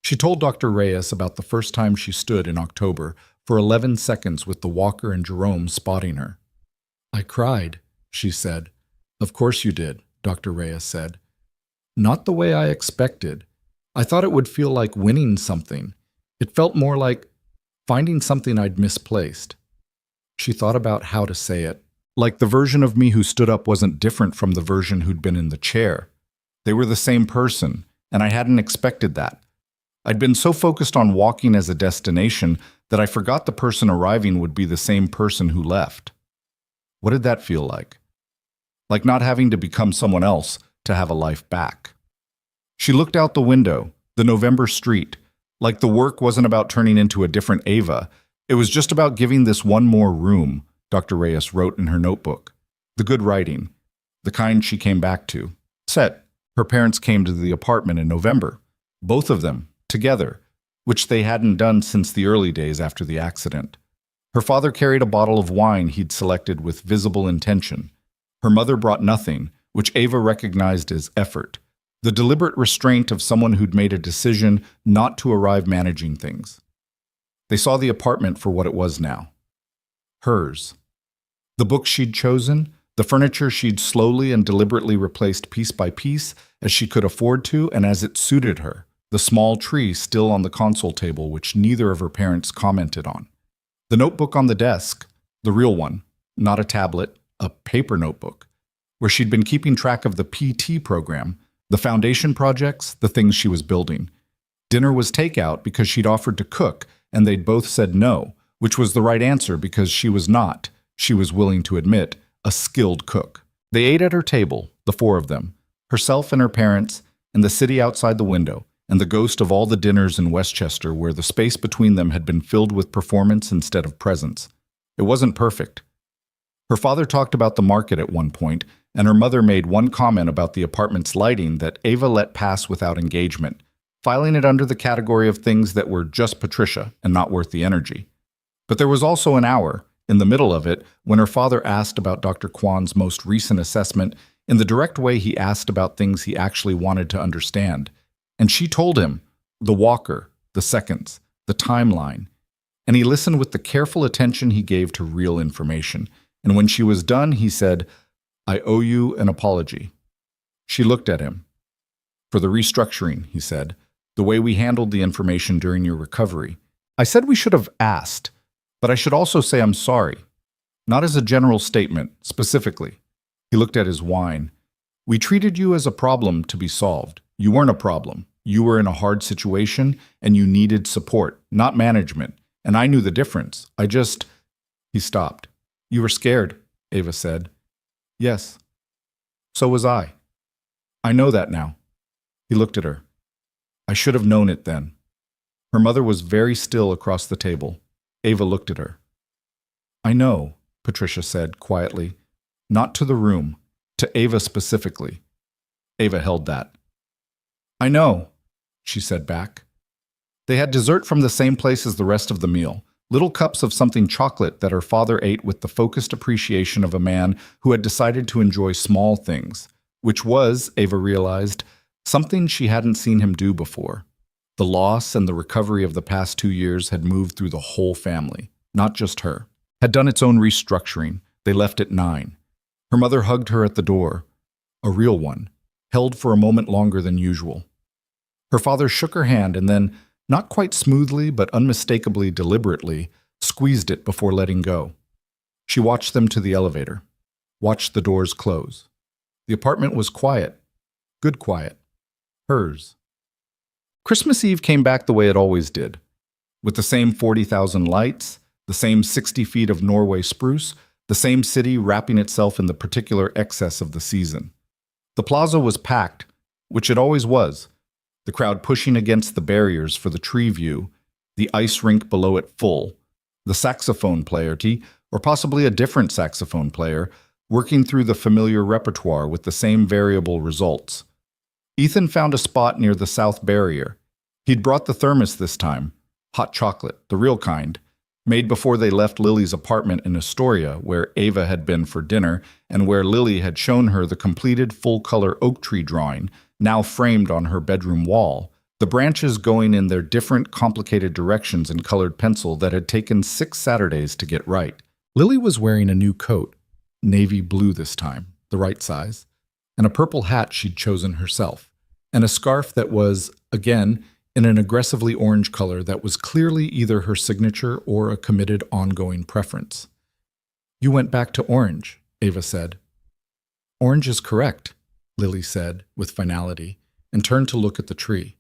She told Dr. Reyes about the first time she stood in October for 11 seconds with the walker and Jerome spotting her. "I cried," she said. "Of course you did," Dr. Reyes said. "Not the way I expected. I thought it would feel like winning something. It felt more like finding something I'd misplaced." She thought about how to say it. Like the version of me who stood up wasn't different from the version who'd been in the chair. They were the same person, and I hadn't expected that. I'd been so focused on walking as a destination that I forgot the person arriving would be the same person who left. What did that feel like? Like not having to become someone else to have a life back. She looked out the window, the November street, like the work wasn't about turning into a different Ava. It was just about giving this one more room, Dr. Reyes wrote in her notebook. The good writing, the kind she came back to. Set. Her parents came to the apartment in November. Both of them, together, which they hadn't done since the early days after the accident. Her father carried a bottle of wine he'd selected with visible intention. Her mother brought nothing, which Ava recognized as effort. The deliberate restraint of someone who'd made a decision not to arrive managing things. They saw the apartment for what it was now. Hers. The books she'd chosen, the furniture she'd slowly and deliberately replaced piece by piece as she could afford to and as it suited her, the small tree still on the console table which neither of her parents commented on. The notebook on the desk, the real one, not a tablet, a paper notebook, where she'd been keeping track of the PT program, the foundation projects, the things she was building. Dinner was takeout because she'd offered to cook, and they'd both said no, which was the right answer because she was not, she was willing to admit, a skilled cook. They ate at her table, the four of them, herself and her parents, and the city outside the window, and the ghost of all the dinners in Westchester where the space between them had been filled with performance instead of presence. It wasn't perfect. Her father talked about the market at one point, and her mother made one comment about the apartment's lighting that Ava let pass without engagement, filing it under the category of things that were just Patricia and not worth the energy. But there was also an hour, in the middle of it, when her father asked about Dr. Kwan's most recent assessment in the direct way he asked about things he actually wanted to understand. And she told him the walker, the seconds, the timeline. And he listened with the careful attention he gave to real information. And when she was done, he said, "I owe you an apology." She looked at him. "For the restructuring," he said, "the way we handled the information during your recovery. I said we should have asked, but I should also say I'm sorry. Not as a general statement, specifically." He looked at his wine. "We treated you as a problem to be solved. You weren't a problem. You were in a hard situation, and you needed support, not management. And I knew the difference. He stopped. "You were scared," Ava said. "Yes. So was I. I know that now." He looked at her. "I should have known it then." Her mother was very still across the table. Ava looked at her. "I know," Patricia said quietly. Not to the room, to Ava specifically. Ava held that. "I know," she said back. They had dessert from the same place as the rest of the meal, little cups of something chocolate that her father ate with the focused appreciation of a man who had decided to enjoy small things, which was, Ava realized, something she hadn't seen him do before. The loss and the recovery of the past 2 years had moved through the whole family, not just her. Had done its own restructuring. They left at 9. Her mother hugged her at the door, a real one, held for a moment longer than usual. Her father shook her hand and then, not quite smoothly but unmistakably deliberately, squeezed it before letting go. She watched them to the elevator, watched the doors close. The apartment was quiet, good quiet, hers. Christmas Eve came back the way it always did, with the same 40,000 lights, the same 60 feet of Norway spruce, the same city wrapping itself in the particular excess of the season. The plaza was packed, which it always was, the crowd pushing against the barriers for the tree view, the ice rink below it full, the saxophone player, or possibly a different saxophone player, working through the familiar repertoire with the same variable results. Ethan found a spot near the south barrier. He'd brought the thermos this time, hot chocolate, the real kind, made before they left Lily's apartment in Astoria, where Ava had been for dinner and where Lily had shown her the completed full-color oak tree drawing, now framed on her bedroom wall, the branches going in their different, complicated directions in colored pencil that had taken 6 Saturdays to get right. Lily was wearing a new coat, navy blue this time, the right size, and a purple hat she'd chosen herself, and a scarf that was, again, in an aggressively orange color that was clearly either her signature or a committed ongoing preference. "You went back to orange," Ava said. "Orange is correct," Lily said with finality, and turned to look at the tree.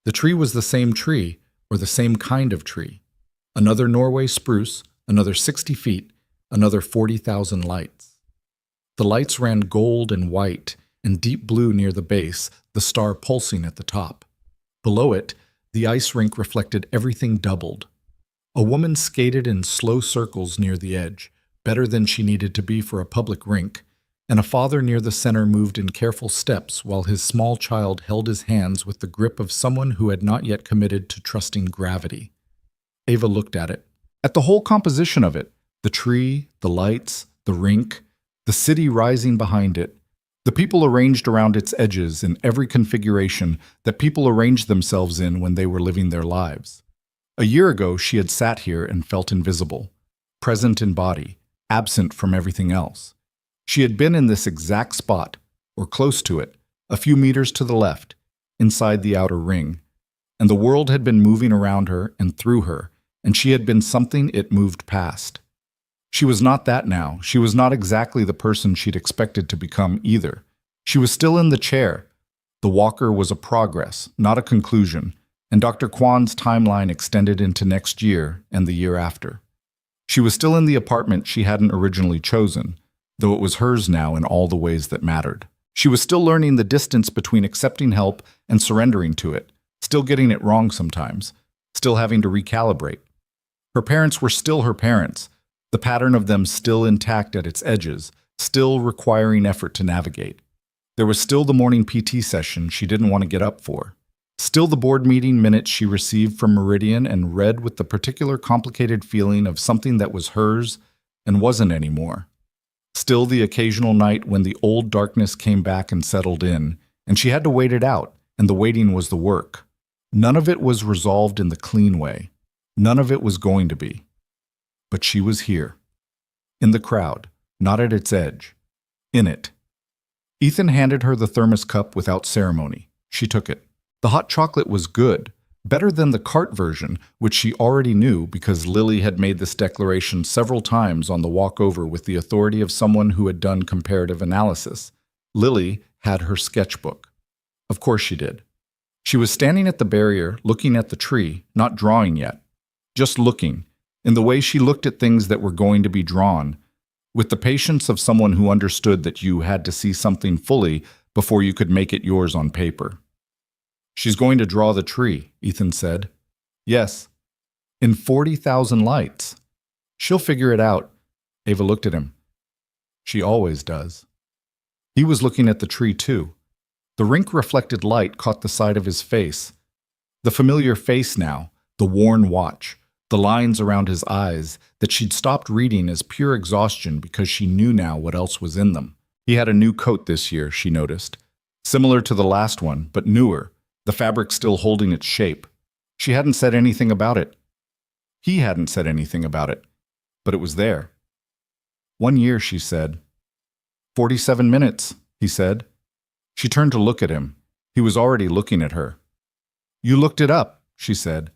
The tree was the same tree, or the same kind of tree. Another Norway spruce, another 60 feet, another 40,000 lights. The lights ran gold and white and deep blue near the base, the star pulsing at the top. Below it, the ice rink reflected everything doubled. A woman skated in slow circles near the edge, better than she needed to be for a public rink, and a father near the center moved in careful steps while his small child held his hands with the grip of someone who had not yet committed to trusting gravity. Ava looked at it, at the whole composition of it, the tree, the lights, the rink, the city rising behind it, the people arranged around its edges in every configuration that people arranged themselves in when they were living their lives. A year ago, she had sat here and felt invisible, present in body, absent from everything else. She had been in this exact spot, or close to it, a few meters to the left, inside the outer ring, and the world had been moving around her and through her, and she had been something it moved past. She was not that now. She was not exactly the person she'd expected to become either. She was still in the chair. The walker was a progress, not a conclusion, and Dr. Kwan's timeline extended into next year and the year after. She was still in the apartment she hadn't originally chosen, though it was hers now in all the ways that mattered. She was still learning the distance between accepting help and surrendering to it, still getting it wrong sometimes, still having to recalibrate. Her parents were still her parents, the pattern of them still intact at its edges, still requiring effort to navigate. There was still the morning PT session she didn't want to get up for. Still the board meeting minutes she received from Meridian and read with the particular complicated feeling of something that was hers and wasn't anymore. Still the occasional night when the old darkness came back and settled in, and she had to wait it out, and the waiting was the work. None of it was resolved in the clean way. None of it was going to be. But she was here. In the crowd, not at its edge. In it. Ethan handed her the thermos cup without ceremony. She took it. The hot chocolate was good, better than the cart version, which she already knew because Lily had made this declaration several times on the walk over with the authority of someone who had done comparative analysis. Lily had her sketchbook. Of course she did. She was standing at the barrier, looking at the tree, not drawing yet. Just looking, in the way she looked at things that were going to be drawn, with the patience of someone who understood that you had to see something fully before you could make it yours on paper. "She's going to draw the tree," Ethan said. "Yes. In 40,000 lights. She'll figure it out." Ava looked at him. "She always does." He was looking at the tree too. The rink-reflected light caught the side of his face. The familiar face now, the worn watch, the lines around his eyes that she'd stopped reading as pure exhaustion because she knew now what else was in them. He had a new coat this year, she noticed. Similar to the last one, but newer, the fabric still holding its shape. She hadn't said anything about it. He hadn't said anything about it, but it was there. 1 year, she said. 47 minutes, he said. She turned to look at him. He was already looking at her. "You looked it up," she said.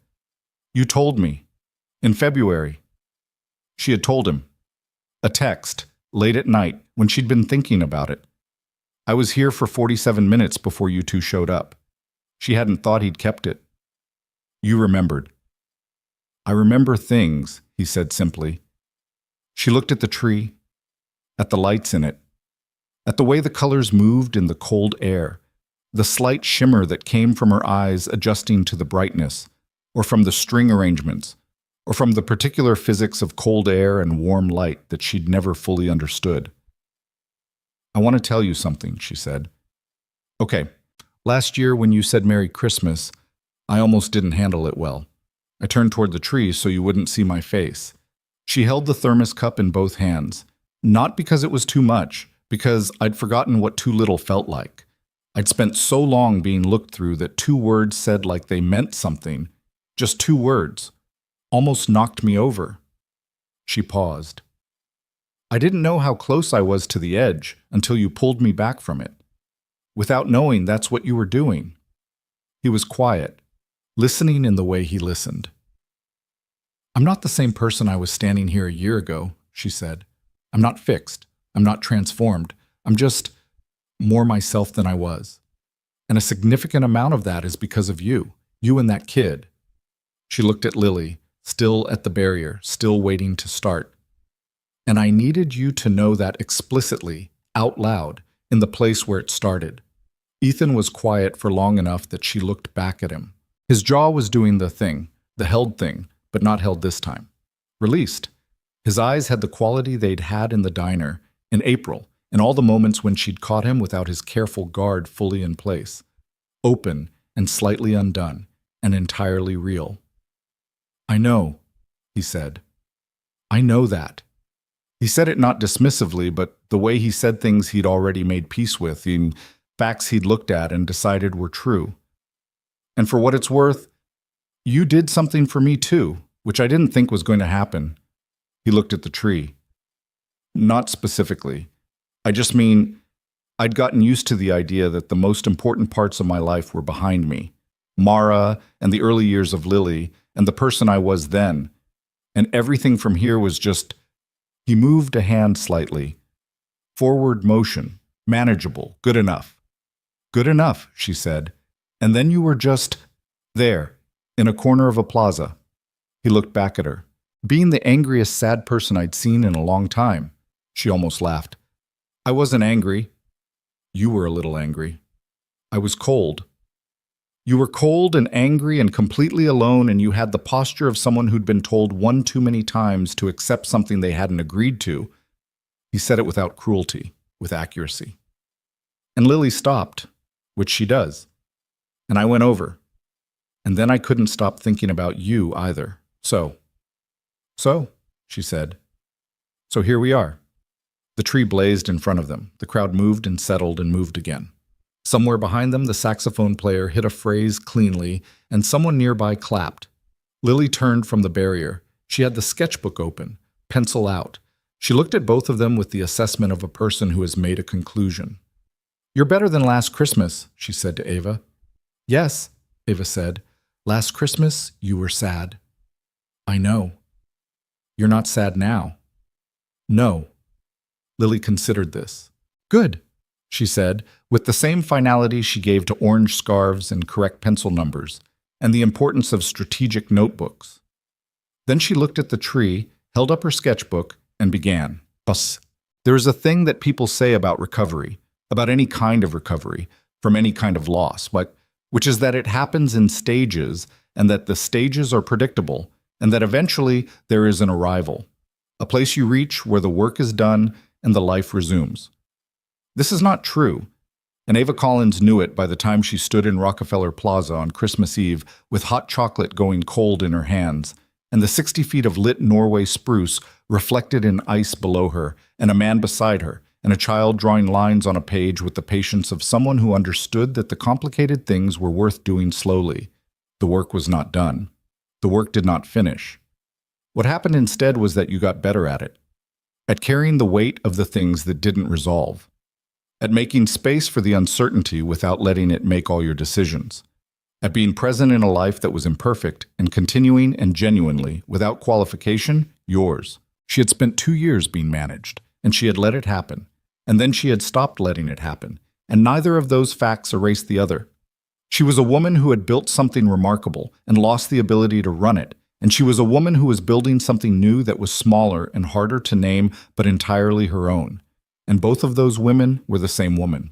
"You told me. In February." She had told him. A text, late at night, when she'd been thinking about it. "I was here for 47 minutes before you two showed up." She hadn't thought he'd kept it. "You remembered." "I remember things," he said simply. She looked at the tree, at the lights in it, at the way the colors moved in the cold air, the slight shimmer that came from her eyes adjusting to the brightness, or from the string arrangements, or from the particular physics of cold air and warm light that she'd never fully understood. "I want to tell you something," she said. "Okay. Last year when you said Merry Christmas, I almost didn't handle it well. I turned toward the tree so you wouldn't see my face." She held the thermos cup in both hands, not because it was too much, because I'd forgotten what too little felt like. I'd spent so long being looked through that 2 words said like they meant something, just 2 words, almost knocked me over. She paused. "I didn't know how close I was to the edge until you pulled me back from it. Without knowing that's what you were doing." He was quiet, listening in the way he listened. "I'm not the same person I was standing here a year ago," she said. "I'm not fixed. I'm not transformed. I'm just more myself than I was. And a significant amount of that is because of you and that kid." She looked at Lily, still at the barrier, still waiting to start. "And I needed you to know that explicitly, out loud, in the place where it started." Ethan was quiet for long enough that she looked back at him. His jaw was doing the held thing, but not held this time. Released. His eyes had the quality they'd had in the diner, in April, in all the moments when she'd caught him without his careful guard fully in place. Open and slightly undone, and entirely real. "I know," he said. "I know that." He said it not dismissively, but the way he said things he'd already made peace with, in facts he'd looked at and decided were true. "And for what it's worth, you did something for me too, which I didn't think was going to happen." He looked at the tree. "Not specifically. I just mean, I'd gotten used to the idea that the most important parts of my life were behind me. Mara and the early years of Lily and the person I was then. And everything from here was just..." He moved a hand slightly. "Forward motion. Manageable. Good enough." "Good enough," she said. "And then you were just there, in a corner of a plaza. He looked back at her. Being the angriest sad person I'd seen in a long time. She almost laughed. I wasn't angry. You were a little angry. I was cold. You were cold and angry and completely alone, and you had the posture of someone who'd been told one too many times to accept something they hadn't agreed to. He said it without cruelty, with accuracy. And Lily stopped, which she does. And I went over. And then I couldn't stop thinking about you either. So, she said. So here we are. The tree blazed in front of them. The crowd moved and settled and moved again. Somewhere behind them, the saxophone player hit a phrase cleanly, and someone nearby clapped. Lily turned from the barrier. She had the sketchbook open, pencil out. She looked at both of them with the assessment of a person who has made a conclusion. You're better than last Christmas, she said to Ava. Yes, Ava said. Last Christmas, you were sad. I know. You're not sad now. No. Lily considered this. Good, she said, with the same finality she gave to orange scarves and correct pencil numbers, and the importance of strategic notebooks. Then she looked at the tree, held up her sketchbook, and began. There is a thing that people say about recovery, about any kind of recovery, from any kind of loss, which is that it happens in stages, and that the stages are predictable, and that eventually there is an arrival, a place you reach where the work is done and the life resumes. This is not true, and Ava Collins knew it by the time she stood in Rockefeller Plaza on Christmas Eve with hot chocolate going cold in her hands, and the 60 feet of lit Norway spruce reflected in ice below her, and a man beside her, and a child drawing lines on a page with the patience of someone who understood that the complicated things were worth doing slowly. The work was not done. The work did not finish. What happened instead was that you got better at it, at carrying the weight of the things that didn't resolve, at making space for the uncertainty without letting it make all your decisions, at being present in a life that was imperfect and continuing and genuinely, without qualification, yours. She had spent 2 years being managed, and she had let it happen, and then she had stopped letting it happen, and neither of those facts erased the other. She was a woman who had built something remarkable and lost the ability to run it, and she was a woman who was building something new that was smaller and harder to name but entirely her own. And both of those women were the same woman.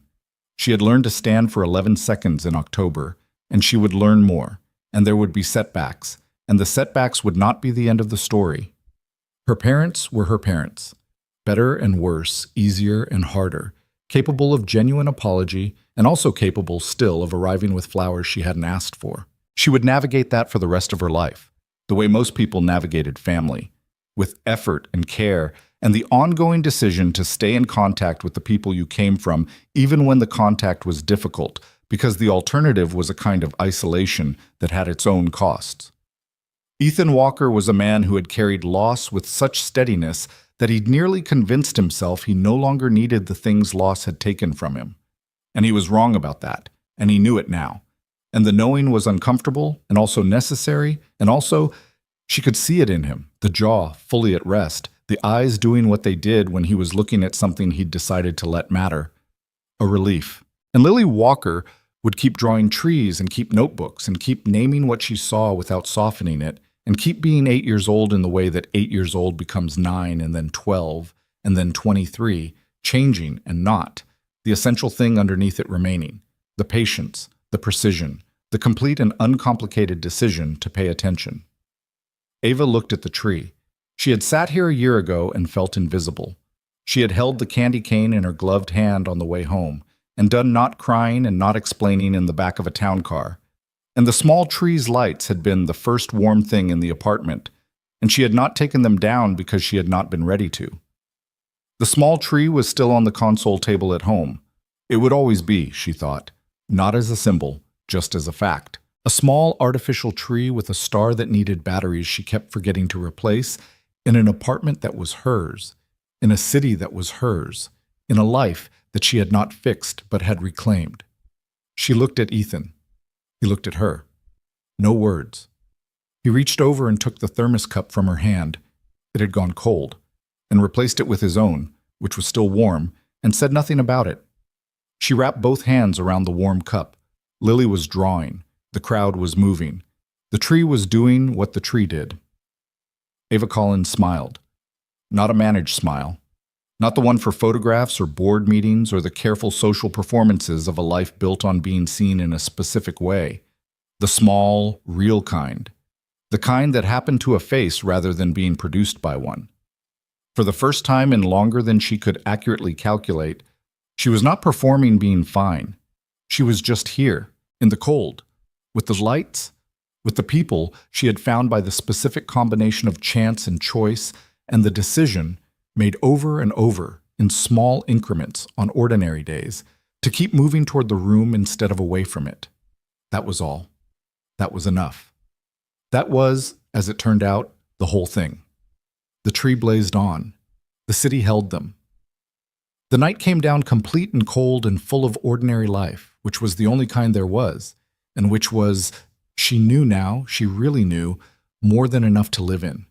She had learned to stand for 11 seconds in October, and she would learn more, and there would be setbacks, and the setbacks would not be the end of the story. Her parents were her parents, better and worse, easier and harder, capable of genuine apology, and also capable still of arriving with flowers she hadn't asked for. She would navigate that for the rest of her life, the way most people navigated family, with effort and care, and the ongoing decision to stay in contact with the people you came from, even when the contact was difficult, because the alternative was a kind of isolation that had its own costs. Ethan Walker was a man who had carried loss with such steadiness that he'd nearly convinced himself he no longer needed the things loss had taken from him. And he was wrong about that, and he knew it now. And the knowing was uncomfortable, and also necessary, and also, she could see it in him, the jaw fully at rest, the eyes doing what they did when he was looking at something he'd decided to let matter. A relief. And Lily Walker would keep drawing trees and keep notebooks and keep naming what she saw without softening it, and keep being 8 years old in the way that 8 years old becomes 9 and then 12 and then 23, changing and not, the essential thing underneath it remaining, the patience, the precision, the complete and uncomplicated decision to pay attention. Ava looked at the tree. She had sat here a year ago and felt invisible. She had held the candy cane in her gloved hand on the way home, and done not crying and not explaining in the back of a town car. And the small tree's lights had been the first warm thing in the apartment, and she had not taken them down because she had not been ready to. The small tree was still on the console table at home. It would always be, she thought, not as a symbol, just as a fact. A small artificial tree with a star that needed batteries she kept forgetting to replace, in an apartment that was hers, in a city that was hers, in a life that she had not fixed but had reclaimed. She looked at Ethan. He looked at her. No words. He reached over and took the thermos cup from her hand. It had gone cold, and replaced it with his own, which was still warm, and said nothing about it. She wrapped both hands around the warm cup. Lily was drawing. The crowd was moving. The tree was doing what the tree did. Ava Collins smiled. Not a managed smile. Not the one for photographs or board meetings or the careful social performances of a life built on being seen in a specific way. The small, real kind. The kind that happened to a face rather than being produced by one. For the first time in longer than she could accurately calculate, she was not performing being fine. She was just here, in the cold, with the lights, with the people she had found by the specific combination of chance and choice and the decision, made over and over in small increments on ordinary days, to keep moving toward the room instead of away from it. That was all. That was enough. That was, as it turned out, the whole thing. The tree blazed on. The city held them. The night came down complete and cold and full of ordinary life, which was the only kind there was, and which was, she knew now, she really knew, more than enough to live in.